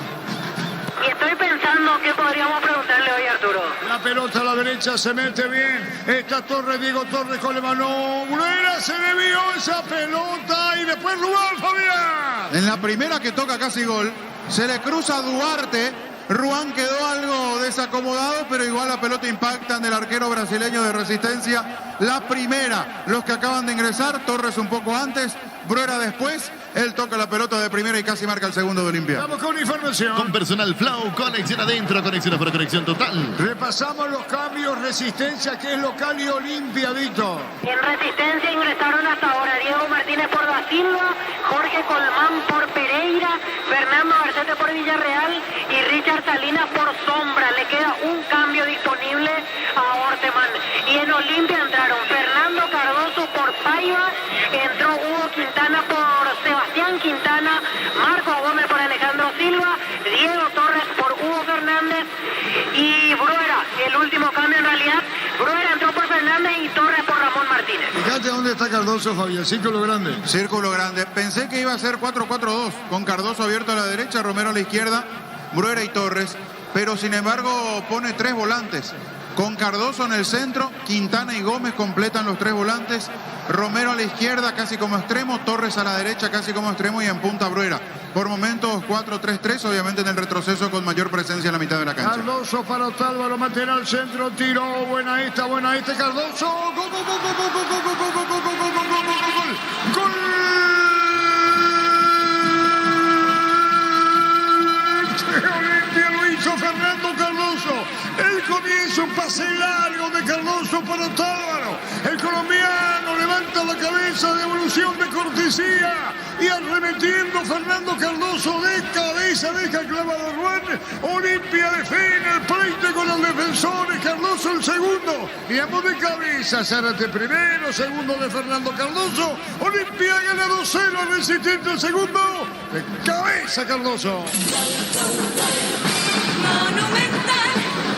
Y estoy pensando qué podríamos preguntarle hoy, Arturo. La pelota a la derecha se mete bien. Está Torres, Diego Torres con el balón. Bruera se le vio esa pelota y después Ruan, Fabián. En la primera que toca casi gol, se le cruza a Duarte. Ruan quedó algo desacomodado, pero igual la pelota impacta en el arquero brasileño de Resistencia. La primera, los que acaban de ingresar, Torres un poco antes, Bruera después. Él toca la pelota de primera y casi marca el segundo de Olimpia. Vamos con información. Con personal Flow, conexión adentro, conexión afuera, conexión total. Repasamos los cambios. Resistencia, que es local, y Olimpia, Víctor. En Resistencia ingresaron hasta ahora Diego Martínez por Da Silva, Jorge Colmán por Pereira, Fernando Garcete por Villarreal y Richard Salinas por Sombra. Le queda un cambio disponible a Orteman. Y en Olimpia entraron Fernando Cardoso por Paiva, entró Hugo Quintana por Sebastián Quintana, Marco Gómez por Alejandro Silva, Diego Torres por Hugo Fernández y Bruera. El último cambio en realidad, Bruera entró por Fernández y Torres por Ramón Martínez. Fíjate dónde está Cardoso, Fabián. Círculo grande. Círculo grande. Pensé que iba a ser 4-4-2, con Cardoso abierto a la derecha, Romero a la izquierda, Bruera y Torres, pero sin embargo pone 3 volantes. Con Cardoso en el centro, Quintana y Gómez completan los 3 volantes. Romero a la izquierda casi como extremo, Torres a la derecha casi como extremo y en punta Bruera. Por momentos 4-3-3, obviamente en el retroceso con mayor presencia en la mitad de la cancha. Cardoso para Otálvaro, mantiene al centro, tiró, buena esta, Cardoso. Gol, gol, gol, gol, gol, gol, gol, gol, gol, gol, gol, gol, gol, gol, gol, gol. Olimpia lo hizo Fernando Cardoso. El comienzo, un pase largo de Cardoso para Otálvaro. El colombiano levanta la cabeza, de evolución de cortesía y arremetiendo Fernando Cardoso de cabeza, deja clavado Ruan. Olimpia define el pleite con los defensores. Cardoso el segundo. Y ambos de cabeza. Zárate primero, segundo de Fernando Cardoso. Olimpia gana 2-0, Resistente el segundo. De cabeza Cardoso.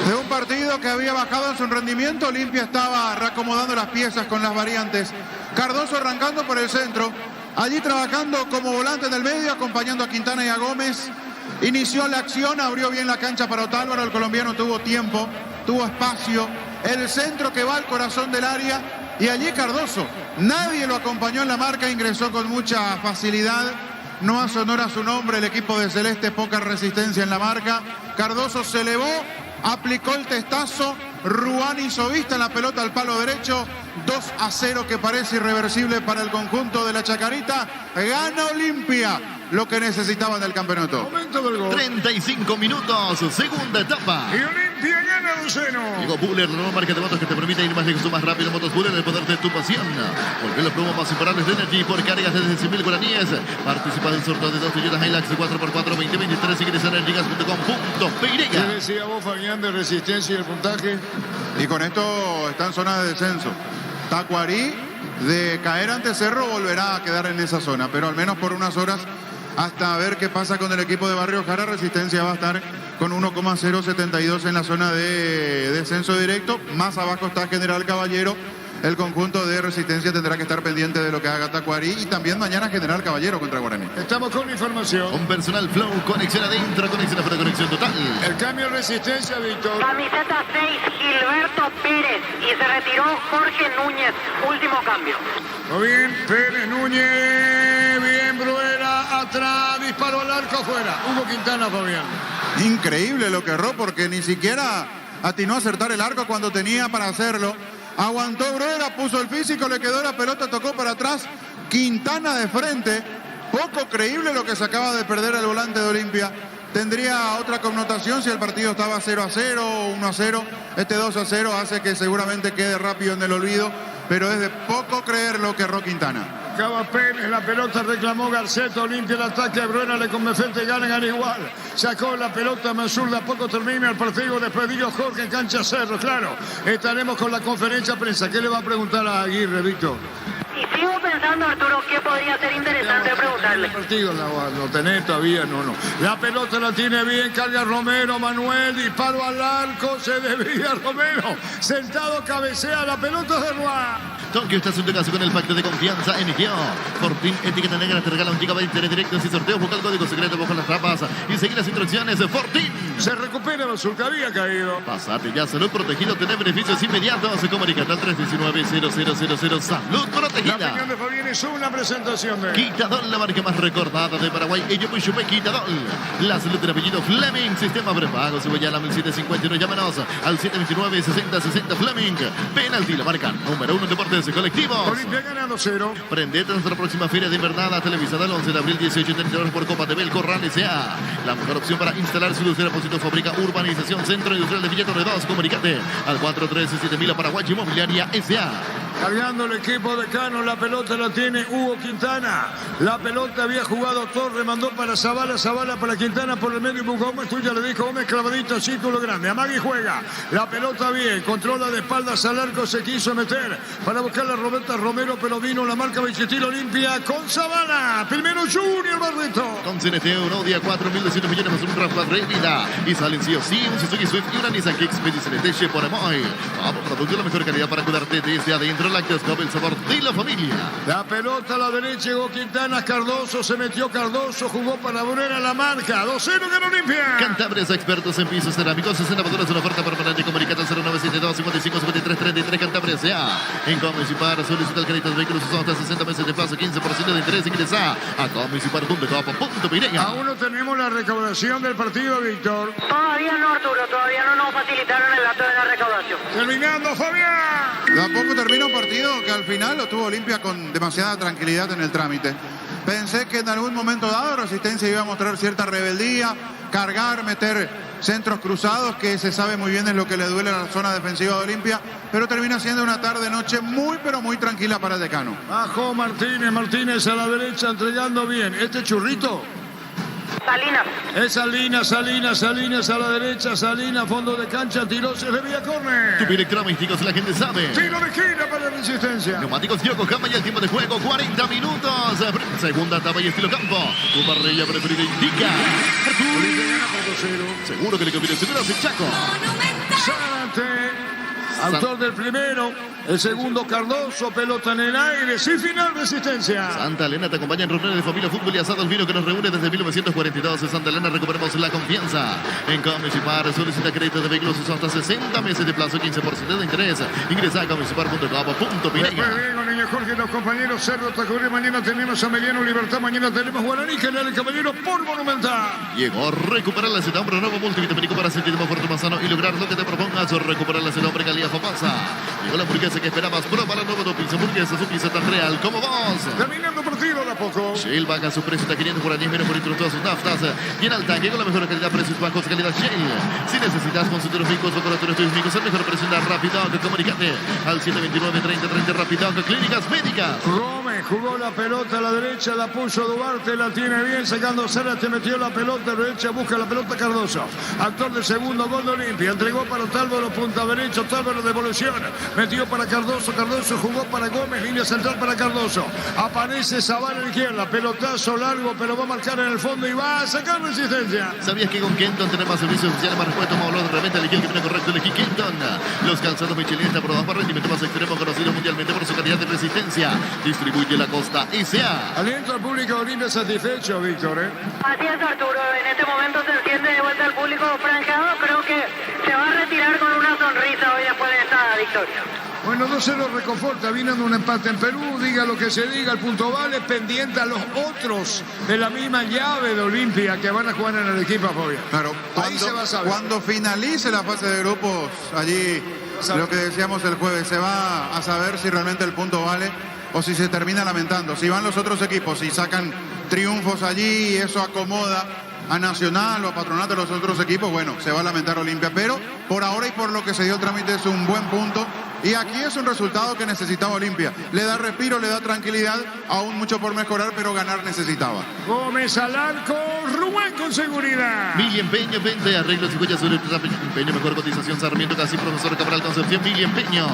De un partido que había bajado en su rendimiento, Olimpia estaba reacomodando las piezas con las variantes. Cardoso arrancando por el centro, allí trabajando como volante en el medio, acompañando a Quintana y a Gómez. Inició la acción, abrió bien la cancha para Otálvaro, el colombiano tuvo tiempo, tuvo espacio. El centro que va al corazón del área y allí Cardoso. Nadie lo acompañó en la marca, ingresó con mucha facilidad. No hace honor a su nombre el equipo de Celeste, poca resistencia en la marca. Cardoso se elevó, aplicó el testazo, Ruan hizo vista en la pelota al palo derecho, 2-0 que parece irreversible para el conjunto de la Chacarita. Gana Olimpia, lo que necesitaba del campeonato. Momento del gol. 35 minutos, segunda etapa. Y Olimpia gana 2-0. Diego Buller, la nueva marca de motos que te permite ir más lejos, más rápido. Motos Buller, el poder de tu pasión. Volvió los promos más imparables de Energy por cargas desde 100.000 guaraníes. Participa del sorteo de 2 Toyota Hilux 4x4 2023. Ingresa en energigas.com.py. ¿Qué decía vos, Fabián, de resistencia y el puntaje? Y con esto está en zona de descenso. Tacuarí, de caer ante Cerro, volverá a quedar en esa zona, pero al menos por unas horas, hasta ver qué pasa con el equipo de Barrio Jara. Resistencia va a estar con 1,072 en la zona de descenso directo. Más abajo está General Caballero. El conjunto de Resistencia tendrá que estar pendiente de lo que haga Tacuarí y también mañana General Caballero contra Guaraní. Estamos con información. Un personal Flow, conexión adentro, conexión afuera, conexión total. El cambio de Resistencia, Víctor. Camiseta 6, Gilberto Pérez y se retiró Jorge Núñez. Último cambio. Muy bien, Pérez Núñez. Bien, Bruera atrás, disparo al arco afuera. Hugo Quintana, Fabián. Increíble lo que erró porque ni siquiera atinó a acertar el arco cuando tenía para hacerlo. Aguantó Bruera, puso el físico, le quedó la pelota, tocó para atrás. Quintana de frente. Poco creíble lo que se acaba de perder el volante de Olimpia. Tendría otra connotación si el partido estaba 0-0 o 1-0. Este 2-0 hace que seguramente quede rápido en el olvido, pero es de poco creer lo que erró Quintana. Acaba Pérez, la pelota reclamó Garceta, Olimpia el ataque, Bruena le convencente, gana igual. Sacó la pelota Mansur, de a poco termina el partido, despedido Jorge, cancha Cerro, claro. Estaremos con la conferencia de prensa. ¿Qué le va a preguntar a Aguirre, Víctor? Y Sigo pensando, Arturo, que podría ser interesante preguntarle. El partido lo tenés todavía, no. La pelota la tiene bien, carga Romero, Manuel, disparo al arco, se desvía Romero. Sentado, cabecea la pelota de Roa. Tokio está haciendo caso con el pacto de confianza en Geo. Por fin, etiqueta negra te regala un gigabyte de directos y sorteos. Busca el código secreto bajo las tapas y seguir las instrucciones de Fortín. Se recupera Bazooka, había caído. Pasate ya, salud protegido, tener beneficios inmediatos. Se comunica al 319-0000. Salud La protegida. opinión de Fabián es una presentación de... Quitadol, la marca más recordada de Paraguay. Ello muy chupe Quitadol. La salud del apellido Fleming. Sistema prepago. Cebollala 1751. Llámanos al 729-6060 Fleming. Penalti, la marca número 1 en deportes colectivos. Olimpia ganando 0. Prendete a nuestra próxima feria de invernada televisada el 11 de abril, 18:30 horas por Copa TV, el Corral S.A. La mejor opción para instalar su luz de depósito, fábrica, urbanización, centro industrial de Villa Torre 2. Comunicate al 413-7000 Paraguay Inmobiliaria S.A. Cargando el equipo de Cano, la pelota la tiene Hugo Quintana. La pelota había jugado Torre, mandó para Zavala, Zavala para Quintana por el medio. Gómez, tú ya le dijo Gómez, clavadito, círculo grande. Amagui juega, la pelota bien, controla de espaldas al arco, se quiso meter para buscar la Roberta Romero, pero vino la marca Bichetil Olimpia con Zavala. Primero Junior Barreto. Con CNT, un Audi a 4.200 millones más un RAV4 Revida. Y salen sí o sí un Suzuki Swift y una Nissan Kicks CNT por Emoy. Vamos, producto de la mejor calidad para cuidarte desde adentro. Lactoscope, el sabor de la familia. La pelota a la derecha, llegó Quintana, Cardoso, se metió Cardoso, jugó para Borera la marca. 2-0 ganó Olimpia. Cantabres, expertos en pisos cerámicos, 60 lavadoras, una oferta permanente. Comunicate al 0972-55-53-33 Cantabres S.A. En Comisipar, solicita el crédito de vehículos usados hasta 60 meses de plazo, 15% de interés. Ingresa a comisipar.com.py. Aún no tenemos la recaudación del partido, Víctor. Todavía no, Arturo, todavía no nos facilitaron el dato de la recaudación. Terminando, Fabián. Tampoco termina un partido que al final lo tuvo Olimpia con demasiada tranquilidad en el trámite. Pensé que en algún momento dado Resistencia iba a mostrar cierta rebeldía, cargar, meter centros cruzados, que se sabe muy bien es lo que le duele a la zona defensiva de Olimpia, pero termina siendo una tarde-noche muy, pero muy tranquila para el Decano. Bajó Martínez a la derecha, entregando bien. Este churrito. Salinas. Es Salinas a la derecha, Salinas, fondo de cancha, tiró, se debía córner. Tu electrodomésticos, la gente sabe. Tiro de esquina para Resistencia. Neumáticos Yokohama y el tiempo de juego, 40 minutos. Segunda etapa y estilo campo. Tu parrilla preferida indica. Seguro que le conviene seguros en Chaco. Zárate, autor del primero. El segundo Cardoso, pelota en el aire, sí, final Resistencia. Santa Elena te acompaña en reuniones de familia, fútbol y asado, el vino que nos reúne desde 1942. En Santa Elena recuperamos la confianza. En Comisipar solicita crédito de vehículos usados hasta 60 meses de plazo, 15% de interés. Ingresa a comisipar.com.py. Después vengo, niño Jorge, los compañeros Cerro Tacuré. Mañana tenemos a Mediano Libertad, mañana tenemos Guaraní, General el Caballero por Monumental. Llegó a recuperar la Z, hombre nuevo multivitamínico para sentirte más fuerte, más sano y lograr lo que te propongas. Recuperar la Z, hombre calidad Fopasa. Llegó la hamburguesa que esperabas, prueba la nueva pizza hamburguesa, su pizza tan real como vos. Terminando partido de a poco. Shell baja su precio, está 500 por 10 menos por litro todas sus naftas. Y en el tanque con la mejor calidad, precios bajos, calidad Shell. Si necesitas consultorios médicos o laboratorios médicos, el mejor precio da Rapidoc. Comunicate al 729-3030 Rapidoc, Clínicas Médicas. Gómez jugó la pelota a la derecha, la puso Duarte, la tiene bien, sacando Zárate, metió la pelota derecha, busca la pelota Cardoso. Actor del segundo gol de Olimpia, entregó para Otálvaro, punta derecha, Otálvaro devolución, metió para Cardoso, Cardoso jugó para Gómez, línea central para Cardoso. Aparece Zavala a la izquierda, pelotazo largo, pero va a marcar en el fondo y va a sacar Resistencia. ¿Sabías que con Kenton tenemos servicios oficiales más respuesta? Como habló de repente, elegí el camino correcto, elegí Kenton. Los calzados Michelin están probados para rendimiento más extremo, conocido mundialmente por su calidad de resistencia. Distribuye la Costa S.A. Aliento al público de Olimpia satisfecho, Víctor, ¿eh? Así es, Arturo. En este momento se enciende de vuelta el público franjeado. Creo que se va a retirar con una sonrisa hoy después de esta victoria. Bueno, 2-0 reconforta, vino de un empate en Perú, diga lo que se diga, el punto vale, pendiente a los otros de la misma llave de Olimpia que van a jugar en el equipo, Fabián. Claro, Ahí se va a saber. cuando finalice la fase de grupos, allí lo que decíamos el jueves, se va a saber si realmente el punto vale o si se termina lamentando. Si van los otros equipos y sacan triunfos allí y eso acomoda a Nacional o a Patronato de los otros equipos, bueno, se va a lamentar Olimpia, pero por ahora y por lo que se dio el trámite es un buen punto Y aquí es un resultado que necesitaba Olimpia. Le da respiro, le da tranquilidad, aún mucho por mejorar, pero ganar necesitaba. Gómez al arco, Rubén con seguridad. Mili Empeño, 20 arreglos y huellas sobre el Empeño, mejor cotización, Sarmiento, casi profesor Cabral Concepción, Mili Empeño.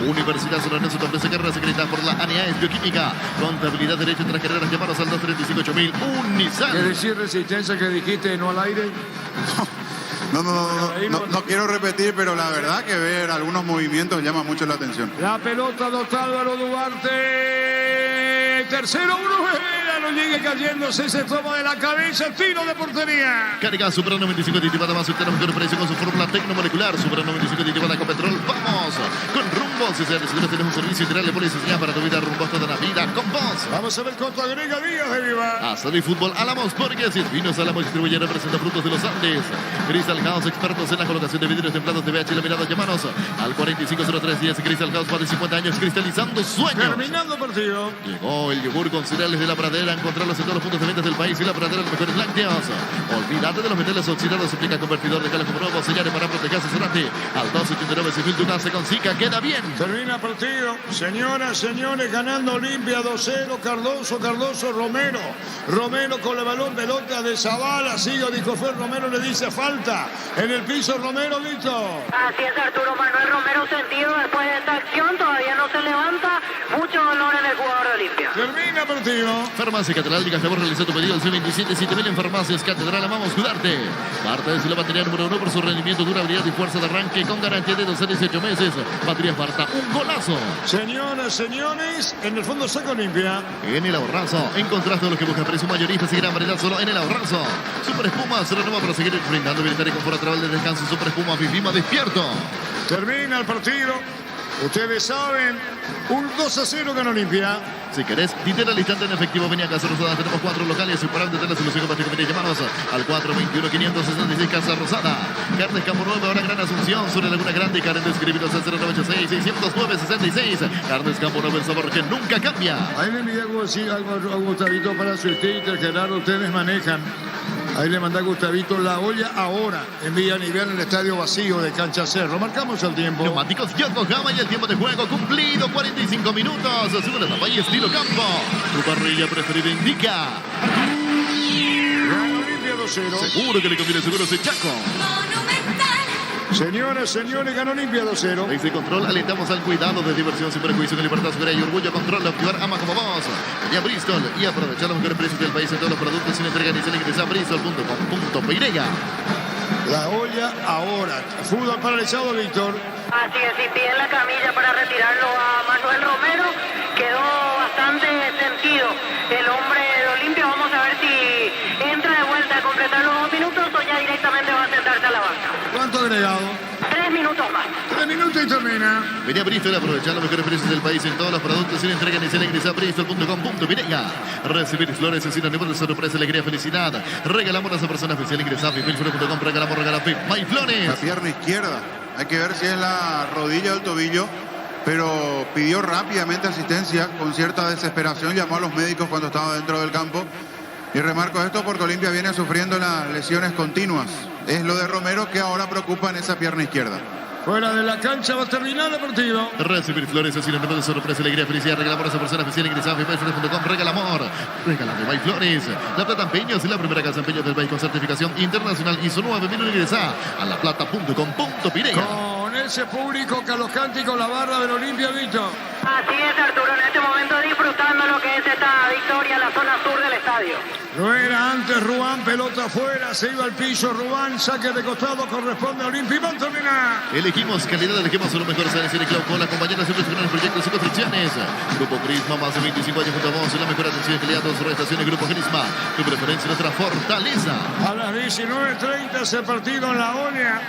Universidad Sonorense, te ofrece carrera secreta por la ANEAES Bioquímica. Contabilidad, derecho y tras carreras, llamados al 235.000. Un Nissan. ¿Qué decir resistencia que dijiste no al aire? No quiero repetir, pero la verdad que ver algunos movimientos llama mucho la atención. La pelota de Álvaro Duarte. Tercero, Bruguera. No llegue cayéndose. Se toma de la cabeza. Tiro de portería. Carga Super 95 aditivada más ultra mejor precio con su fórmula tecnomolecular. Super 95 aditivada con petrol. Vamos con Rumbo. Si señores, tenemos un servicio integral de policía para tu vida. Rumbo toda la vida con vos. Vamos a ver cuánto agrega Díaz de Viva. Hasta de fútbol Álamos, porque si es Vinos Álamos distribuye y representa frutos de los Andes. Crystal House, expertos en la colocación de vidrios templados de BH. La mirada, llamanos al 450310. Crystal House, más de 50 años cristalizando sueños. Terminando partido. Llegó el yogur con cereales de La Pradera. Encontrarlos en todos los puntos de venta del país. Y La Pradera, los mejores lácteos. Olvídate de los metales oxidados. Aplica convertidor de cales como robo. Señales para proteger asesorante. Al 289 Civil tu casa con Zika. Queda bien. Termina partido. Señoras, señores, ganando Olimpia 2-0. Cardoso, Romero. Romero con el balón, pelota de Zavala. Sigue Dicofer. Romero le dice falta. En el piso, Romero, listo. Así es, Arturo Manuel Romero sentido después de esta acción. Todavía no se levanta. Mucho dolor en el jugador de Olimpia. Termina partido. Farmacia Catedral, diga favor, realiza tu pedido al C27 7000 en Farmacias Catedral. Amamos cuidarte. Marta es la batería número 1 por su rendimiento, durabilidad y fuerza de arranque con garantía de 12 a 18 meses. Batería Marta, un golazo. Señoras, señores, en el fondo saca Olimpia. En el Ahorrazo, encontrás todo lo que busca precio mayorista y gran variedad solo en el Ahorrazo. Super Espuma se renueva para seguir brindando bienestar y confort a través del descanso. Super Espuma, Vivima despierto. Termina el partido. Ustedes saben, un 2-0 ganó Olimpia. Si querés, dinero al instante en efectivo, venía a Casa Rosada. Tenemos 4 locales y para de la solución para que llamanos al 421-566 Casa Rosada. Carnes Campo Nuevo, ahora Gran Asunción, sobre Laguna Grande y Karen de escribirnos al 0986-609-66. Carnes Campo Nuevo, el sabor que nunca cambia. Ahí le envié algo a Gustavito para su Twitter, Gerardo, ustedes manejan. Ahí le manda Gustavito la olla ahora en Villa Nivel en el estadio vacío de Cancha Cerro. Marcamos el tiempo. Neumáticos Yokohama y el tiempo de juego cumplido, 45 minutos. Segunda etapa y estilo campo. Tu parrilla preferida indica. Olimpia 2-0. Seguro que le conviene, seguro ese Chaco. Señoras, señores, ganó Olimpia 2-0. Desde control alentamos al cuidado de diversión sin prejuicio, de libertad, seguridad y orgullo. Control de activar ama como vos. Y a Bristol y aprovechar los mejores precios del país en todos los productos sin entrega ni se le ingresa a bristol.com.py. La olla ahora. Fútbol paralizado, Víctor. Así es, y piden la camilla para retirarlo a Manuel Romero. Quedó bastante sentido el hombre de Olimpia. Vamos a ver si entra de vuelta a completar los 2 minutos o ya directamente va a sentarse a la banca. ¿Cuánto agregado? 3 minutos más. 3 minutos y termina. Venía a Bristol a aprovechar los mejores precios del país en todos los productos sin entrega ni se le ingresa a bristol.com.py. Recibir flores es sinónimo de sorpresa, alegría, felicidad. Regalamos a esa persona especial, ingresa a pipilflores.com. Regalamos, regala Pip. My Flores. La pierna izquierda. Hay que ver si es la rodilla o el tobillo, pero pidió rápidamente asistencia con cierta desesperación. Llamó a los médicos cuando estaba dentro del campo. Y remarco esto porque Olimpia viene sufriendo las lesiones continuas. Es lo de Romero que ahora preocupa en esa pierna izquierda. Fuera de la cancha va a terminar el partido. Recibir flores es sinónimo de sorpresa, alegría, felicidad. Regalamos a esa persona especial, ingresa a pipilflores.com. Regala amor. Regala de My Flores. La Plata Empeños es la primera casa empeños del país con certificación internacional ISO 9000. Ingresa a laplata.com.py. Con ese público que a los cánticos la barra del Olimpia, Víctor. Así es, Arturo, en este momento disfrutando lo que es esta victoria en la zona sur del estadio. No era antes Ruán, pelota afuera, se iba al piso Ruán, saque de costado, corresponde a Olimpia y va a terminar. Elegimos calidad, elegimos lo mejor. Sales y Clau con la compañera siempre en proyectos y construcciones. Grupo Crisma, más de 25 años junto a vos. La mejor atención y calidad, dos estaciones. Grupo Crisma, tu preferencia, nuestra fortaleza. A las 19:30 ese partido en la olla.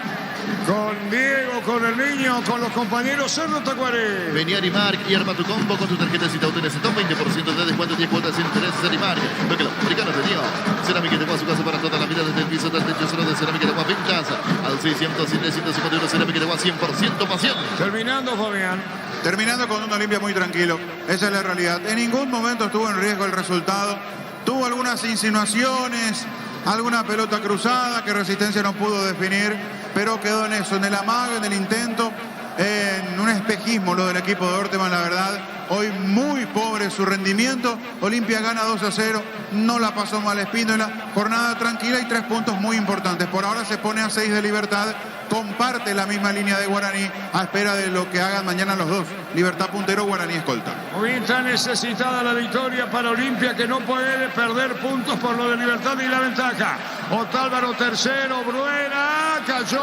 Con Diego, con el niño, con los compañeros Cerro Tacuaré. Vení a Arimark y arma tu combo con tu tarjeta Cita Auto. Necesitas 20% de descuento, 10 cuotas sin intereses. Arimark, lo que los americanos te dio. Cerámica de su casa para toda la vida, desde el piso hasta el techo, solo de Cerámica de Agua Ventas. Al 600-751 Cerámica de Agua, 100% pasión. Terminando, Fabián. Terminando con un Olimpia muy tranquilo. Esa es la realidad. En ningún momento estuvo en riesgo el resultado. Tuvo algunas insinuaciones, alguna pelota cruzada que Resistencia no pudo definir, pero quedó en eso, en el amago, en el intento, en un espejismo. favoritismo lo del equipo de Orteman, la verdad. Hoy muy pobre su rendimiento. Olimpia gana 2-0. No la pasó mal Espíndola. Jornada tranquila y 3 puntos muy importantes. Por ahora se pone a 6 de Libertad. Comparte la misma línea de Guaraní a espera de lo que hagan mañana los dos. Libertad puntero, Guaraní escolta. Hoy está necesitada la victoria para Olimpia, que no puede perder puntos por lo de Libertad y la ventaja. Otálvaro tercero, Bruera cayó.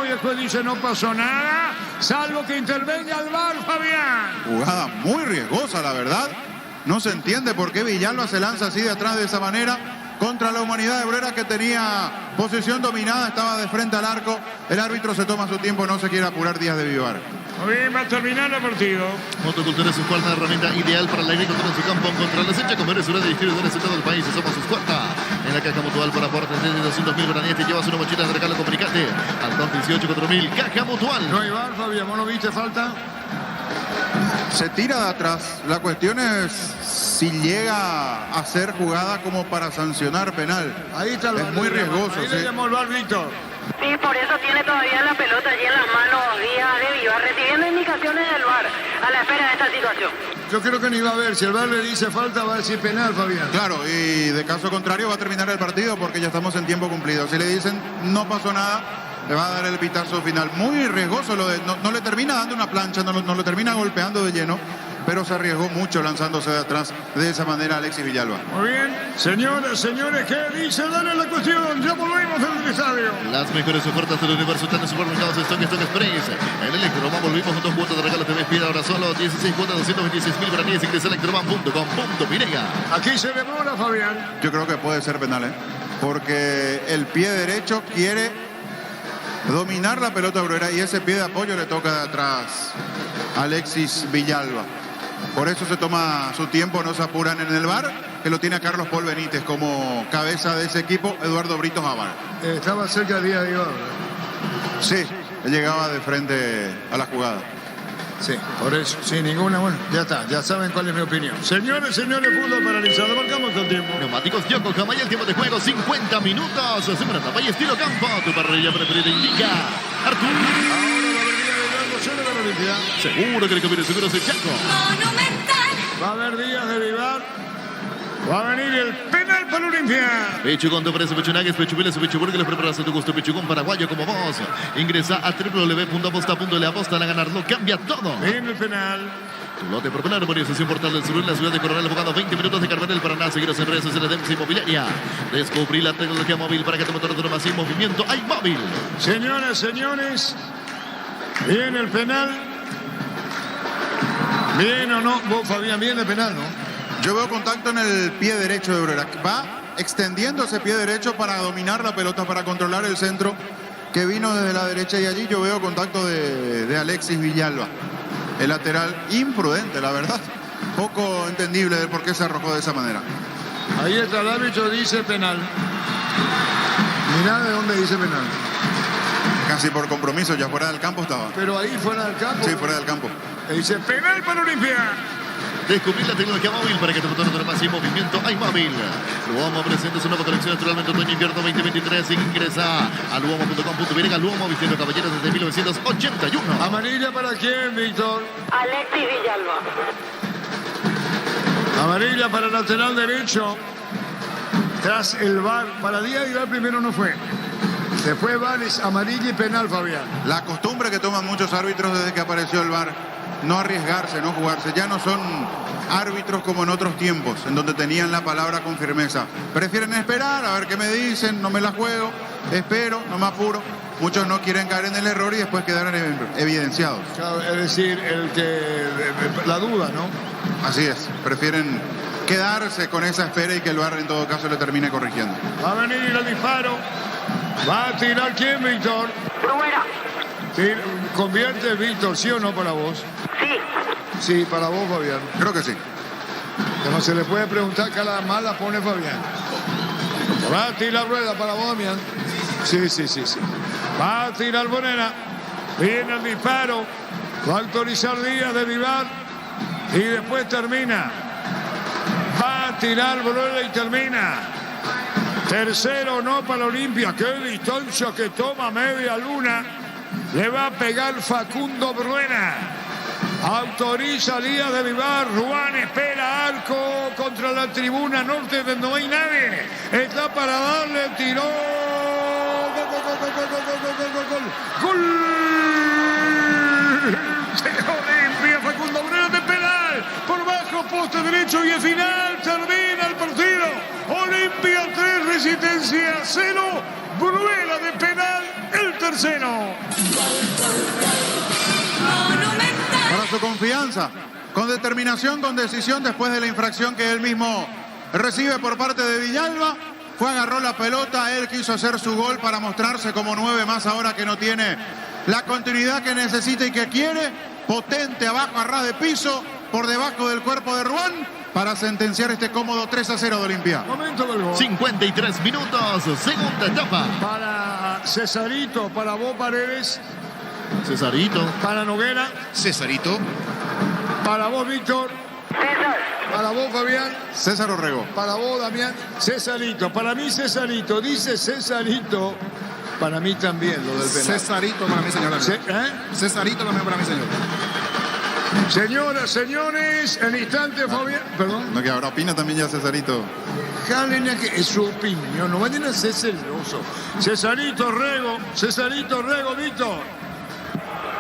Y el juez dice no pasó nada, salvo que intervenga el VAR, Fabián. Jugada muy riesgosa, la verdad. No se entiende por qué Villalba se lanza así de atrás de esa manera contra la Humanidad de Brera, que tenía posición dominada, estaba de frente al arco. El árbitro se toma su tiempo, no se quiere apurar Díaz de Vivar. Muy bien, va a terminar el partido. Motocultura es su cuarta herramienta ideal para la agricultura en su campo. Contra la secha, comer de distribuidores en todo el país. Somos sus cuarta. En la caja mutual por aportes desde 200.000 guaraníes te llevas una mochila de regalo comunicante al 218 4000. Caja mutual. No hay VAR, Fabián, ¿vos no viste falta? Se tira de atrás. La cuestión es si llega a ser jugada como para sancionar penal. Ahí está el es VAR, muy riesgoso. Ahí le llamó el VAR, Víctor. Sí, por eso tiene todavía la pelota allí en las manos Díaz de Vivar, recibiendo indicaciones del VAR a la espera de esta situación. Yo creo que ni va a ver. Si el VAR le dice falta, va a decir penal, Fabián. Claro, y de caso contrario va a terminar el partido porque ya estamos en tiempo cumplido. Si le dicen no pasó nada, le va a dar el pitazo final. Muy riesgoso lo de... No le termina dando una plancha, no le termina golpeando de lleno, pero se arriesgó mucho lanzándose de atrás de esa manera Alexis Villalba. Muy bien. Señoras, señores, ¿qué dice? Dale la cuestión. Ya volvemos del estadio. Las mejores ofertas del universo están en supermercados Stock Express. En Electroban volvimos con 2 cuotas de regalo. Te despide ahora solo 16 cuotas, 226.000 guaraníes. Ingresa a electroban.com.pirega. Aquí se demora, Fabián. Yo creo que puede ser penal, porque el pie derecho quiere dominar la pelota Bruera y ese pie de apoyo le toca de atrás a Alexis Villalba. Por eso se toma su tiempo, no se apuran en el VAR, que lo tiene a Carlos Paul Benítez como cabeza de ese equipo, Eduardo Brito Javar. Estaba cerca de Díaz de Vivar. Sí, él llegaba de frente a la jugada. Sí, por eso, sin ninguna, bueno, ya está, ya saben cuál es mi opinión. Señores, fútbol paralizado, marcamos el tiempo. Neumáticos Yokohama y el tiempo de juego, 50 minutos. Segunda etapa y estilo campo, tu parrilla preferida indica Artur. Seguro que le conviene seguros de Chaco. Va a haber Díaz de Vivar. Va a venir el penal para Olimpia. Pechugón te ofrece pechunagues, pechugueles, pechuburgues, les preparas a tu gusto. Pechugón paraguayo como vos. Ingresa a www.aposta.le. Aposta a ganarlo, cambia todo. Viene el penal. Tu lote por penal, organización Portal del Sur en la ciudad de Coronel, abogado 20 minutos de Carmen del Paraná. Seguiros en redes sociales de MC Inmobiliaria. Descubrí la tecnología móvil para que tu motor de más sin movimiento. ¡Hay móvil! Señoras, señores, viene el penal. ¿Bien o no? Vos, Fabián, viene el penal, ¿no? Yo veo contacto en el pie derecho de Bruera. Va extendiendo ese pie derecho para dominar la pelota, para controlar el centro que vino desde la derecha, y allí yo veo contacto de Alexis Villalba. El lateral imprudente, la verdad. Poco entendible de por qué se arrojó de esa manera. Ahí está el árbitro, dice penal. Mirá de dónde dice penal. Casi por compromiso, ya fuera del campo estaba. Pero ahí fuera del campo. Sí, fuera del campo. Dice penal para Olimpia. Descubrir la tecnología móvil para que tu motor no más sin movimiento. Hay móvil. Luomo presenta su nueva colección naturalmente otoño-invierno 2023. Ingresa a luomo.com.pirega. Luomo vistiendo caballeros desde 1981. ¿Amarilla para quién, Víctor? Alexis Villalba. Amarilla para el lateral derecho. Tras el VAR. Para Díaz de Vivar primero no fue. Después VAR es amarilla y penal, Fabián. La costumbre que toman muchos árbitros desde que apareció el VAR. No arriesgarse, no jugarse. Ya no son árbitros como en otros tiempos, en donde tenían la palabra con firmeza. Prefieren esperar, a ver qué me dicen, no me la juego, espero, no me apuro. Muchos no quieren caer en el error y después quedar evidenciados. Claro, es decir, la duda, ¿no? Así es, prefieren quedarse con esa espera y que el VAR en todo caso le termine corrigiendo. Va a venir el disparo. ¿Va a tirar quién, Víctor? Bruera. Sí, ¿convierte Víctor, sí o no para vos? Sí. Sí, para vos, Fabián. Creo que sí. No se le puede preguntar que a la más la pone Fabián. Va a tirar Rueda para vos, Damián. Sí. Va a tirar Bonena. Viene el disparo. Va a autorizar Díaz de Vivar. Y después termina. Va a tirar Brueda y termina. Tercero no para Olimpia. Qué distancia que toma media luna. Le va a pegar Facundo Bruena. Autoriza Díaz de Vivar. Ruan espera arco contra la tribuna norte donde no hay nadie. Está para darle el tirón. ¡Gol! Olimpia, Facundo Bruena de penal. Por bajo, poste derecho y el final. Termina el partido. Olimpia 3, Resistencia 0. Bruena de penal, el tercero. Para su confianza, con determinación, con decisión, después de la infracción que él mismo recibe por parte de Villalba, agarró la pelota, él quiso hacer su gol para mostrarse como 9 más ahora que no tiene la continuidad que necesita y que quiere, potente abajo a ras de piso, por debajo del cuerpo de Ruan, para sentenciar este cómodo 3-0 de Olimpia. Momento del gol. 53 minutos, segunda etapa. Para Cesarito, para vos Paredes, Cesarito. para Noguera, Cesarito. para vos Víctor, para vos Fabián, César Orrego. para vos Damián, Cesarito. Para mí Cesarito, dice Cesarito. Para mí también lo del penal. Cesarito para mí, señor. Cesarito también para mí, señor. Señoras, señores, en instante Fabián. Perdón. No, que ahora opina también ya Cesarito. Jalen a que es su opinión, no vayan a ser celosos. Cesarito Rego, Víctor.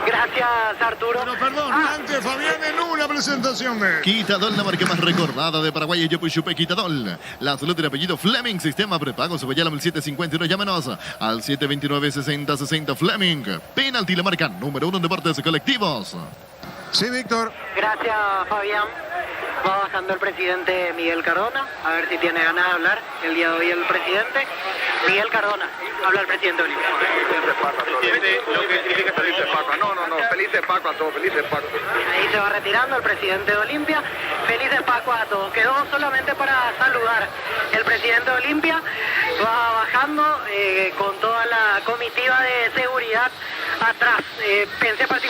Gracias, Arturo. Pero perdón, antes Fabián en una presentación de... Quitadol, la marca más recordada de Paraguay, Yopuchupe Quitadol. La salud del apellido Fleming, sistema prepago, Subayala, el 751, llámenos al 729-6060 Fleming. Penalti, la marca número 1 en deportes colectivos. Sí, Víctor. Gracias, Fabián. Va bajando el presidente Miguel Cardona, a ver si tiene ganas de hablar el día de hoy el presidente. Miguel Cardona, habla el presidente Olimpia. Feliz de Paco a todos. Lo que significa feliz de Paco. No, feliz de Paco a todos, feliz de Paco. Ahí se va retirando el presidente de Olimpia. Feliz de Paco a todos. Quedó solamente para saludar el presidente de Olimpia. Va bajando con toda la comitiva de seguridad atrás. Pensé